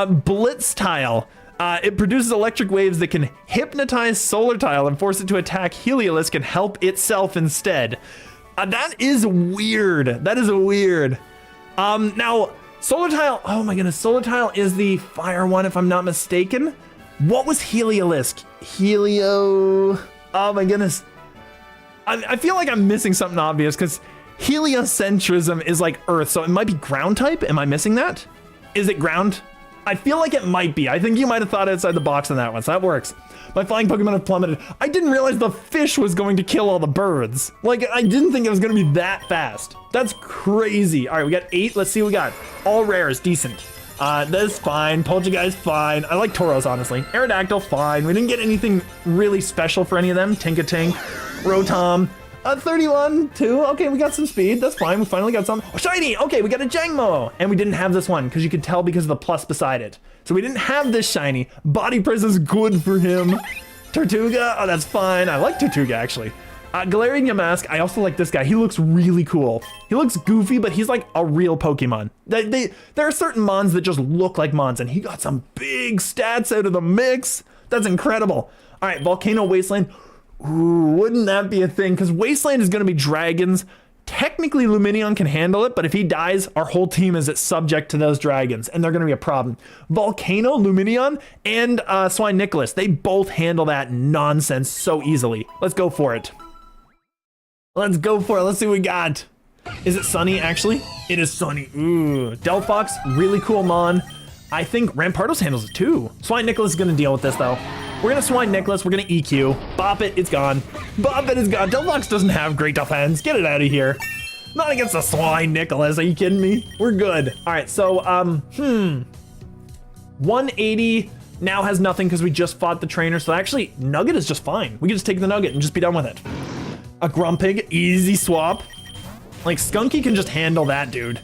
Blitz Tile. It produces electric waves that can hypnotize Solar Tile and force it to attack. Heliolisk can help itself instead. That is weird. That is weird. Now, Solar Tile, oh my goodness, Solar Tile is the fire one if I'm not mistaken. What was Heliolisk? Oh my goodness. I feel like I'm missing something obvious because heliocentrism is like Earth, so it might be ground type. Am I missing that? Is it ground? I feel like it might be. I think you might have thought outside the box on that one, so that works. My flying Pokemon have plummeted. I didn't realize the fish was going to kill all the birds. Like, I didn't think it was going to be that fast. That's crazy. All right, we got 8. Let's see what we got. All rares, decent. That's fine. Poltergeist, fine. I like Tauros, honestly. Aerodactyl, fine. We didn't get anything really special for any of them. Tinkatink, Rotom, 31, 2. Okay, we got some speed. That's fine. We finally got some. Oh, shiny. Okay, we got a Jangmo. And we didn't have this one because you could tell because of the plus beside it. So we didn't have this shiny. Body press is good for him. Tortuga. Oh, that's fine. I like Tortuga, actually. Galarian Yamask. I also like this guy. He looks really cool. He looks goofy, but he's like a real Pokemon. There are certain Mons that just look like Mons, and he got some big stats out of the mix. That's incredible. All right, Volcano Wasteland. Ooh, wouldn't that be a thing? Because Wasteland is going to be dragons. Technically, Lumineon can handle it, but if he dies, our whole team is subject to those dragons, and they're going to be a problem. Volcano, Lumineon, and Swine Nicholas, they both handle that nonsense so easily. Let's go for it. Let's go for it. Let's see what we got. Is it Sunny, actually? It is Sunny. Ooh. Delphox, really cool Mon. I think Rampardos handles it too. Swine Nicholas is going to deal with this, though. We're going to Swine Nicholas. We're going to EQ. Bop it. It's gone. Bop it is gone. Delphox doesn't have great defense. Get it out of here. Not against the Swine Nicholas. Are you kidding me? We're good. All right. So, 180 now has nothing because we just fought the trainer. So actually, Nugget is just fine. We can just take the Nugget and just be done with it. A Grumpig. Easy swap. Like, Skunky can just handle that, dude.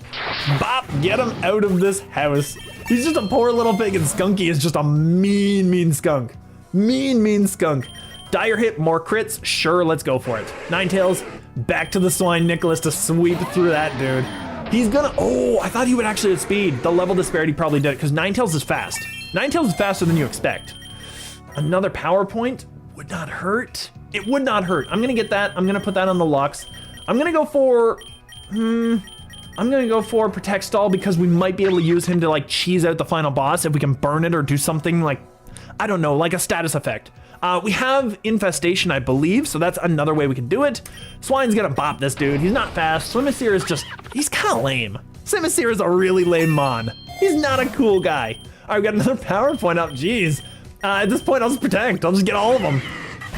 Bop. Get him out of this house. He's just a poor little pig, and Skunky is just a mean skunk. Mean skunk. Dire hit, more crits. Sure, let's go for it. Ninetales, back to the Swine Nicholas to sweep through that dude. He's gonna, oh, I thought he would actually outspeed. The level disparity probably did it, because Ninetales is fast. Ninetales is faster than you expect. Another power point would not hurt. It would not hurt. I'm gonna get that. I'm gonna put that on the Lux. I'm gonna go for, I'm gonna go for Protect Stall because we might be able to use him to like cheese out the final boss if we can burn it or do something like, I don't know, like a status effect. We have Infestation, I believe, so that's another way we can do it. Swine's gonna bop this dude. He's not fast. Swimaseer is just, he's kind of lame. Swimaseer is a really lame mon. He's not a cool guy. All right, we got another power point up. Jeez. At this point, I'll just protect. I'll just get all of them.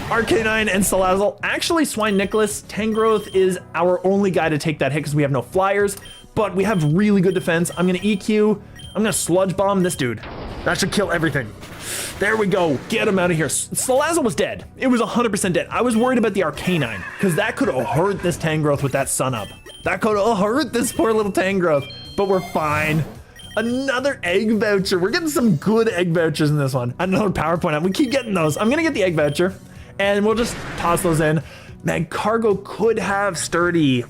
Arcanine and Salazzle. Actually, Swine Nicholas, Tangrowth is our only guy to take that hit because we have no flyers, but we have really good defense. I'm gonna EQ. I'm gonna Sludge Bomb this dude. That should kill everything. There we go. Get him out of here. Salazzle was dead. It was 100% dead. I was worried about the Arcanine because that could have hurt this Tangrowth with that sun up. That could have hurt this poor little Tangrowth, but we're fine. Another egg voucher. We're getting some good egg vouchers in this one. Another power point up. We keep getting those. I'm gonna get the egg voucher and we'll just toss those in. Magcargo could have Sturdy.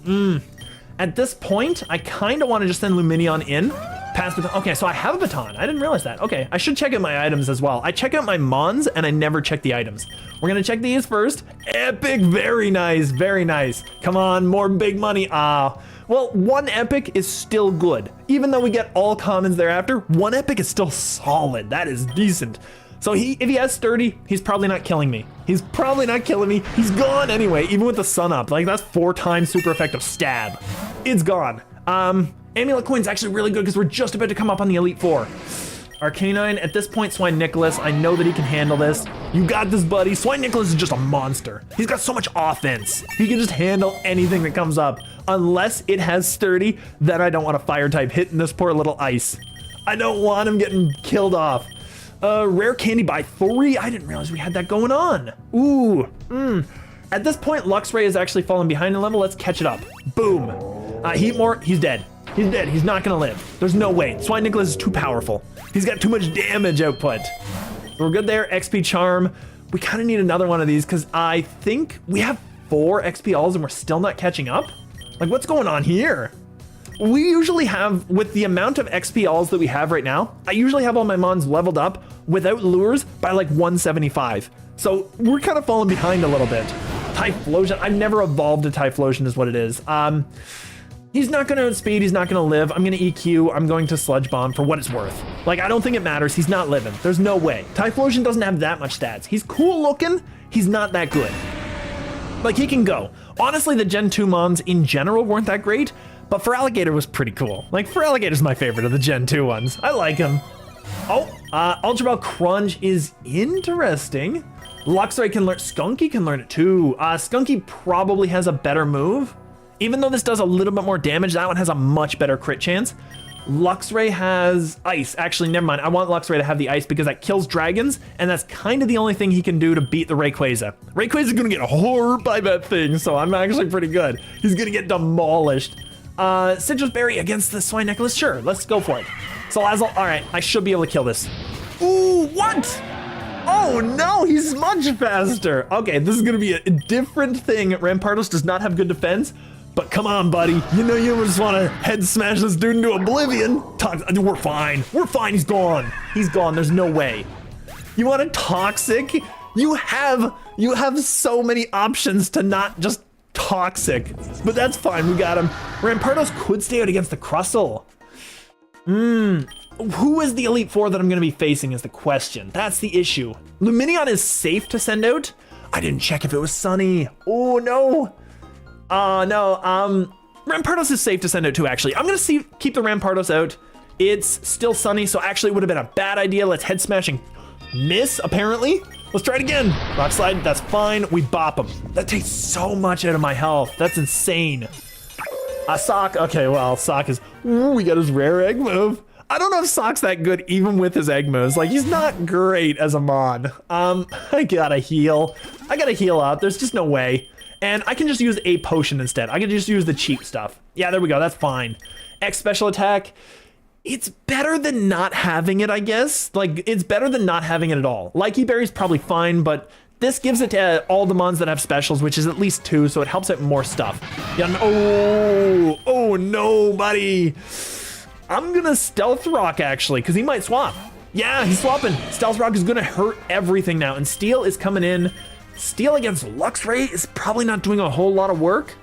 At this point, I kind of want to just send Lumineon in. Pass baton. Okay, so I have a baton. I didn't realize that. Okay, I should check out my items as well. I check out my mons and I never check the items. We're gonna check these first. Epic, very nice, very nice. Come on, more big money. Well, one epic is still good. Even though we get all commons thereafter, one epic is still solid. That is decent. So if he has Sturdy, he's probably not killing me. He's probably not killing me. He's gone anyway, even with the sun up. Like that's 4 times super effective stab. It's gone. Amulet Coin's actually really good because we're just about to come up on the Elite Four. Arcanine, at this point, Swine Nicholas, I know that he can handle this. You got this, buddy. Swine Nicholas is just a monster. He's got so much offense. He can just handle anything that comes up. Unless it has Sturdy, then I don't want a fire type hitting this poor little ice. I don't want him getting killed off. Rare Candy by 3. I didn't realize we had that going on. Ooh, At this point, Luxray is actually falling behind in level. Let's catch it up. Boom. Heatmore, he's dead. He's dead. He's not gonna live. There's no way. Swine Nicholas is too powerful. He's got too much damage output. We're good there. XP Charm. We kind of need another one of these because I think we have 4 XP Alls and we're still not catching up. Like, what's going on here? We usually have, with the amount of XP Alls that we have right now, I usually have all my mons leveled up without lures by like 175. So we're kind of falling behind a little bit. Typhlosion. I've never evolved a Typhlosion is what it is. He's not gonna outspeed, he's not gonna live. I'm gonna EQ, I'm going to Sludge Bomb for what it's worth. Like, I don't think it matters, he's not living. There's no way. Typhlosion doesn't have that much stats. He's cool looking, he's not that good. Like, he can go. Honestly, the Gen 2 mons in general weren't that great, but Feraligatr was pretty cool. Like, Feraligatr's my favorite of the Gen 2 ones. I like him. Oh, Ultra Ball Crunch is interesting. Luxray can learn, Skunky can learn it too. Skunky probably has a better move. Even though this does a little bit more damage, that one has a much better crit chance. Luxray has ice. Actually, never mind. I want Luxray to have the ice because that kills dragons, and that's kind of the only thing he can do to beat the Rayquaza. Rayquaza's gonna get hurt by that thing, so I'm actually pretty good. He's gonna get demolished. Citrus Berry against the Swine Nicholas? Sure, let's go for it. Salazzle, all right, I should be able to kill this. Ooh, what? Oh no, he's much faster. Okay, this is gonna be a different thing. Rampardos does not have good defense, but come on, buddy. You know you just wanna head smash this dude into oblivion. We're fine, he's gone. He's gone, there's no way. You want a Toxic? You have so many options to not just Toxic, but that's fine, we got him. Rampardos could stay out against the Crustle. Who is the Elite Four that I'm gonna be facing is the question. That's the issue. Lumineon is safe to send out. I didn't check if it was Sunny. Oh no. No, Rampardos is safe to send out too, actually. I'm gonna keep the Rampardos out. It's still Sunny, so actually it would have been a bad idea. Let's head smashing miss, apparently. Let's try it again. Rock Slide, that's fine. We bop him. That takes so much out of my health. That's insane. Sock, okay, well, Sock is, we got his rare egg move. I don't know if Sock's that good even with his egg moves. Like, he's not great as a mon. I gotta heal. I gotta heal up. There's just no way. And I can just use a potion instead. I can just use the cheap stuff. Yeah, there we go. That's fine. X special attack. It's better than not having it, I guess. Like, it's better than not having it at all. Likey Berry's probably fine, but this gives it to all the mons that have specials, which is at least 2, so it helps out more stuff. Yeah, oh no, buddy. I'm gonna Stealth Rock, actually, because he might swap. Yeah, he's swapping. Stealth Rock is gonna hurt everything now, and Steel is coming in. Steel against Luxray is probably not doing a whole lot of work.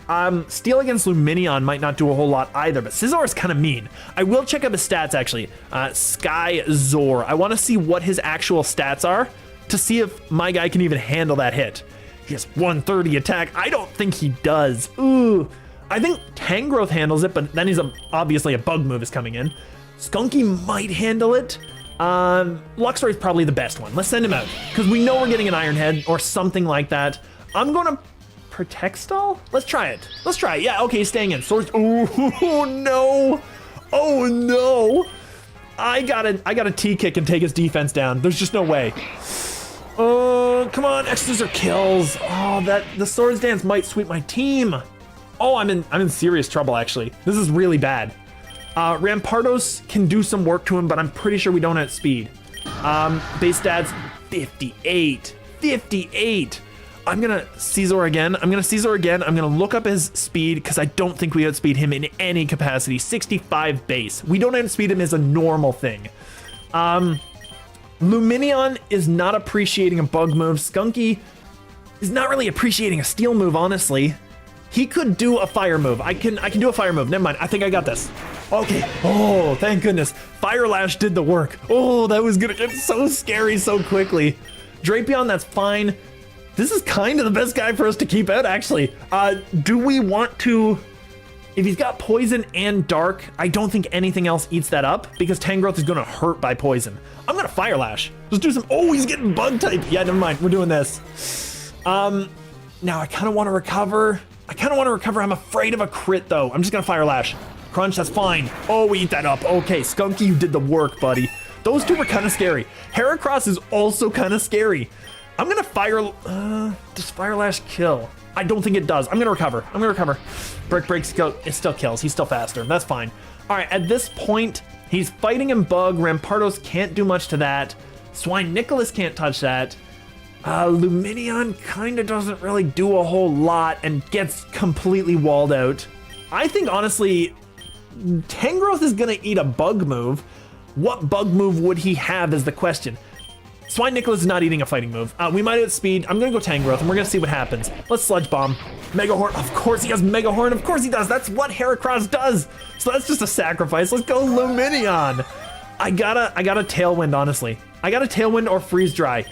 Steel against Lumineon might not do a whole lot either, but Scizor is kind of mean. I will check up his stats actually. Skyzor. I want to see what his actual stats are to see if my guy can even handle that hit. He has 130 attack. I don't think he does. Ooh. I think Tangrowth handles it, but then obviously a bug move is coming in. Skunky might handle it. Luxray is probably the best one. Let's send him out because we know we're getting an Iron Head or something like that. I'm going to Protect Stall. Let's try it. Let's try it. Yeah, okay, he's staying in. Swords. Oh, no. Oh, no. I gotta T-kick and take his defense down. There's just no way. Oh, come on. X's or kills. Oh, the Swords Dance might sweep my team. Oh, I'm in serious trouble, actually. This is really bad. Rampardos can do some work to him, but I'm pretty sure we don't have speed. Base stats, 58. 58. I'm gonna Scizor again. I'm gonna look up his speed because I don't think we outspeed him in any capacity. 65 base. We don't outspeed him as a normal thing. Lumineon is not appreciating a bug move. Skunky is not really appreciating a steel move, honestly. He could do a fire move. I can do a fire move. Never mind. I think I got this. Okay. Oh, thank goodness. Fire Lash did the work. Oh, that was gonna get so scary so quickly. Drapion, that's fine. This is kind of the best guy for us to keep out, actually. Do we want to... If he's got poison and dark, I don't think anything else eats that up because Tangrowth is gonna hurt by poison. I'm gonna Fire Lash. Just do some... Oh, he's getting bug type. Yeah, never mind. We're doing this. Now I kind of want to recover. I'm afraid of a crit, though. I'm just gonna Fire Lash. Crunch, that's fine. Oh, we eat that up. Okay, Skunky, you did the work, buddy. Those two were kind of scary. Heracross is also kind of scary. I'm gonna does Fire Lash kill? I don't think it does. I'm gonna recover. Brick Break, it still kills. He's still faster. That's fine. All right, at this point, he's fighting in Bug. Rampardos can't do much to that. Swine Nicholas can't touch that. Lumineon kind of doesn't really do a whole lot and gets completely walled out. I think, honestly, Tangrowth is going to eat a bug move. What bug move would he have is the question. Swine Nicholas is not eating a fighting move. We might outspeed. I'm going to go Tangrowth, and we're going to see what happens. Let's Sludge Bomb. Mega Horn. Of course he has Mega Horn. Of course he does. That's what Heracross does. So that's just a sacrifice. Let's go Lumineon. I gotta Tailwind, honestly. I got a Tailwind or Freeze Dry.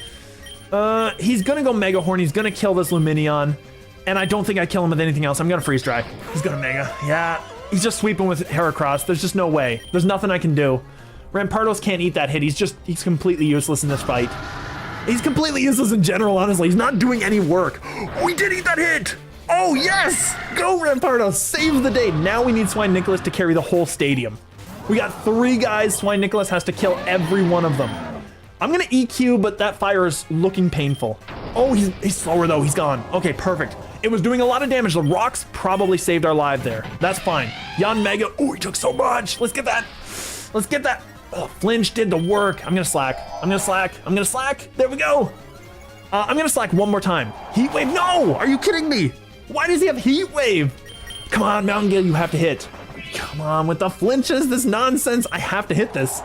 He's gonna go Mega Horn. He's gonna kill this Lumineon. And I don't think I kill him with anything else. I'm gonna Freeze Dry. He's gonna Mega. Yeah. He's just sweeping with Heracross. There's just no way. There's nothing I can do. Rampardos can't eat that hit. He's completely useless in this fight. He's completely useless in general, honestly. He's not doing any work. We did eat that hit! Oh, yes! Go, Rampardos! Save the day. Now we need Swine Nicholas to carry the whole stadium. We got 3 guys. Swine Nicholas has to kill every one of them. I'm gonna EQ, but that fire is looking painful. Oh, he's slower though. He's gone. Okay, perfect. It was doing a lot of damage. The rocks probably saved our life there. That's fine. Yon Mega. Oh, he took so much. Let's get that. Oh, Flinch did the work. I'm gonna slack. There we go. I'm gonna slack one more time. Heat Wave. No! Are you kidding me? Why does he have Heat Wave? Come on, Mountain Gale, you have to hit. Come on, with the flinches, this nonsense. I have to hit this.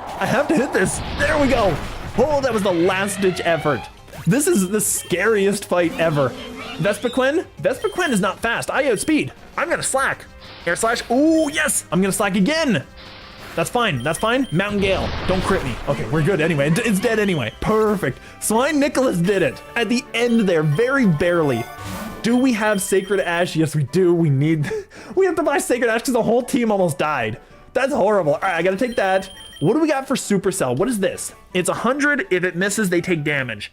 There we go. Oh, that was the last-ditch effort. This is the scariest fight ever. Vespiquen? Vespiquen is not fast. I outspeed. I'm gonna slack. Air Slash. Ooh, yes! I'm gonna slack again. That's fine. Mountain Gale. Don't crit me. Okay, we're good anyway. It's dead anyway. Perfect. Swine Nicholas did it. At the end there, very barely. Do we have Sacred Ash? Yes, we do. We have to buy Sacred Ash because the whole team almost died. That's horrible. All right, I gotta take that. What do we got for Supercell? What is this? It's 100. If it misses, they take damage.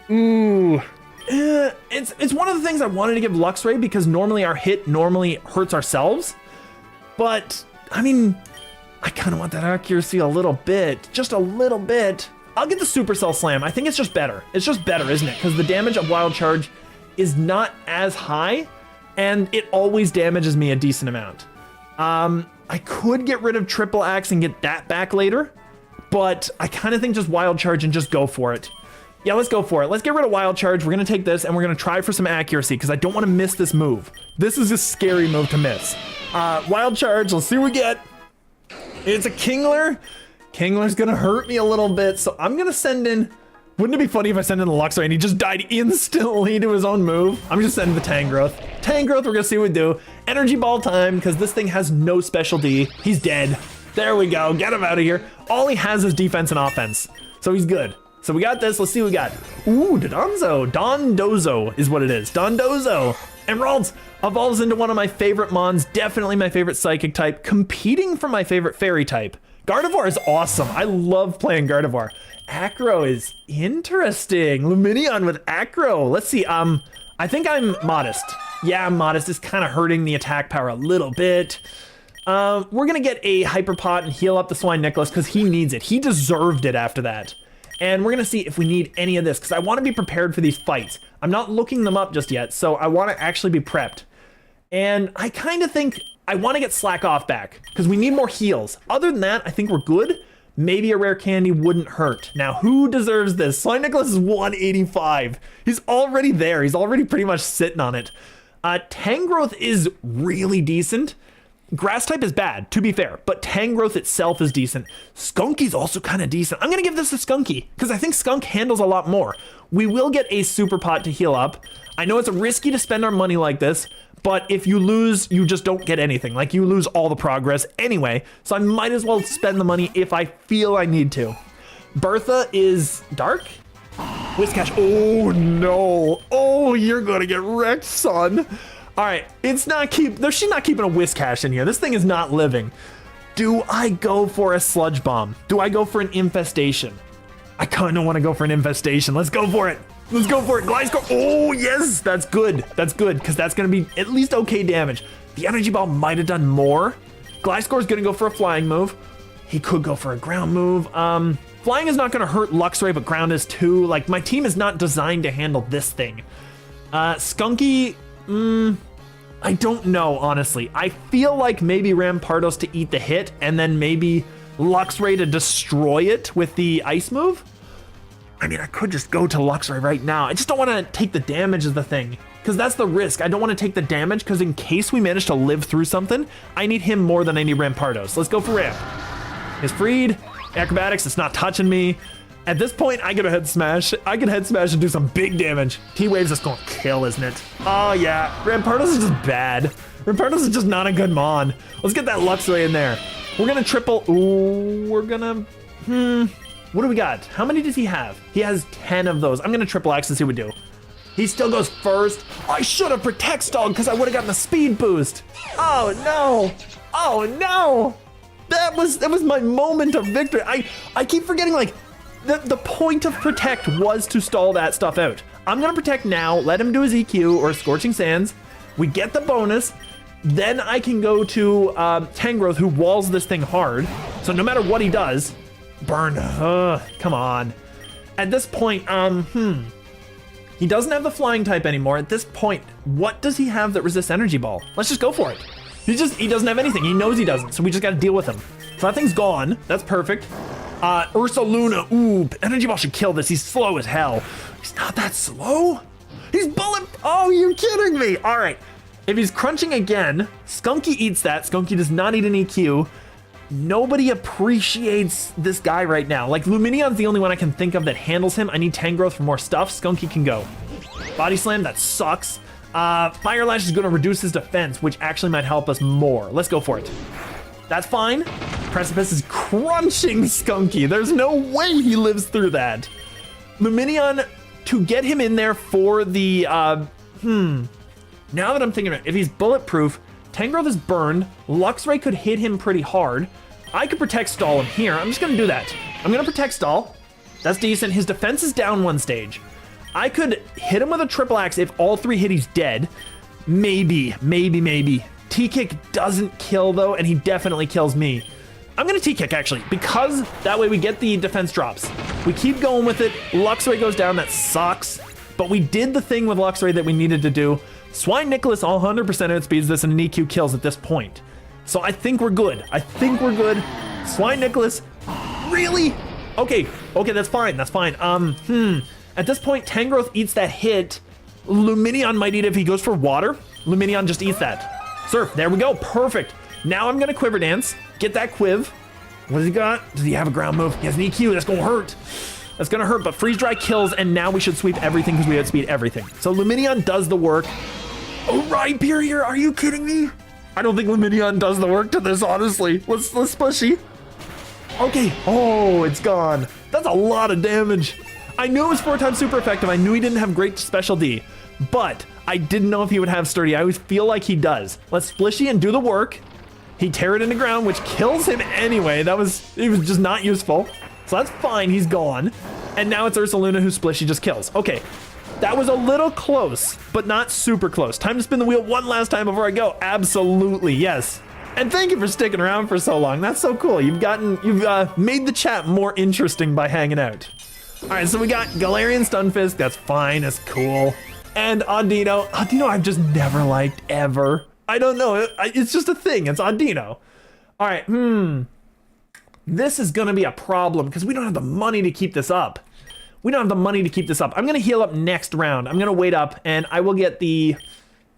Ooh. It's one of the things I wanted to give Luxray because normally our hit hurts ourselves. But, I mean, I kind of want that accuracy a little bit. Just a little bit. I'll get the Supercell Slam. I think it's just better. It's just better, isn't it? Because the damage of Wild Charge is not as high, and it always damages me a decent amount. I could get rid of Triple Axe and get that back later, but I kind of think just Wild Charge and just go for it. Yeah, let's go for it. Let's get rid of Wild Charge. We're going to take this, and we're going to try for some accuracy, because I don't want to miss this move. This is a scary move to miss. Wild Charge, let's see what we get. It's a Kingler. Kingler's going to hurt me a little bit, so I'm going to send in... Wouldn't it be funny if I sent in the Luxray and he just died instantly to his own move? I'm just sending the Tangrowth. Tangrowth, we're gonna see what we do. Energy ball time, because this thing has no specialty. He's dead. There we go, get him out of here. All he has is defense and offense, so he's good. So we got this, let's see what we got. Ooh, Dondozo is what it is. Dondozo. Emeralds evolves into one of my favorite mons, definitely my favorite psychic type, competing for my favorite fairy type. Gardevoir is awesome. I love playing Gardevoir. Acro is interesting. Lumineon with Acro. Let's see, I think I'm modest. Yeah, I'm modest. It's kind of hurting the attack power a little bit. We're gonna get a Hyper Pot and heal up the Swine Nicholas because he needs it. He deserved it after that. And we're gonna see if we need any of this because I want to be prepared for these fights. I'm not looking them up just yet, so I want to actually be prepped. And I kind of think I want to get Slack Off back because we need more heals. Other than that, I think we're good. Maybe a rare candy wouldn't hurt. Now, who deserves this? Swine Nicholas is 185. He's already there. He's already pretty much sitting on it. Tangrowth is really decent. Grass type is bad, to be fair, but Tangrowth itself is decent. Skunky's also kind of decent. I'm gonna give this to Skunky, because I think Skunk handles a lot more. We will get a Super Pot to heal up. I know it's risky to spend our money like this, but if you lose, you just don't get anything. Like, you lose all the progress anyway, so I might as well spend the money if I feel I need to. Bertha is dark? Whiscash, oh no. Oh, you're gonna get wrecked, son. All right, she's not keeping a Whiscash in here. This thing is not living. Do I go for a Sludge Bomb? Do I go for an Infestation? I kind of want to go for an Infestation. Let's go for it. Let's go for it. Gliscor. Oh, yes, that's good. That's good, because that's going to be at least okay damage. The Energy Ball might have done more. Gliscor's going to go for a Flying move. He could go for a Ground move. Flying is not going to hurt Luxray, but Ground is too. Like, my team is not designed to handle this thing. Skunky... I don't know, honestly. I feel like maybe Rampardos to eat the hit and then maybe Luxray to destroy it with the ice move. I mean, I could just go to Luxray right now. I just don't want to take the damage of the thing because that's the risk. I don't want to take the damage because in case we manage to live through something, I need him more than I need Rampardos. Let's go for Ramp. It's freed. Acrobatics, it's not touching me. At this point, I get a head smash. I can head smash and do some big damage. T-Wave's just gonna kill, isn't it? Oh yeah, Rampardos is just bad. Rampardos is just not a good mon. Let's get that Luxray in there. We're gonna triple, ooh, we're gonna, what do we got? How many does he have? He has 10 of those. I'm gonna triple X and see what we do. He still goes first. I should have Protect Stalled because I would have gotten a speed boost. Oh no, oh no. That was my moment of victory. I keep forgetting, like, the point of Protect was to stall that stuff out. I'm gonna Protect now, let him do his EQ or Scorching Sands. We get the bonus. Then I can go to Tangrowth, who walls this thing hard. So no matter what he does, burn. Come on. At this point, he doesn't have the Flying type anymore. At this point, what does he have that resists Energy Ball? Let's just go for it. He doesn't have anything. He knows he doesn't, so we just gotta deal with him. So that thing's gone. That's perfect. Ursaluna, ooh, Energy Ball should kill this. He's slow as hell. He's not that slow. He's bullet, oh, you're kidding me. All right, if he's crunching again, Skunky eats that. Skunky does not eat an EQ. Nobody appreciates this guy right now. Like, Lumineon's the only one I can think of that handles him. I need Tangrowth for more stuff. Skunky can go. Body Slam, that sucks. Fire Lash is gonna reduce his defense, which actually might help us more. Let's go for it. That's fine. Precipice is crunching Skunky. There's no way he lives through that. Lumineon, to get him in there for the, now that I'm thinking about it, if he's bulletproof, Tangrowth is burned, Luxray could hit him pretty hard. I could Protect Stall him here. I'm just gonna do that. I'm gonna Protect Stall. That's decent. His defense is down one stage. I could hit him with a triple axe. If all three hit, he's dead. Maybe. T-Kick doesn't kill though, and he definitely kills me. I'm gonna T-Kick actually, because that way we get the defense drops. We keep going with it. Luxray goes down, that sucks. But we did the thing with Luxray that we needed to do. Swine Nicholas 100% outspeeds this and an EQ kills at this point. So I think we're good. Swine Nicholas, really? Okay, that's fine. At this point, Tangrowth eats that hit. Lumineon might eat it if he goes for water. Lumineon just eats that. Surf, there we go, perfect. Now I'm gonna Quiver Dance, get that Quiv. What does he got? Does he have a ground move? He has an EQ, that's gonna hurt. That's gonna hurt, but freeze dry kills, and now we should sweep everything because we outspeed everything. So Lumineon does the work. Oh, Rhyperior here, are you kidding me? I don't think Lumineon does the work to this, honestly. Let's splishy. Okay, oh, it's gone. That's a lot of damage. I knew it was 4 times super effective. I knew he didn't have great special D, but I didn't know if he would have sturdy. I always feel like he does. Let's splishy and do the work. He tear it into ground, which kills him anyway. It was just not useful. So that's fine, he's gone. And now it's Ursaluna who splishy just kills. Okay, that was a little close, but not super close. Time to spin the wheel one last time before I go. Absolutely, yes. And thank you for sticking around for so long. That's so cool. You've made the chat more interesting by hanging out. All right, so we got Galarian Stunfisk. That's fine, that's cool. And Audino. Audino I've just never liked, ever. I don't know, it's just a thing, it's Audino. All right, this is gonna be a problem because we don't have the money to keep this up. We don't have the money to keep this up. I'm gonna heal up next round. I'm gonna wait up and I will get the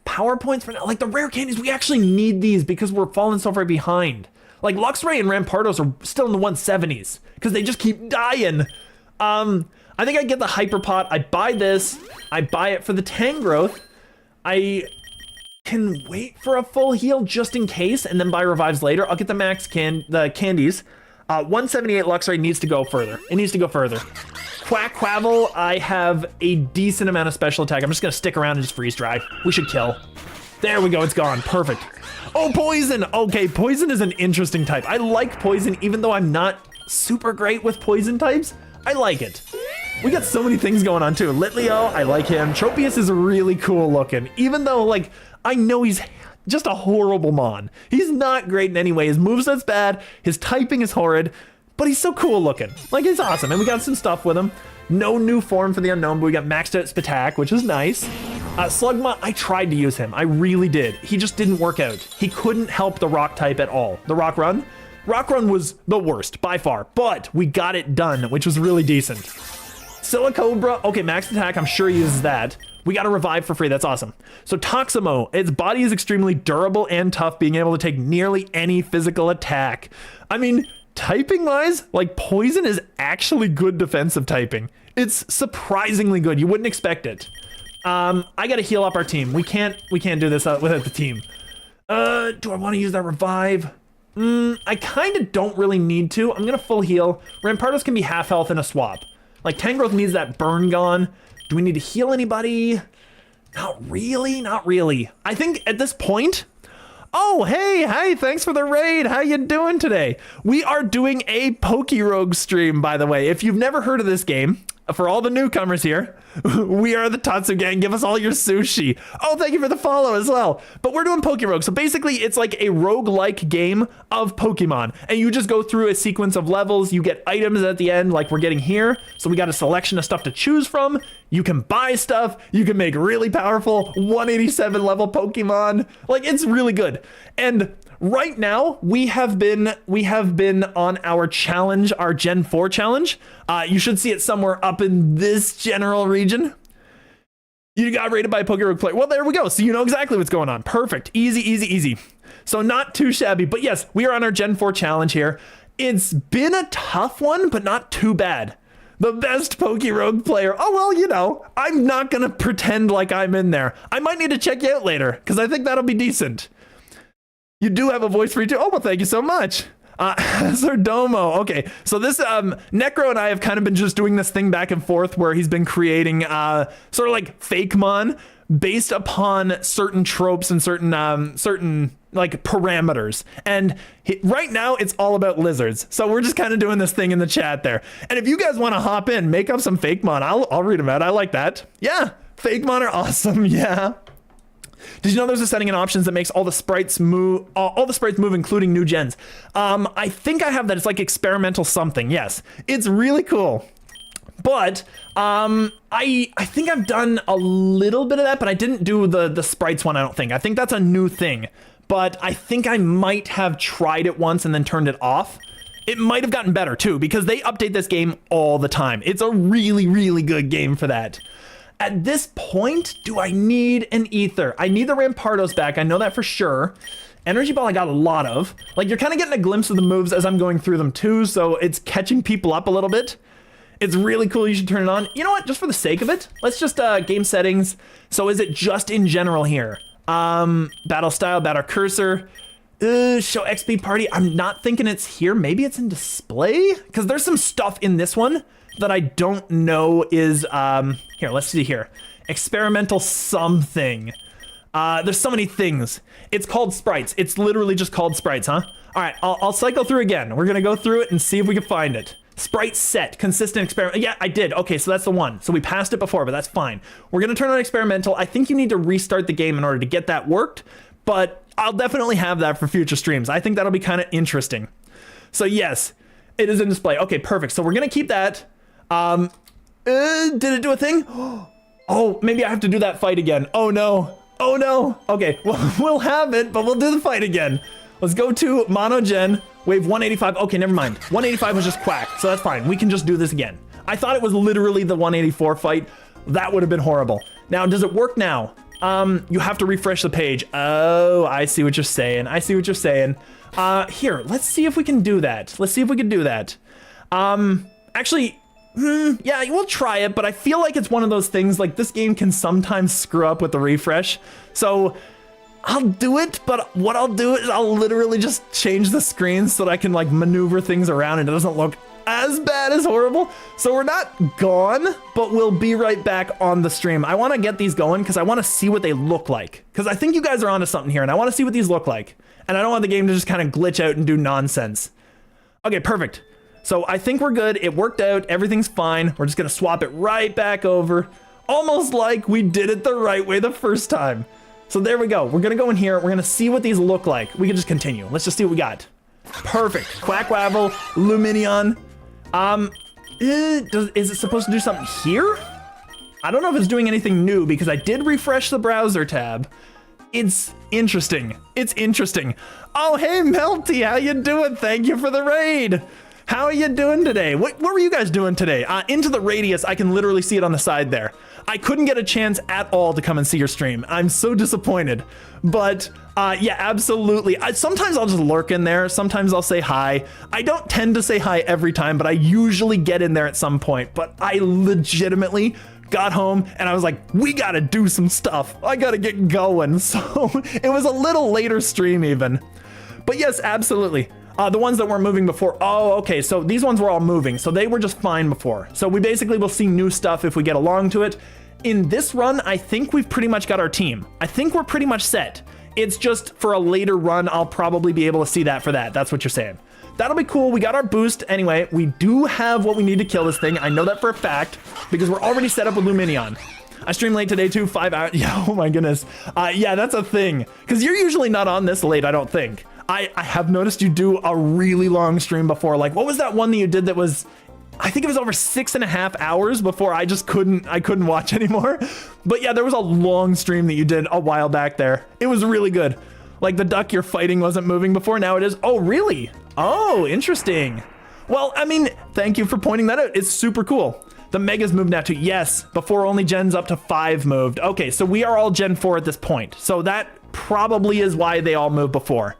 power points for now. Like the rare candies, we actually need these because we're falling so far behind. Like Luxray and Rampardos are still in the 170s because they just keep dying. I think I get the Hyper Pot. I buy this. I buy it for the Tangrowth. I can wait for a full heal just in case and then buy revives later. I'll get the candies. 178 Luxray needs to go further. It needs to go further. Quackquavel, I have a decent amount of special attack. I'm just gonna stick around and just freeze dry. We should kill. There we go, it's gone, perfect. Oh, poison, okay, poison is an interesting type. I like poison even though I'm not super great with poison types. I like it. We got so many things going on too. Litleo, I like him. Tropius is really cool looking, even though like, I know he's just a horrible mon. He's not great in any way. His moveset's bad, his typing is horrid, but he's so cool looking. Like, he's awesome, and we got some stuff with him. No new form for the unknown, but we got maxed out Spatak, which is nice. Slugma, I tried to use him. I really did. He just didn't work out. He couldn't help the rock type at all. The rock run? Rock run was the worst, by far, but we got it done, which was really decent. Silicobra, okay, max attack, I'm sure he uses that. We got a revive for free, that's awesome. So Toximo, its body is extremely durable and tough, being able to take nearly any physical attack. I mean, typing wise, like poison is actually good defensive typing. It's surprisingly good, you wouldn't expect it. I gotta heal up our team. We can't do this without the team. Do I wanna use that revive? I kinda don't really need to. I'm gonna full heal. Rampardos can be half health in a swap. Like Tangrowth needs that burn gone. Do we need to heal anybody? Not really, not really. I think at this point, oh, hey, thanks for the raid. How you doing today? We are doing a PokeRogue stream, by the way. If you've never heard of this game, for all the newcomers here, we are the Tatsu gang. Give us all your sushi. Oh, thank you for the follow as well. But we're doing PokeRogue. So basically, it's like a roguelike game of Pokemon. And you just go through a sequence of levels. You get items at the end, like we're getting here. So we got a selection of stuff to choose from. You can buy stuff. You can make really powerful 187 level Pokemon. Like, it's really good. And right now, we have been on our challenge, our Gen 4 challenge. You should see it somewhere up in this general region. You got rated by a PokeRogue player. Well, there we go. So you know exactly what's going on. Perfect. Easy, easy, easy. So not too shabby. But yes, we are on our Gen 4 challenge here. It's been a tough one, but not too bad. The best PokeRogue player. Oh, well, you know, I'm not going to pretend like I'm in there. I might need to check you out later, because I think that'll be decent. You do have a voice for you too. Oh, well, thank you so much. Sardomo. Okay, so this Necro and I have kind of been just doing this thing back and forth where he's been creating sort of like fake mon based upon certain tropes and certain like parameters. And right now it's all about lizards. So we're just kind of doing this thing in the chat there. And if you guys want to hop in, make up some fake mon, I'll read them out. I like that. Yeah, fake mon are awesome. Yeah. Did you know there's a setting in options that makes all the sprites move, including new gens? I think I have that. It's like experimental something. Yes, it's really cool. But I think I've done a little bit of that, but I didn't do the sprites one. I don't think. I think that's a new thing. But I think I might have tried it once and then turned it off. It might have gotten better too, because they update this game all the time. It's a really, really good game for that. At this point, do I need an ether? I need the Rampardos back. I know that for sure. Energy Ball I got a lot of. Like, you're kind of getting a glimpse of the moves as I'm going through them too, so it's catching people up a little bit. It's really cool. You should turn it on. You know what? Just for the sake of it, let's just game settings. So is it just in general here? Battle style, battle cursor, show XP party. I'm not thinking it's here. Maybe it's in display because there's some stuff in this one that I don't know is, here, let's see here. Experimental something. There's so many things. It's called sprites. It's literally just called sprites, huh? All right, I'll cycle through again. We're gonna go through it and see if we can find it. Sprite set, consistent experiment. Yeah, I did. Okay, so that's the one. So we passed it before, but that's fine. We're gonna turn on experimental. I think you need to restart the game in order to get that worked, but I'll definitely have that for future streams. I think that'll be kind of interesting. So yes, it is in display. Okay, perfect. So we're gonna keep that. Did it do a thing? Oh, maybe I have to do that fight again. Oh no. Oh no. Okay, well, we'll have it, but we'll do the fight again. Let's go to Monogen, wave 185. Okay, never mind. 185 was just quack, so that's fine. We can just do this again. I thought it was literally the 184 fight. That would have been horrible. Now, does it work now? You have to refresh the page. Oh, I see what you're saying. I see what you're saying. Here, let's see if we can do that. Let's see if we can do that. Actually, yeah, we'll try it, but I feel like it's one of those things, like this game can sometimes screw up with the refresh. So I'll do it, but what I'll do is I'll literally just change the screen so that I can like maneuver things around and it doesn't look as bad as horrible. So we're not gone, but we'll be right back on the stream. I want to get these going because I want to see what they look like. Because I think you guys are onto something here and I want to see what these look like. And I don't want the game to just kind of glitch out and do nonsense. Okay, perfect. So I think we're good. It worked out. Everything's fine. We're just going to swap it right back over. Almost like we did it the right way the first time. So there we go. We're going to go in here. We're going to see what these look like. We can just continue. Let's just see what we got. Perfect. Quackwavel, Luminion. Is it supposed to do something here? I don't know if it's doing anything new because I did refresh the browser tab. It's interesting. It's interesting. Oh, hey, Melty. How you doing? Thank you for the raid. How are you doing today? What were you guys doing today? Into the radius, I can literally see it on the side there. I couldn't get a chance at all to come and see your stream. I'm so disappointed. But yeah, absolutely. Sometimes I'll just lurk in there. Sometimes I'll say hi. I don't tend to say hi every time, but I usually get in there at some point. But I legitimately got home and I was like, we gotta do some stuff. I gotta get going. So it was a little later stream even. But yes, absolutely. The ones that weren't moving before. Oh, okay. So these ones were all moving. So they were just fine before. So we basically will see new stuff if we get along to it. In this run, I think we've pretty much got our team. I think we're pretty much set. It's just for a later run, I'll probably be able to see that for that. That's what you're saying. That'll be cool. We got our boost. Anyway, we do have what we need to kill this thing. I know that for a fact because we're already set up with Luminion. I streamed late today too, 5 hours. Yeah, oh my goodness. Yeah, that's a thing. Because you're usually not on this late, I don't think. I have noticed you do a really long stream before. Like, what was that one that you did that was, I think it was over 6.5 hours before I just couldn't watch anymore. But yeah, there was a long stream that you did a while back there. It was really good. Like the duck you're fighting wasn't moving before, now it is. Oh, really? Oh, interesting. Well, I mean, thank you for pointing that out. It's super cool. The Megas moved now to, yes, before only gens up to 5 moved. Okay, so we are all Gen 4 at this point. So that probably is why they all moved before.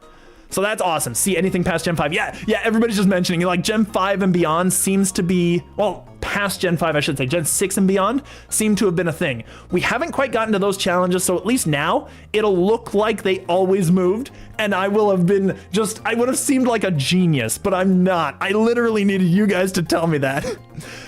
So that's awesome. See anything past Gen 5? Yeah, everybody's just mentioning it. Like Gen 5 and beyond seems to be, well, past Gen 5, I should say, Gen 6 and beyond seem to have been a thing. We haven't quite gotten to those challenges, so at least now it'll look like they always moved, and I will have been just, I would have seemed like a genius, but I'm not. I literally needed you guys to tell me that.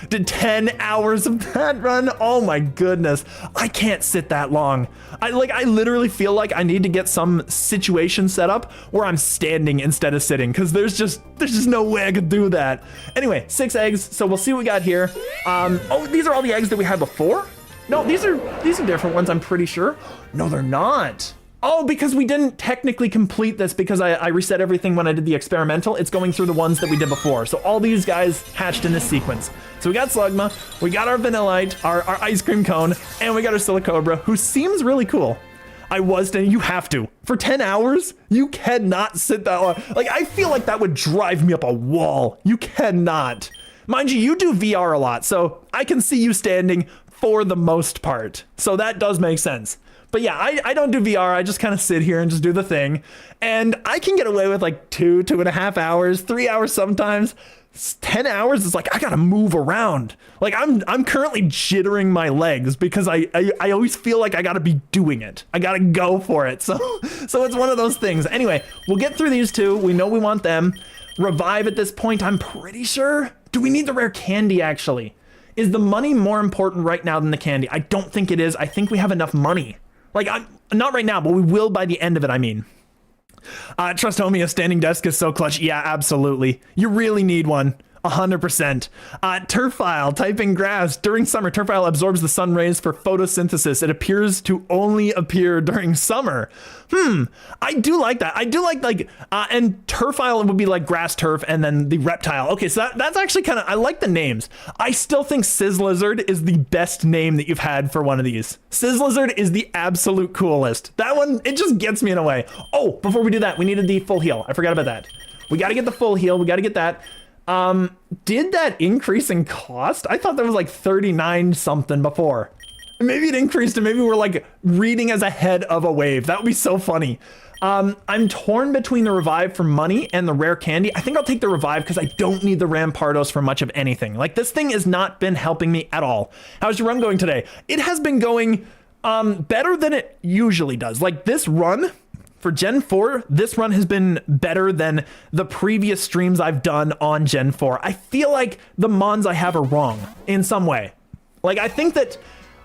Did 10 hours of that run? Oh my goodness. I can't sit that long. I literally feel like I need to get some situation set up where I'm standing instead of sitting, because there's just no way I could do that. Anyway, 6 eggs, so we'll see what we got here. Oh, these are all the eggs that we had before? No, these are different ones, I'm pretty sure. No, they're not. Oh, because we didn't technically complete this because I reset everything when I did the experimental. It's going through the ones that we did before. So all these guys hatched in this sequence. So we got Slugma, we got our Vanillite, our ice cream cone, and we got our Silicobra, who seems really cool. You have to. For 10 hours, you cannot sit that long. Like, I feel like that would drive me up a wall. You cannot. Mind you, you do VR a lot, so I can see you standing for the most part. So that does make sense. But yeah, I don't do VR. I just kind of sit here and just do the thing. And I can get away with like 2.5 hours, 3 hours sometimes. 10 hours is like, I gotta move around. Like I'm currently jittering my legs because I always feel like I gotta be doing it. I gotta go for it. So it's one of those things. Anyway, we'll get through these two. We know we want them. Revive at this point, I'm pretty sure. Do we need the rare candy actually? Is the money more important right now than the candy? I don't think it is. I think we have enough money. Like, not right now, but we will by the end of it, I mean. Trust homie, a standing desk is so clutch. Yeah, absolutely. You really need one. 100%. Turfile, typing grass. During summer, turfile absorbs the sun rays for photosynthesis. It appears to only appear during summer. I do like that. I do like, and turfile would be like grass turf and then the reptile. Okay, so that's actually kind of, I like the names. I still think Sizzlizard is the best name that you've had for one of these. Sizzlizard is the absolute coolest. That one, it just gets me in a way. Oh, before we do that, we needed the full heal. I forgot about that. We got to get the full heal. We got to get that. Did that increase in cost? I thought that was like 39 something before. Maybe it increased and maybe we're like reading as a head of a wave. That would be so funny. I'm torn between the revive for money and the rare candy. I think I'll take the revive because I don't need the Rampardos for much of anything. Like this thing has not been helping me at all. How's your run going today? It has been going better than it usually does. Like this run for Gen 4, this run has been better than the previous streams I've done on Gen 4. I feel like the mons I have are wrong in some way. Like I think that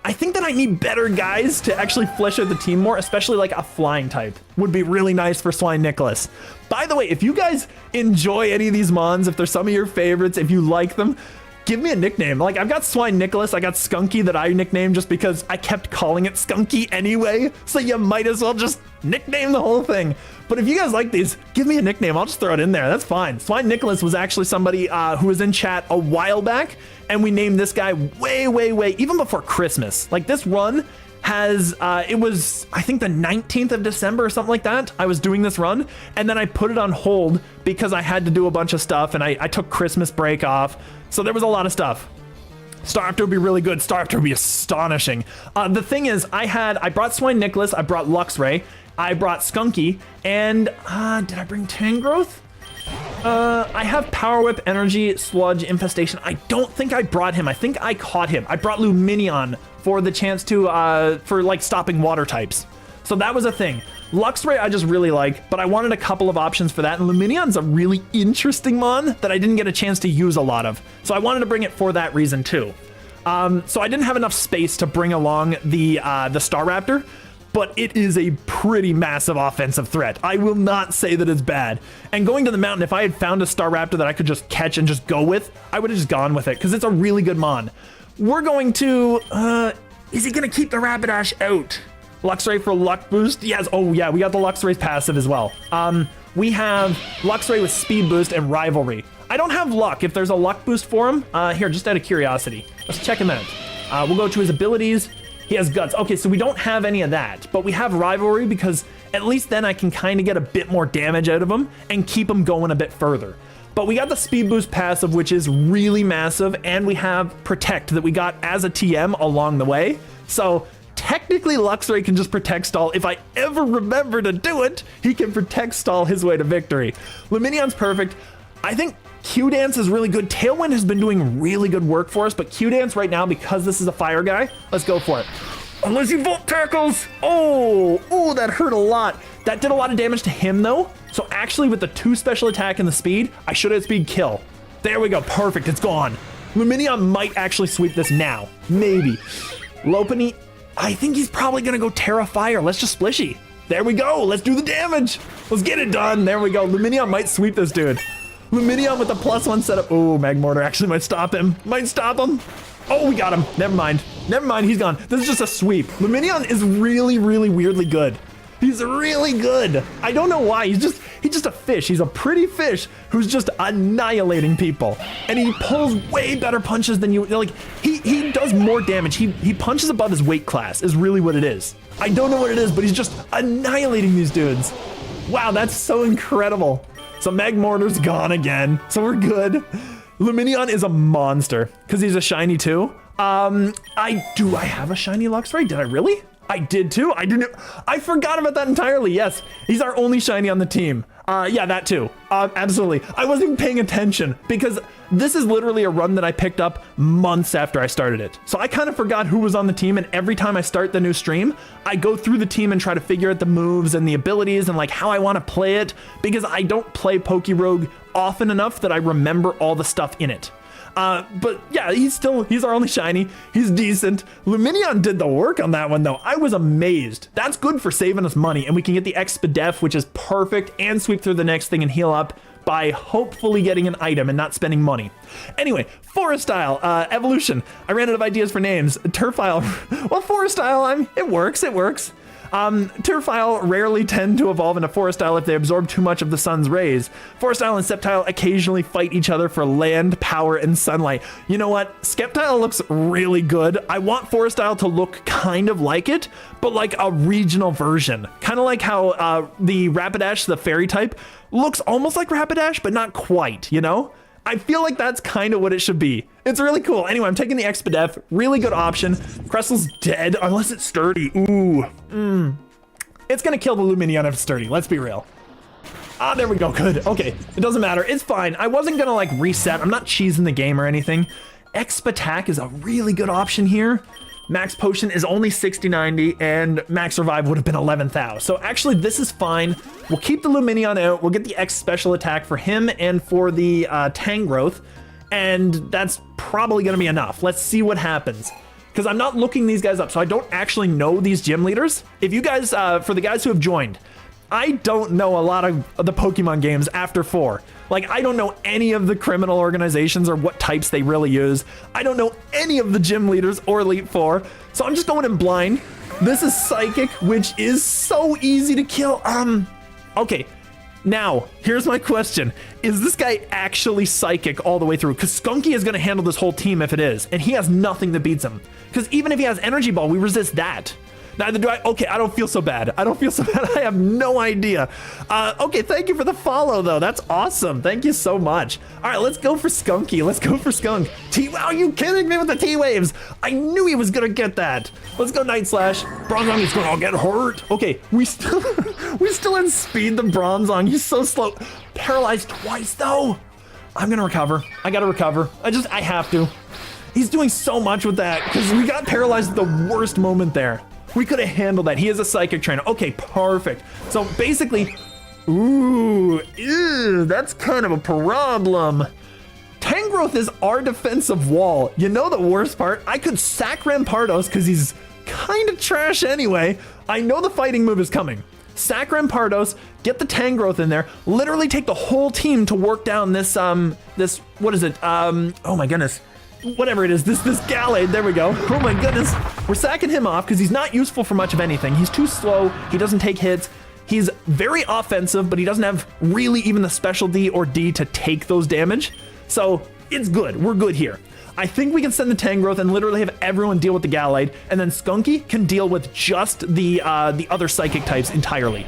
I need better guys to actually flesh out the team more, especially like a flying type would be really nice for Swine Nicholas. By the way, if you guys enjoy any of these mons, if they're some of your favorites, if you like them, give me a nickname. Like I've got Swine Nicholas, I got Skunky that I nicknamed just because I kept calling it Skunky anyway. So you might as well just nickname the whole thing. But if you guys like these, give me a nickname. I'll just throw it in there. That's fine. Swine Nicholas was actually somebody who was in chat a while back, and we named this guy way, even before Christmas. Like this run has, it was, I think the 19th of December or something like that. I was doing this run, and then I put it on hold because I had to do a bunch of stuff, and I took Christmas break off. So there was a lot of stuff. Staraptor would be really good. Staraptor would be astonishing. The thing is, I brought Swine Nicholas, I brought Luxray, I brought Skunky, and did I bring Tangrowth? I have Power Whip, Energy, Sludge, Infestation. I don't think I brought him. I think I caught him. I brought Luminion for the chance to, for like stopping water types. So that was a thing. Luxray I just really like, but I wanted a couple of options for that, and Luminion's a really interesting mon that I didn't get a chance to use a lot of. So I wanted to bring it for that reason too. So I didn't have enough space to bring along the Staraptor, but it is a pretty massive offensive threat. I will not say that it's bad. And going to the mountain, if I had found a Staraptor that I could just catch and just go with, I would have just gone with it, because it's a really good mon. We're going to, is he gonna keep the Rapidash out? Luxray for luck boost? Yes, oh yeah, we got the Luxray's passive as well. We have Luxray with speed boost and rivalry. I don't have luck. If there's a luck boost for him, here, just out of curiosity, let's check him out. We'll go to his abilities. He has guts. Okay, so we don't have any of that, but we have rivalry because at least then I can kind of get a bit more damage out of him and keep him going a bit further. But we got the speed boost passive, which is really massive, and we have protect that we got as a TM along the way. So technically Luxray can just protect stall. If I ever remember to do it, he can protect stall his way to victory. Luminion's perfect. I think Q-Dance is really good. Tailwind has been doing really good work for us, but Q-Dance right now, because this is a fire guy, let's go for it. Unless he Volt Tackles! Oh, that hurt a lot. That did a lot of damage to him though. So actually with the 2 special attack and the speed, I should have speed kill. There we go, perfect, it's gone. Luminion might actually sweep this now, maybe. Lopunny, I think he's probably gonna go Terra Fire. Let's just Splishy. There we go, let's do the damage. Let's get it done, there we go. Luminion might sweep this dude. Luminion with the +1 setup. Oh, Magmortar actually might stop him. Oh, we got him. Never mind, he's gone. This is just a sweep. Luminion is really weirdly good. He's really good. I don't know why. He's just a fish. He's a pretty fish who's just annihilating people. And he pulls way better punches than you. Like, he does more damage. He punches above his weight class is really what it is. I don't know what it is, but he's just annihilating these dudes. Wow, that's so incredible. So Magmortar's gone again. So we're good. Luminion is a monster because he's a shiny too. I have a shiny Luxray? Did I really? I did too. I forgot about that entirely. Yes, he's our only shiny on the team. Yeah, that too. Absolutely. I wasn't even paying attention because this is literally a run that I picked up months after I started it. So I kind of forgot who was on the team, and every time I start the new stream, I go through the team and try to figure out the moves and the abilities and like how I want to play it, because I don't play PokeRogue often enough that I remember all the stuff in it. But yeah, he's our only shiny. He's decent. Lumineon did the work on that one though. I was amazed. That's good for saving us money, and we can get the Expedef, which is perfect, and sweep through the next thing and heal up by hopefully getting an item and not spending money. Anyway, Forest Style, Evolution. I ran out of ideas for names. Turfile, well, Forest Style, it works. Turfile rarely tend to evolve into Forest Style if they absorb too much of the sun's rays. Forest Style and Sceptile occasionally fight each other for land, power, and sunlight. You know what? Sceptile looks really good. I want Forest Style to look kind of like it, but like a regional version. Kind of like how the Rapidash, the fairy type, looks almost like Rapidash, but not quite, you know? I feel like that's kind of what it should be. It's really cool. Anyway, I'm taking the Expedef. Really good option. Crestle's dead unless it's sturdy. Ooh. It's gonna kill the Lumineon if it's sturdy. Let's be real. Ah, there we go. Good. Okay. It doesn't matter. It's fine. I wasn't gonna like reset. I'm not cheesing the game or anything. Exp-Attack is a really good option here. Max Potion is only 60-90, and Max Revive would have been 11,000. So actually, this is fine. We'll keep the Lumineon out. We'll get the X Special Attack for him and for the Tangrowth, and that's probably going to be enough. Let's see what happens, because I'm not looking these guys up, so I don't actually know these gym leaders. If you guys, for the guys who have joined, I don't know a lot of the Pokemon games after 4. Like, I don't know any of the criminal organizations or what types they really use. I don't know any of the gym leaders or Elite Four, so I'm just going in blind. This is Psychic, which is so easy to kill. Okay, now, here's my question. Is this guy actually Psychic all the way through? Because Skunky is going to handle this whole team if it is, and he has nothing that beats him. Because even if he has Energy Ball, we resist that. Neither do I. Okay, I don't feel so bad. I have no idea. Okay, thank you for the follow, though. That's awesome. Thank you so much. All right, let's go for Skunky. Let's go for Skunk. Are you kidding me with the T-Waves? I knew he was going to get that. Let's go Night Slash. Bronzong is going to get hurt. Okay, we still outspeed the Bronzong. He's so slow. Paralyzed twice, though. I'm going to recover. I got to recover. I have to. He's doing so much with that because we got paralyzed at the worst moment there. We could have handled that. He is a Psychic trainer. Okay, perfect. So basically, ooh, ew, that's kind of a problem. Tangrowth is our defensive wall. You know the worst part? I could sack Rampardos because he's kind of trash anyway. I know the fighting move is coming. Sack Rampardos, get the Tangrowth in there, literally take the whole team to work down this, what is it? Oh my goodness. Whatever it is, this Gallade, there we go. Oh my goodness. We're sacking him off because he's not useful for much of anything. He's too slow, he doesn't take hits. He's very offensive, but he doesn't have really even the special D or D to take those damage. So it's good, we're good here. I think we can send the Tangrowth and literally have everyone deal with the Gallade, and then Skunky can deal with just the other Psychic types entirely.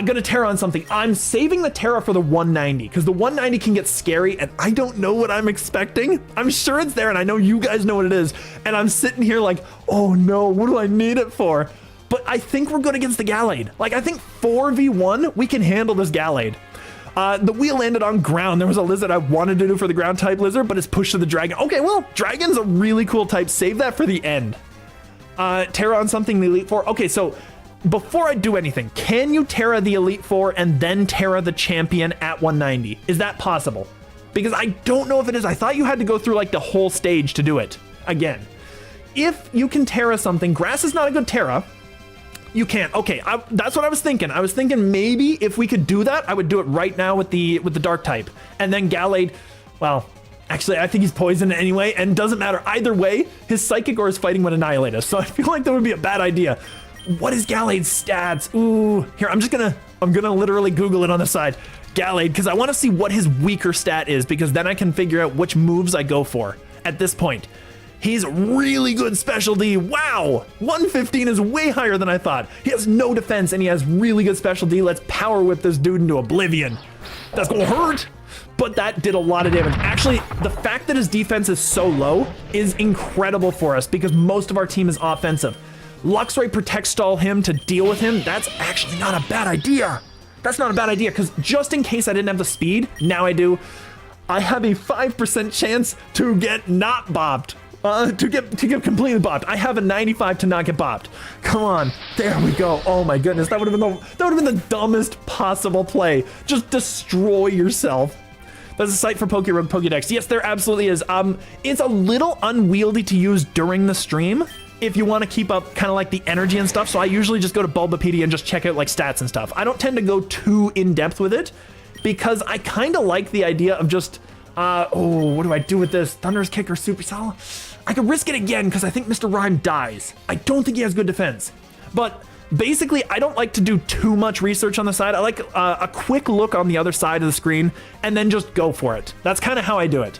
Gonna Terra on something. I'm saving the Terra for the 190 because the 190 can get scary and I don't know what I'm expecting. I'm sure it's there and I know you guys know what it is. And I'm sitting here like, oh no, what do I need it for? But I think we're good against the Gallade. Like, I think 4v1, we can handle this Gallade. The wheel landed on ground. There was a lizard I wanted to do for the ground type lizard, but it's pushed to the dragon. Okay, well, dragon's a really cool type. Save that for the end. Terra on something, the Elite Four. Okay, so before I do anything, can you Terra the Elite Four and then Terra the champion at 190? Is that possible? Because I don't know if it is. I thought you had to go through like the whole stage to do it again. If you can Terra something, grass is not a good Terra. You can't. Okay, that's what I was thinking. I was thinking maybe if we could do that, I would do it right now with the dark type. And then Gallade, well, actually, I think he's poisoned anyway, and doesn't matter. Either way, his Psychic or his fighting would annihilate us. So I feel like that would be a bad idea. What is Gallade's stats? Ooh, here, I'm gonna literally Google it on the side. Gallade, because I want to see what his weaker stat is, because then I can figure out which moves I go for at this point. He's really good special D. Wow, 115 is way higher than I thought. He has no defense and he has really good special D. Let's power whip this dude into oblivion. That's gonna hurt, but that did a lot of damage. Actually, the fact that his defense is so low is incredible for us because most of our team is offensive. Luxray Protect Stall him to deal with him. That's actually not a bad idea. That's not a bad idea, because just in case I didn't have the speed, now I do. I have a 5% chance to get not bopped. To get completely bopped. I have a 95 to not get bopped. Come on, there we go. Oh my goodness, that would have been the dumbest possible play. Just destroy yourself. There's a site for PokeRogue Pokedex. Yes, there absolutely is. It's a little unwieldy to use during the stream if you want to keep up kind of like the energy and stuff. So I usually just go to Bulbapedia and just check out like stats and stuff. I don't tend to go too in depth with it because I kind of like the idea of just, oh, what do I do with this? Thunderous Kick or Supercell? I could risk it again because I think Mr. Rhyme dies. I don't think he has good defense, but basically I don't like to do too much research on the side. I like a quick look on the other side of the screen and then just go for it. That's kind of how I do it.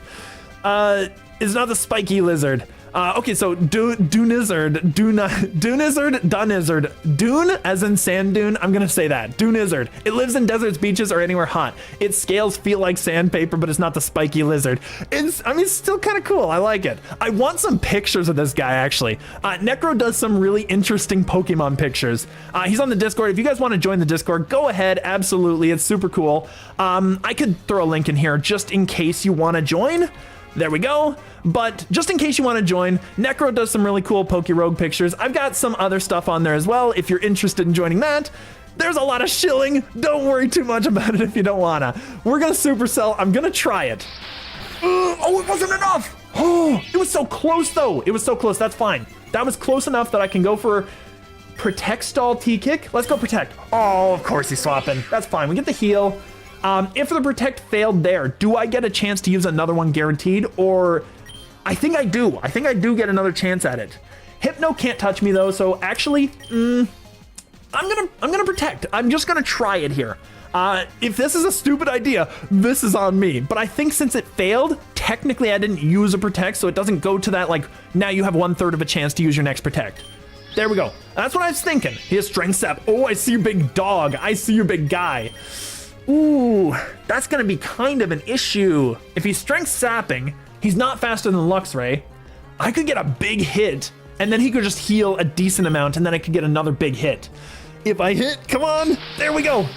It's not the spiky lizard. Okay, so Dunizard, Dune as in sand dune. I'm gonna say that, Dunizard. It lives in deserts, beaches, or anywhere hot. Its scales feel like sandpaper, but it's not the spiky lizard. It's still kind of cool. I like it. I want some pictures of this guy actually. Necro does some really interesting Pokemon pictures. He's on the Discord. If you guys want to join the Discord, go ahead. Absolutely, it's super cool. I could throw a link in here just in case you want to join. There we go. But just in case you want to join, Necro does some really cool PokeRogue pictures. I've got some other stuff on there as well if you're interested in joining that. There's a lot of shilling. Don't worry too much about it if you don't wanna. We're gonna Supercell. I'm gonna try it. Oh, it wasn't enough. Oh, it was so close though. It was so close. That's fine. That was close enough that I can go for Protect Stall T-Kick. Let's go Protect. Oh, of course he's swapping. That's fine. We get the heal. If the Protect failed there, do I get a chance to use another one guaranteed? Or I think I do. I think I do get another chance at it. Hypno can't touch me though, so actually, I'm gonna Protect. I'm just gonna try it here. If this is a stupid idea, this is on me. But I think since it failed, technically I didn't use a Protect, so it doesn't go to that like, now you have 1/3 of a chance to use your next Protect. There we go. That's what I was thinking. He has Strength Sap. Oh, I see you, big dog. I see you, big guy. Ooh, that's gonna be kind of an issue. If he's Strength Sapping, he's not faster than Luxray. I could get a big hit, and then he could just heal a decent amount, and then I could get another big hit. If I hit, come on, there we go.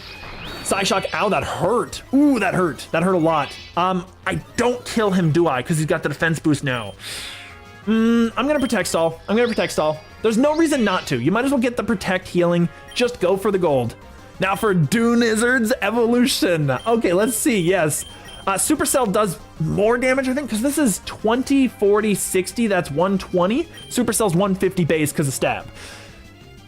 Psyshock, ow, that hurt. Ooh, that hurt. That hurt a lot. I don't kill him, do I? Because he's got the defense boost now. I'm gonna Protect Stall. I'm gonna Protect Stall. There's no reason not to. You might as well get the Protect healing. Just go for the gold. Now for Dunizard's evolution. Okay, let's see, yes. Supercell does more damage, I think, because this is 20, 40, 60, that's 120. Supercell's 150 base because of stab.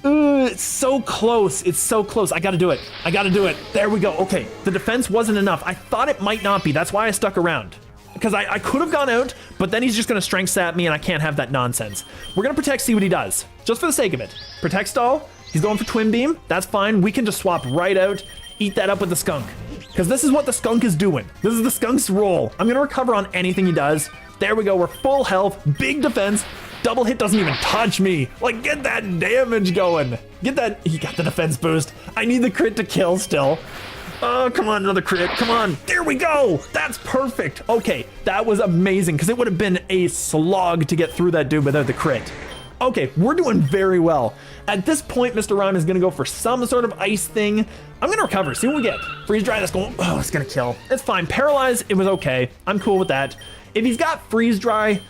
It's so close, it's so close. I gotta do it, I gotta do it. There we go, okay. The defense wasn't enough. I thought it might not be, that's why I stuck around. Because I could have gone out, but then he's just gonna Strength Sap me and I can't have that nonsense. We're gonna Protect, see what he does, just for the sake of it. Protect Stall. He's going for Twin Beam. That's fine. We can just swap right out, eat that up with the skunk. Because this is what the skunk is doing. This is the skunk's role. I'm going to recover on anything he does. There we go. We're full health, big defense. Double hit doesn't even touch me. Like, get that damage going. Get that. He got the defense boost. I need the crit to kill still. Oh, come on, another crit. Come on. There we go. That's perfect. Okay, that was amazing because it would have been a slog to get through that dude without the crit. Okay, we're doing very well. At this point, Mr. Rhyme is gonna go for some sort of ice thing. I'm gonna recover, see what we get. Freeze Dry, that's going, oh, it's gonna kill. It's fine, Paralyze, it was okay. I'm cool with that. If he's got Freeze Dry,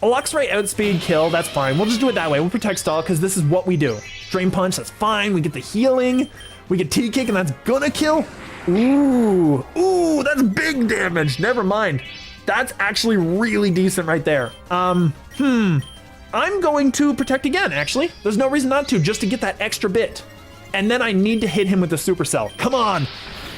a Luxray outspeed kill, that's fine. We'll just do it that way. We'll Protect Stall, because this is what we do. Drain Punch, that's fine. We get the healing. We get T-Kick, and that's gonna kill. Ooh, that's big damage. Never mind. That's actually really decent right there. I'm going to Protect again, actually. There's no reason not to, just to get that extra bit. And then I need to hit him with the Supercell. Come on.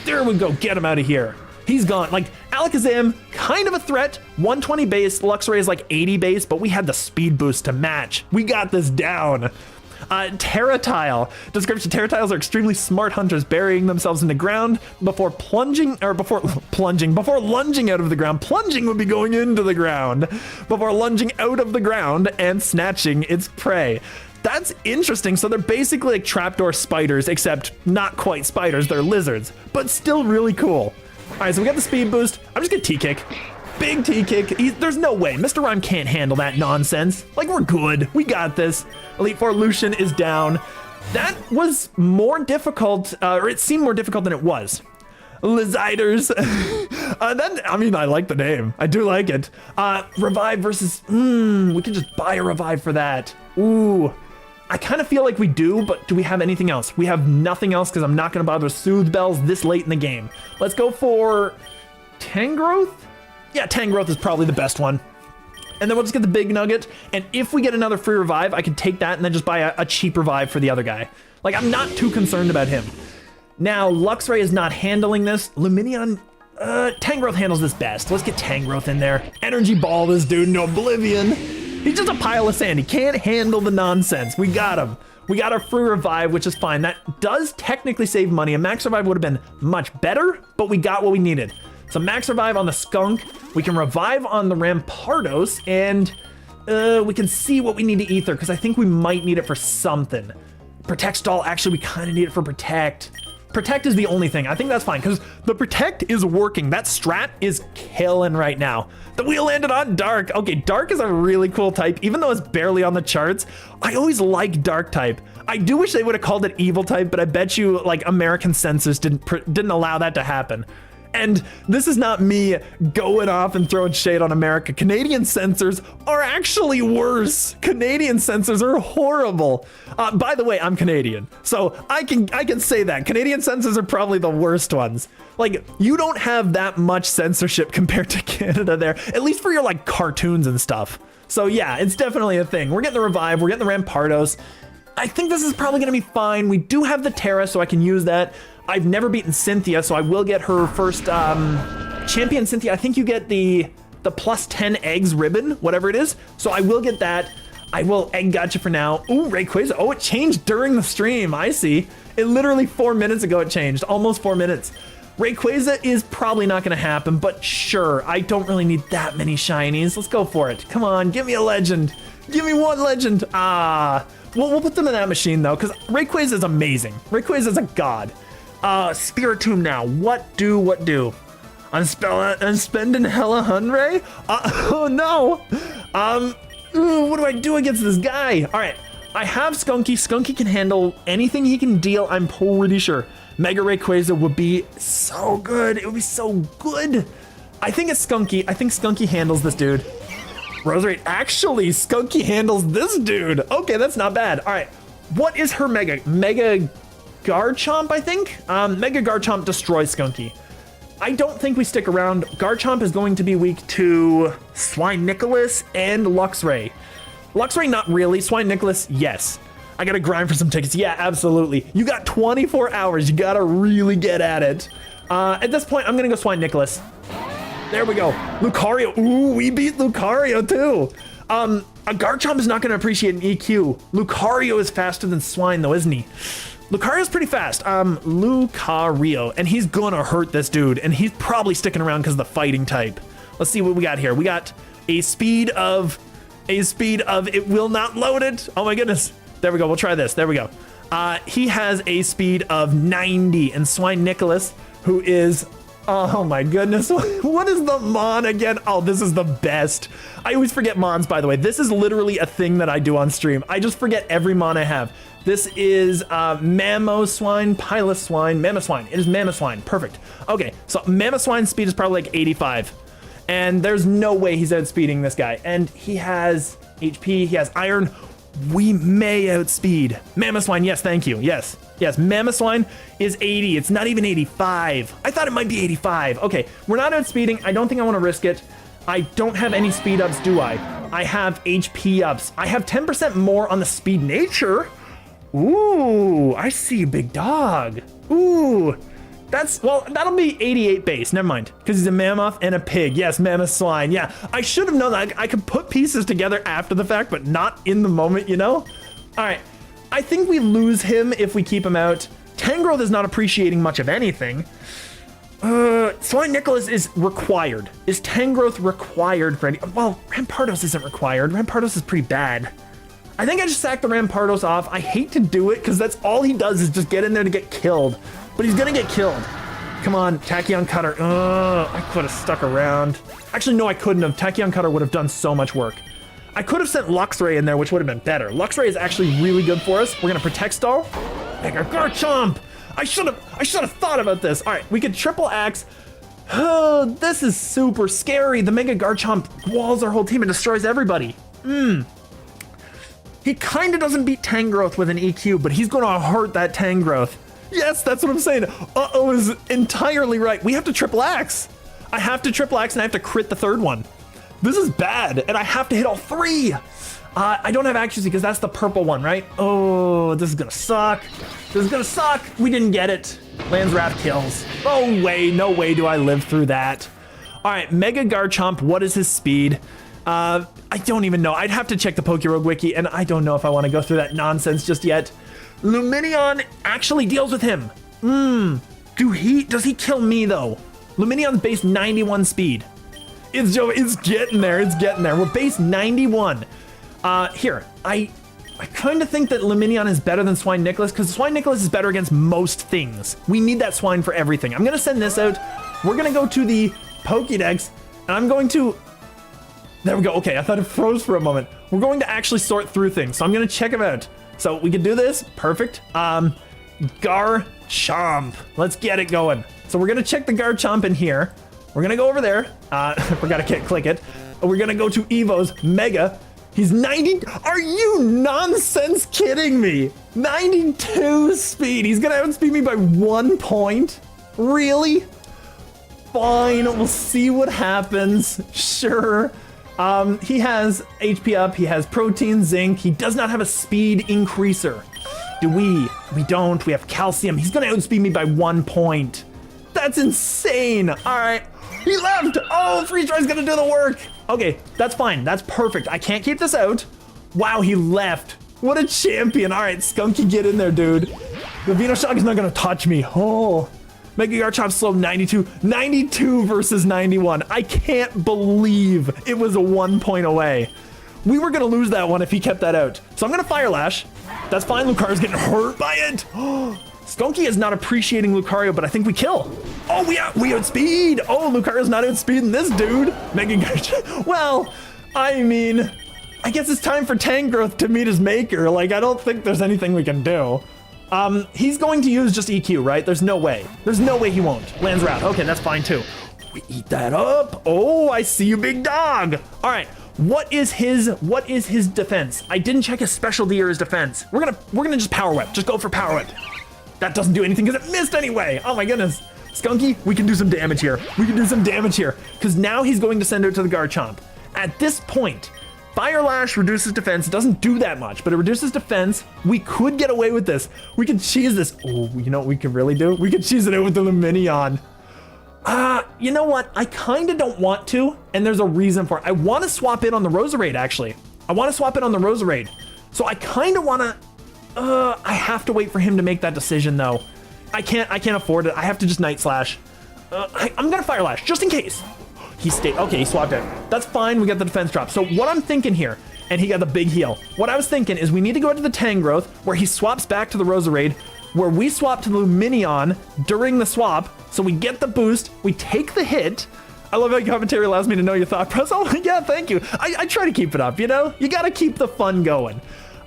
There we go. Get him out of here. He's gone. Like, Alakazam, kind of a threat. 120 base. Luxray is like 80 base, but we had the speed boost to match. We got this down. Terratile. Description: Terratiles are extremely smart hunters, burying themselves in the ground before lunging out of the ground. Plunging would be going into the ground before lunging out of the ground and snatching its prey. That's interesting. So they're basically like trapdoor spiders, except not quite spiders. They're lizards, but still really cool. All right, so we got the speed boost. I'm just gonna T-Kick. Big T-kick. There's no way. Mr. Rhyme can't handle that nonsense. Like, we're good. We got this. Elite Four Lucian is down. That was more difficult, or it seemed more difficult than it was. Liziders. I mean, I like the name. I do like it. Revive versus, we can just buy a revive for that. Ooh. I kind of feel like we do, but do we have anything else? We have nothing else because I'm not going to bother with Soothe Bells this late in the game. Let's go for Tangrowth. Yeah, Tangrowth is probably the best one. And then we'll just get the big nugget. And if we get another free revive, I can take that and then just buy a cheap revive for the other guy. Like, I'm not too concerned about him. Now, Luxray is not handling this. Luminion, Tangrowth handles this best. Let's get Tangrowth in there. Energy Ball this dude into oblivion. He's just a pile of sand. He can't handle the nonsense. We got him. We got our free revive, which is fine. That does technically save money. A max revive would have been much better, but we got what we needed. So max revive on the skunk. We can revive on the Rampardos, and we can see what we need to ether, because I think we might need it for something. Protect stall, actually, we kind of need it for protect. Protect is the only thing. I think that's fine, because the protect is working. That strat is killing right now. The wheel landed on Dark. Okay, Dark is a really cool type, even though it's barely on the charts. I always like Dark type. I do wish they would have called it Evil type, but I bet you, like, American censors didn't allow that to happen. And this is not me going off and throwing shade on America. Canadian censors are actually worse. Canadian censors are horrible. By the way, I'm Canadian, so I can say that. Canadian censors are probably the worst ones. Like, you don't have that much censorship compared to Canada there, at least for your, like, cartoons and stuff. So yeah, it's definitely a thing. We're getting the revive, we're getting the Rampardos. I think this is probably gonna be fine. We do have the Terra, so I can use that. I've never beaten Cynthia, so I will get her first champion. Cynthia, I think you get the plus 10 eggs ribbon, whatever it is. So I will get that. I will egg gotcha for now. Ooh, Rayquaza. Oh, it changed during the stream. I see. It literally 4 minutes ago it changed. Almost 4 minutes. Rayquaza is probably not going to happen, but sure. I don't really need that many shinies. Let's go for it. Come on, give me a legend. Give me one legend. We'll put them in that machine, though, because Rayquaza is amazing. Rayquaza is a god. Spiritomb now. What do? I'm spending hella Hunray? Oh no! What do I do against this guy? Alright, I have Skunky. Skunky can handle anything he can deal, I'm pretty sure. Mega Rayquaza would be so good. It would be so good. I think it's Skunky. I think Skunky handles this dude. Roserade. Actually, Skunky handles this dude. Okay, that's not bad. Alright, what is her Mega Garchomp, I think? Mega Garchomp destroys Skunky. I don't think we stick around. Garchomp is going to be weak to Swine Nicholas and Luxray. Luxray, not really. Swine Nicholas, yes. I gotta grind for some tickets. Yeah, absolutely. You got 24 hours. You gotta really get at it. At this point, I'm gonna go Swine Nicholas. There we go. Lucario. Ooh, we beat Lucario too. A Garchomp is not gonna appreciate an EQ. Lucario is faster than Swine though, isn't he? Lucario's pretty fast. Lucario, and he's gonna hurt this dude, and he's probably sticking around because of the fighting type. Let's see what we got here. We got a speed of, it will not load it. Oh my goodness. There we go. We'll try this. There we go. He has a speed of 90, and Swine Nicholas, who is, oh my goodness. What is the Mon again? Oh, this is the best. I always forget Mons, by the way. This is literally a thing that I do on stream. I just forget every Mon I have. This is Mamoswine, Piloswine, Mamoswine. It is Mamoswine. Perfect. Okay, so Mamoswine's speed is probably like 85. And there's no way he's outspeeding this guy. And he has HP, he has Iron. We may outspeed. Mamoswine, yes, thank you. Yes, Mamoswine is 80. It's not even 85. I thought it might be 85. Okay, we're not outspeeding. I don't think I want to risk it. I don't have any speed ups, do I? I have HP ups. I have 10% more on the speed nature. Ooh, I see, big dog. Ooh, that'll be 88 base. Never mind, because he's a mammoth and a pig. Yes, Mamoswine. Yeah, I should have known that. I could put pieces together after the fact, but not in the moment, you know? All right, I think we lose him if we keep him out. Tangrowth is not appreciating much of anything. Swine Nicholas is required. Is Tangrowth required for any? Well, Rampardos isn't required. Rampardos is pretty bad. I think I just sacked the Rampardos off. I hate to do it because that's all he does is just get in there to get killed. But he's gonna get killed. Come on, Tachyon Cutter. I could have stuck around. Actually, no, I couldn't have. Tachyon Cutter would have done so much work. I could have sent Luxray in there, which would have been better. Luxray is actually really good for us. We're gonna Protect Stall. Mega Garchomp! I should have thought about this. All right, we could Triple Axe. Oh, this is super scary. The Mega Garchomp walls our whole team and destroys everybody. He kind of doesn't beat Tangrowth with an EQ, but he's gonna hurt that Tangrowth. Yes, that's what I'm saying. Uh-oh is entirely right. We have to Triple Axe. I have to Triple Axe and I have to crit the third one. This is bad, and I have to hit all three. I don't have accuracy because that's the purple one, right? Oh, this is gonna suck. This is gonna suck. We didn't get it. Land's Wrath kills. Oh, no way do I live through that. All right, Mega Garchomp, what is his speed? I don't even know. I'd have to check the PokeRogue wiki, and I don't know if I want to go through that nonsense just yet. Luminion actually deals with him. Does he kill me though? Luminion's base 91 speed. It's getting there. It's getting there. We're base 91. Here, I kind of think that Luminion is better than Swine Nicholas because Swine Nicholas is better against most things. We need that Swine for everything. I'm gonna send this out. We're gonna go to the Pokédex, and I'm going to. There we go. Okay, I thought it froze for a moment. We're going to actually sort through things, so I'm gonna check them out. So we can do this. Perfect. Garchomp. Let's get it going. So we're gonna check the Garchomp in here. We're gonna go over there. I forgot I can't click it. We're gonna go to Evo's Mega. He's 90. Are you nonsense kidding me? 92 speed. He's gonna outspeed me by 1 point. Really? Fine. We'll see what happens. Sure. He has HP up, he has protein, zinc, he does not have a speed increaser. Do we? We don't, we have calcium. He's gonna outspeed me by 1 point. That's insane. All right, he left. Oh, Freeze Dry's gonna do the work. Okay, that's fine, that's perfect. I can't keep this out. Wow, he left. What a champion. All right, Skunky, get in there, dude. The Venoshock is not gonna touch me. Oh. Mega Garchomp slow 92. 92 versus 91. I can't believe it was a 1 point away. We were gonna lose that one if he kept that out. So I'm gonna Fire Lash. That's fine, Lucario's getting hurt by it. Skunky is not appreciating Lucario, but I think we kill. Oh, we outspeed. Oh, Lucario's not outspeeding this dude. Mega Garchomp. Well, I mean, I guess it's time for Tangrowth to meet his maker. Like, I don't think there's anything we can do. He's going to use just EQ, right? There's no way. There's no way he won't. Land's Wrath. Okay, that's fine too. We eat that up. Oh, I see you, big dog. All right. What is his defense? I didn't check his specialty or his defense. We're gonna just Power Whip. Just go for Power Whip. That doesn't do anything because it missed anyway. Oh my goodness. Skunky, we can do some damage here. We can do some damage here because now he's going to send it to the Garchomp. At this point, Fire Lash reduces defense. It doesn't do that much, but it reduces defense. We could get away with this. We could cheese this. Oh, you know what we could really do? We could cheese it out with the Luminion. You know what? I kind of don't want to, and there's a reason for it. I want to swap in on the Roserade, actually. I want to swap in on the Roserade. So I kind of want to... I have to wait for him to make that decision, though. I can't afford it. I have to just Night Slash. I'm going to Fire Lash, just in case. He stayed. Okay, he swapped out. That's fine. We got the defense drop. So what I'm thinking here, and he got the big heal. What I was thinking is we need to go to the Tangrowth, where he swaps back to the Roserade, where we swap to the Luminion during the swap. So we get the boost. We take the hit. I love how commentary allows me to know your thought process. Oh, yeah, thank you. I try to keep it up, you know? You got to keep the fun going.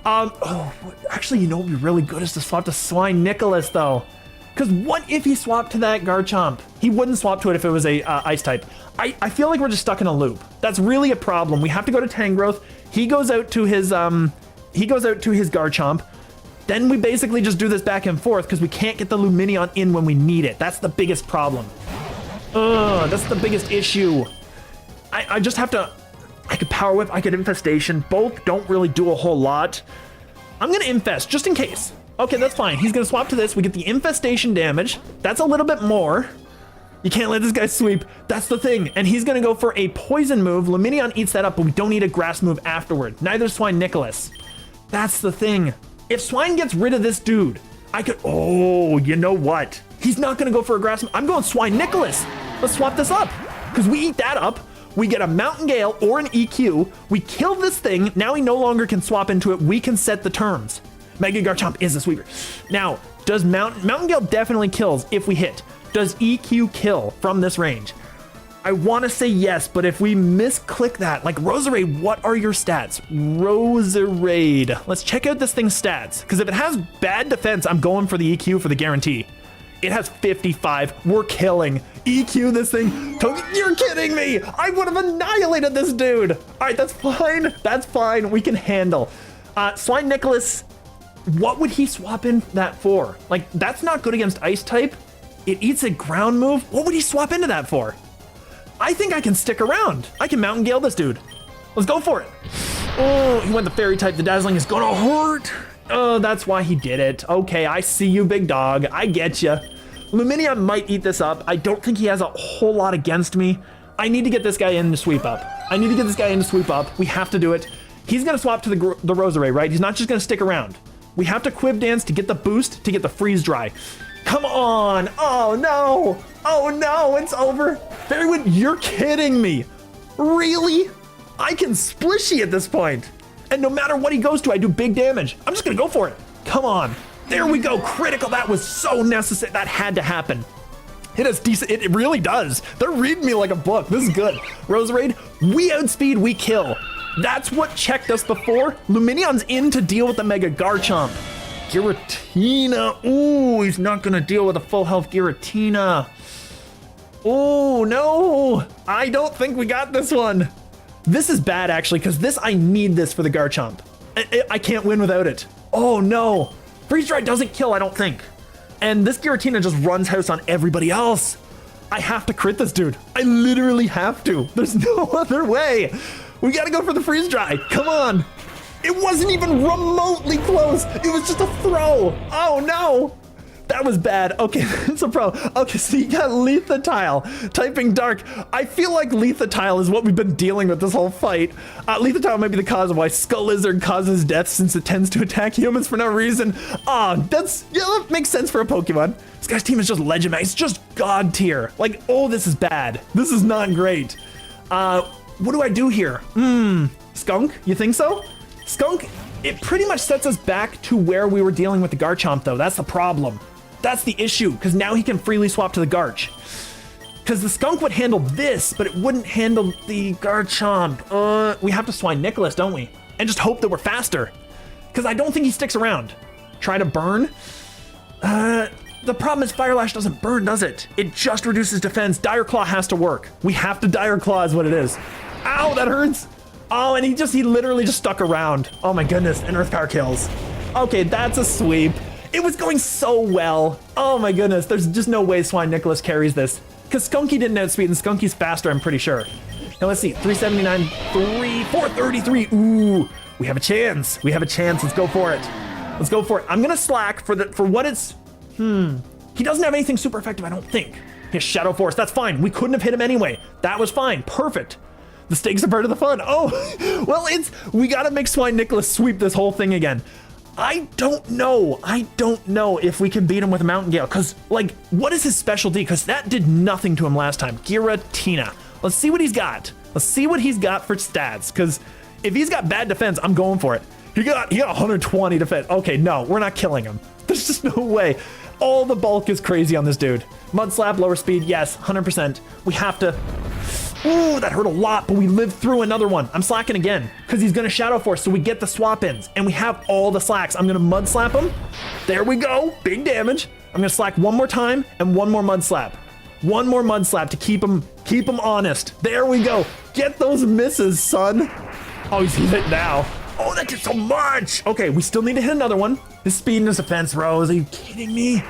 Actually, you know what would be really good is to swap to Swine Nicholas, though. Because what if he swapped to that Garchomp? He wouldn't swap to it if it was a ice type. I feel like we're just stuck in a loop. That's really a problem. We have to go to Tangrowth. He goes out to his Garchomp. Then we basically just do this back and forth because we can't get the Luminion in when we need it. That's the biggest problem. That's the biggest issue. I just have to... I could Power Whip, I could Infestation. Both don't really do a whole lot. I'm gonna Infest, just in case. Okay, that's fine. He's gonna swap to this. We get the Infestation damage. That's a little bit more. You can't let this guy sweep. That's the thing. And he's gonna go for a Poison move. Luminion eats that up, but we don't need a Grass move afterward. Neither Swine Nicholas. That's the thing. If Swine gets rid of this dude, I could... Oh, you know what? He's not gonna go for a Grass move. I'm going Swine Nicholas. Let's swap this up. Because we eat that up. We get a Mountain Gale or an EQ. We kill this thing. Now he no longer can swap into it. We can set the terms. Mega Garchomp is a sweeper. Now, does Mountain Gale definitely kills if we hit. Does EQ kill from this range? I want to say yes, but if we misclick that, like Roserade, what are your stats? Roserade. Let's check out this thing's stats, because if it has bad defense, I'm going for the EQ for the guarantee. It has 55. We're killing. EQ this thing. You're kidding me. I would have annihilated this dude. All right, that's fine. That's fine. We can handle. Swine Nicholas, what would he swap in that for? Like, that's not good against ice type. It eats a ground move. What would he swap into that for? I think I can stick around. I can Mountain Gale this dude. Let's go for it. Oh, he went the fairy type. The dazzling is gonna hurt. Oh, that's why he did it. Okay, I see you, big dog. I get you. Lumineon might eat this up. I don't think he has a whole lot against me. I need to get this guy in to sweep up. We have to do it. He's gonna swap to the Roserade, right? He's not just gonna stick around. We have to Quib Dance to get the boost, to get the freeze dry. Come on. Oh no. Oh no, it's over. Fairywood, you're kidding me. Really? I can Splishy at this point. And no matter what he goes to, I do big damage. I'm just gonna go for it. Come on. There we go. Critical. That was so necessary. That had to happen. It is decent. It really does. They're reading me like a book. This is good. Roserade, we outspeed, we kill. That's what checked us before. Lumineon's in to deal with the Mega Garchomp. Giratina. Ooh, he's not gonna deal with a full health Giratina. Oh no, I don't think we got this one. This is bad actually, because I need this for the Garchomp. I can't win without it. Oh no, Freeze Dry doesn't kill, I don't think. And this Giratina just runs house on everybody else. I have to crit this dude. I literally have to. There's no other way. We gotta go for the Freeze Dry. Come on. It wasn't even remotely close. It was just a throw. Oh no. That was bad. Okay, that's a problem. Okay, so you got Lethatile typing dark. I feel like Lethatile is what we've been dealing with this whole fight. Lethatile might be the cause of why Skull Lizard causes death, since it tends to attack humans for no reason. Yeah, that makes sense for a Pokemon. This guy's team is just Legend Max. It's just God tier. Like, oh, this is bad. This is not great. What do I do here? Skunk, you think so? Skunk, it pretty much sets us back to where we were dealing with the Garchomp though. That's the problem. That's the issue, because now he can freely swap to the Garch. Because the Skunk would handle this, but it wouldn't handle the Garchomp. We have to Swine Nicholas, don't we? And just hope that we're faster. Because I don't think he sticks around. Try to burn. The problem is Fire Lash doesn't burn, does it? It just reduces defense. Dire Claw has to work. We have to Dire Claw is what it is. Ow, that hurts. Oh, and he literally just stuck around. Oh my goodness, and Earth Power kills. Okay, that's a sweep. It was going so well. Oh my goodness, there's just no way Swine Nicholas carries this. Because Skunky didn't outspeed, and Skunky's faster, I'm pretty sure. Now let's see, 379, 433. Ooh, we have a chance. We have a chance. Let's go for it. Let's go for it. I'm gonna slack for what it's. He doesn't have anything super effective, I don't think. He has Shadow Force. That's fine. We couldn't have hit him anyway. That was fine. Perfect. The stakes are part of the fun. Oh, well, we gotta make Swine Nicholas sweep this whole thing again. I don't know if we can beat him with a Mountain Gale, because, like, what is his specialty? Because that did nothing to him last time. Giratina. Let's see what he's got. Let's see what he's got for stats, because if he's got bad defense, I'm going for it. He got 120 defense. Okay, no, we're not killing him. There's just no way. All the bulk is crazy on this dude. Mud Slap, lower speed, yes, 100%. We have to. Ooh, that hurt a lot, but we lived through another one. I'm slacking again, because he's gonna Shadow Force, so we get the swap ins, and we have all the slacks. I'm gonna Mud Slap him. There we go, big damage. I'm gonna slack one more time, and one more Mud Slap. One more Mud Slap to keep him honest. There we go. Get those misses, son. Oh, he's hit now. Oh, that did so much. Okay, we still need to hit another one. His speed and his defense, Rose. Are you kidding me?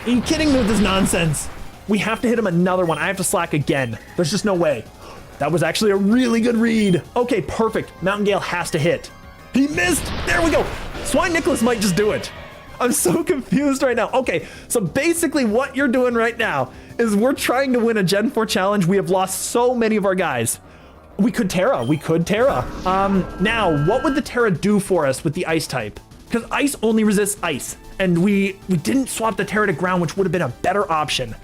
Are you kidding me with this nonsense? We have to hit him another one. I have to slack again. There's just no way. That was actually a really good read. Okay, perfect. Mountain Gale has to hit. He missed. There we go. Swine Nicholas might just do it. I'm so confused right now. Okay, so basically what you're doing right now is we're trying to win a Gen 4 challenge. We have lost so many of our guys. We could Terra. Now, what would the Terra do for us with the Ice type? Because Ice only resists Ice, and we didn't swap the Terra to Ground, which would have been a better option.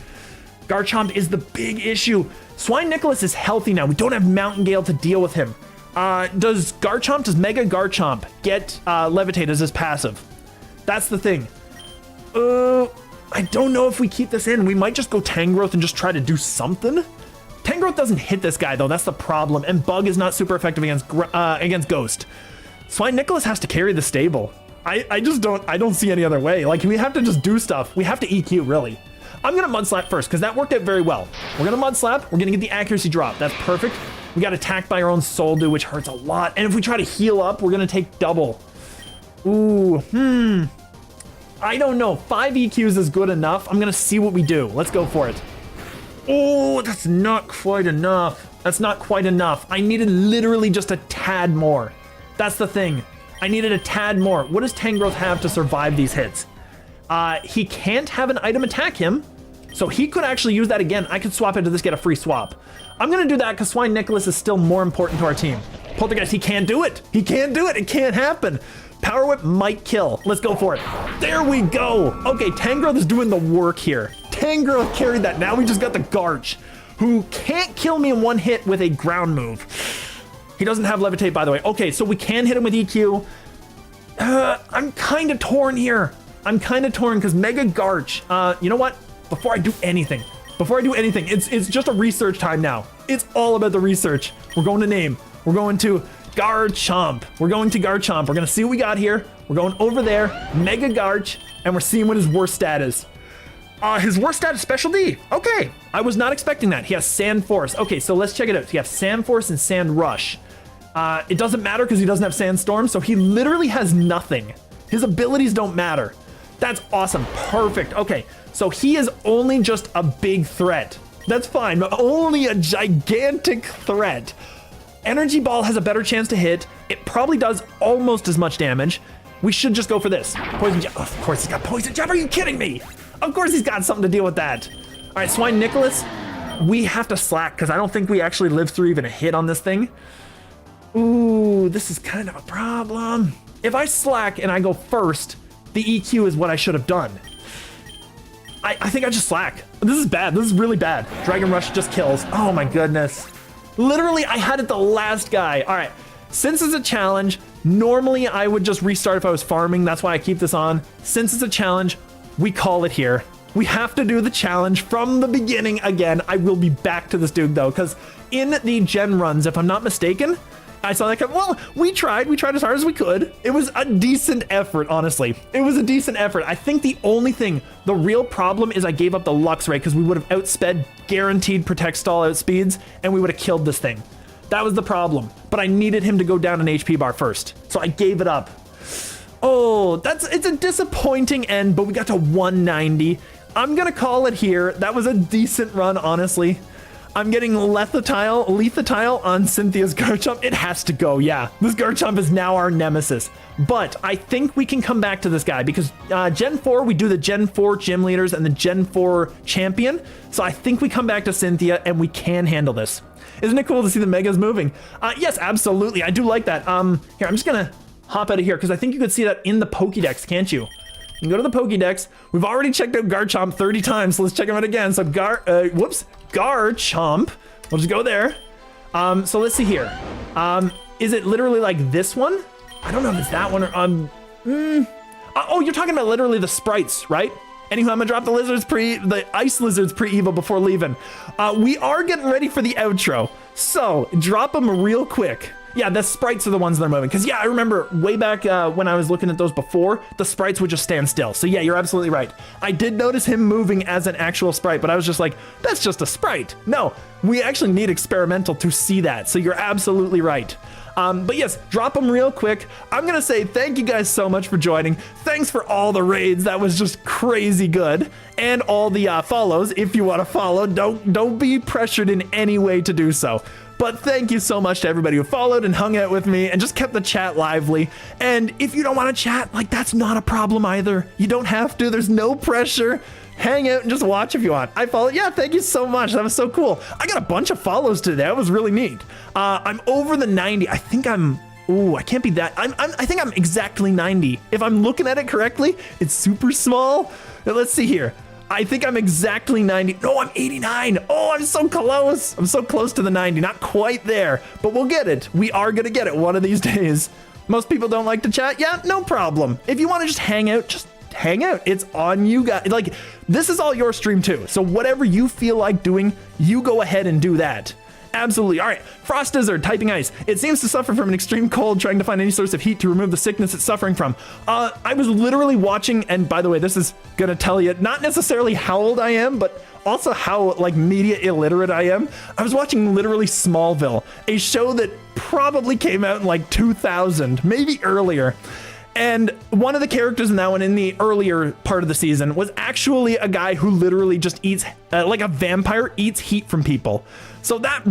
Garchomp is the big issue. Swine Nicholas is healthy now. We don't have Mountain Gale to deal with him. Does Mega Garchomp get Levitate as his passive? That's the thing. I don't know if we keep this in. We might just go Tangrowth and just try to do something. Tangrowth doesn't hit this guy though, that's the problem. And Bug is not super effective against Ghost. Swine Nicholas has to carry the stable. I don't see any other way. Like, we have to just do stuff. We have to EQ, really. I'm gonna Mud Slap first, because that worked out very well. We're gonna Mud Slap, we're gonna get the accuracy drop. That's perfect. We got attacked by our own Soul Dew, which hurts a lot. And if we try to heal up, we're gonna take double. Ooh, I don't know. 5 EQs is good enough. I'm gonna see what we do. Let's go for it. Oh, that's not quite enough. That's not quite enough. I needed literally just a tad more. That's the thing. I needed a tad more. What does Tangrowth have to survive these hits? He can't have an item attack him, so he could actually use that again. I could swap into this, get a free swap. I'm gonna do that because Swine Nicholas is still more important to our team. Poltergeist, he can't do it. He can't do it. It can't happen. Power Whip might kill. Let's go for it. There we go. Okay, Tangrowth is doing the work here. Tangrowth carried that. Now we just got the Garch, who can't kill me in one hit with a ground move. He doesn't have Levitate, by the way. Okay, so we can hit him with EQ. I'm kind of torn here. I'm kind of torn because Mega Garch. You know what? Before I do anything, it's just a research time now. It's all about the research. We're going to name. We're going to Garchomp. We're going to Garchomp. We're going to see what we got here. We're going over there, Mega Garch, and we're seeing what his worst stat is. His worst stat is Special D. Okay, I was not expecting that. He has Sand Force. Okay, so let's check it out. He has Sand Force and Sand Rush. It doesn't matter because he doesn't have Sandstorm, so he literally has nothing. His abilities don't matter. That's awesome. Perfect. Okay, so he is only just a big threat. That's fine, but only a gigantic threat. Energy Ball has a better chance to hit. It probably does almost as much damage. We should just go for this. Poison Jab. Of course he's got Poison Jab. Are you kidding me? Of course he's got something to deal with that. All right, Swine Nicholas, we have to slack because I don't think we actually live through even a hit on this thing. Ooh, this is kind of a problem. If I slack and I go first, the EQ is what I should have done. I think I just slack. This is bad. This is really bad. Dragon Rush just kills. Oh my goodness. Literally, I had it the last guy. All right, since it's a challenge, normally I would just restart if I was farming. That's why I keep this on. Since it's a challenge, we call it here. We have to do the challenge from the beginning again. I will be back to this dude though, because in the gen runs, if I'm not mistaken, I saw that. Well, we tried as hard as we could. It was a decent effort, honestly. It was a decent effort. I think the real problem is I gave up the Lux Ray because we would have outsped guaranteed Protect Stall outspeeds and we would have killed this thing. That was the problem. But I needed him to go down an HP bar first, so I gave it up. Oh, it's a disappointing end, but we got to 190. I'm gonna call it here. That was a decent run, honestly. I'm getting Lethatile on Cynthia's Garchomp. It has to go, yeah. This Garchomp is now our nemesis. But I think we can come back to this guy because Gen 4, we do the Gen 4 gym leaders and the Gen 4 champion. So I think we come back to Cynthia and we can handle this. Isn't it cool to see the Megas moving? Yes, absolutely. I do like that. Here, I'm just gonna hop out of here because I think you could see that in the Pokédex, can't you? You can go to the Pokédex. We've already checked out Garchomp 30 times, so let's check him out again. So Garchomp. We'll just go there. So let's see here. Is it literally like this one? I don't know if it's that one or oh, you're talking about literally the sprites, right? Anywho, I'm gonna drop the ice lizards pre-evo before leaving. We are getting ready for the outro, so drop them real quick. Yeah, the sprites are the ones that are moving. Because, yeah, I remember way back when I was looking at those before, the sprites would just stand still. So, yeah, you're absolutely right. I did notice him moving as an actual sprite, but I was just like, that's just a sprite. No, we actually need experimental to see that. So, you're absolutely right. But yes, drop them real quick. I'm going to say thank you guys so much for joining. Thanks for all the raids. That was just crazy good. And all the follows. If you want to follow, don't be pressured in any way to do so. But thank you so much to everybody who followed and hung out with me and just kept the chat lively. And if you don't want to chat, like, that's not a problem either. You don't have to. There's no pressure. Hang out and just watch if you want. I follow. Yeah, thank you so much. That was so cool. I got a bunch of follows today. That was really neat. I'm over the 90. I think I'm... Ooh, I can't be that. I think I'm exactly 90. If I'm looking at it correctly, it's super small. Now, let's see here. I think I'm exactly 90. No, I'm 89. Oh, I'm so close. I'm so close to the 90. Not quite there, but we'll get it. We are going to get it one of these days. Most people don't like to chat. Yeah, no problem. If you want to just hang out hang out. It's on you guys. Like, this is all your stream too. So whatever you feel like doing, you go ahead and do that. Absolutely. All right. Frost Dizzard, typing ice. It seems to suffer from an extreme cold, trying to find any source of heat to remove the sickness it's suffering from. I was literally watching, and by the way, this is going to tell you not necessarily how old I am, but also how like media illiterate I am. I was watching literally Smallville, a show that probably came out in like 2000, maybe earlier. And one of the characters in that one in the earlier part of the season was actually a guy who literally just eats, like a vampire, eats heat from people. So that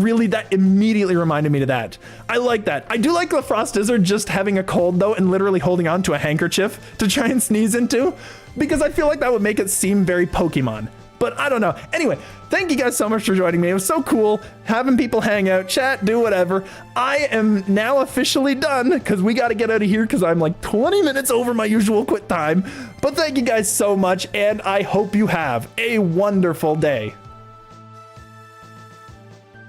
immediately reminded me to that. I like that. I do like the Frost Dizzard just having a cold though and literally holding on to a handkerchief to try and sneeze into, because I feel like that would make it seem very Pokemon. But I don't know. Anyway, thank you guys so much for joining me. It was so cool having people hang out, chat, do whatever. I am now officially done because we got to get out of here because I'm like 20 minutes over my usual quit time. But thank you guys so much, and I hope you have a wonderful day.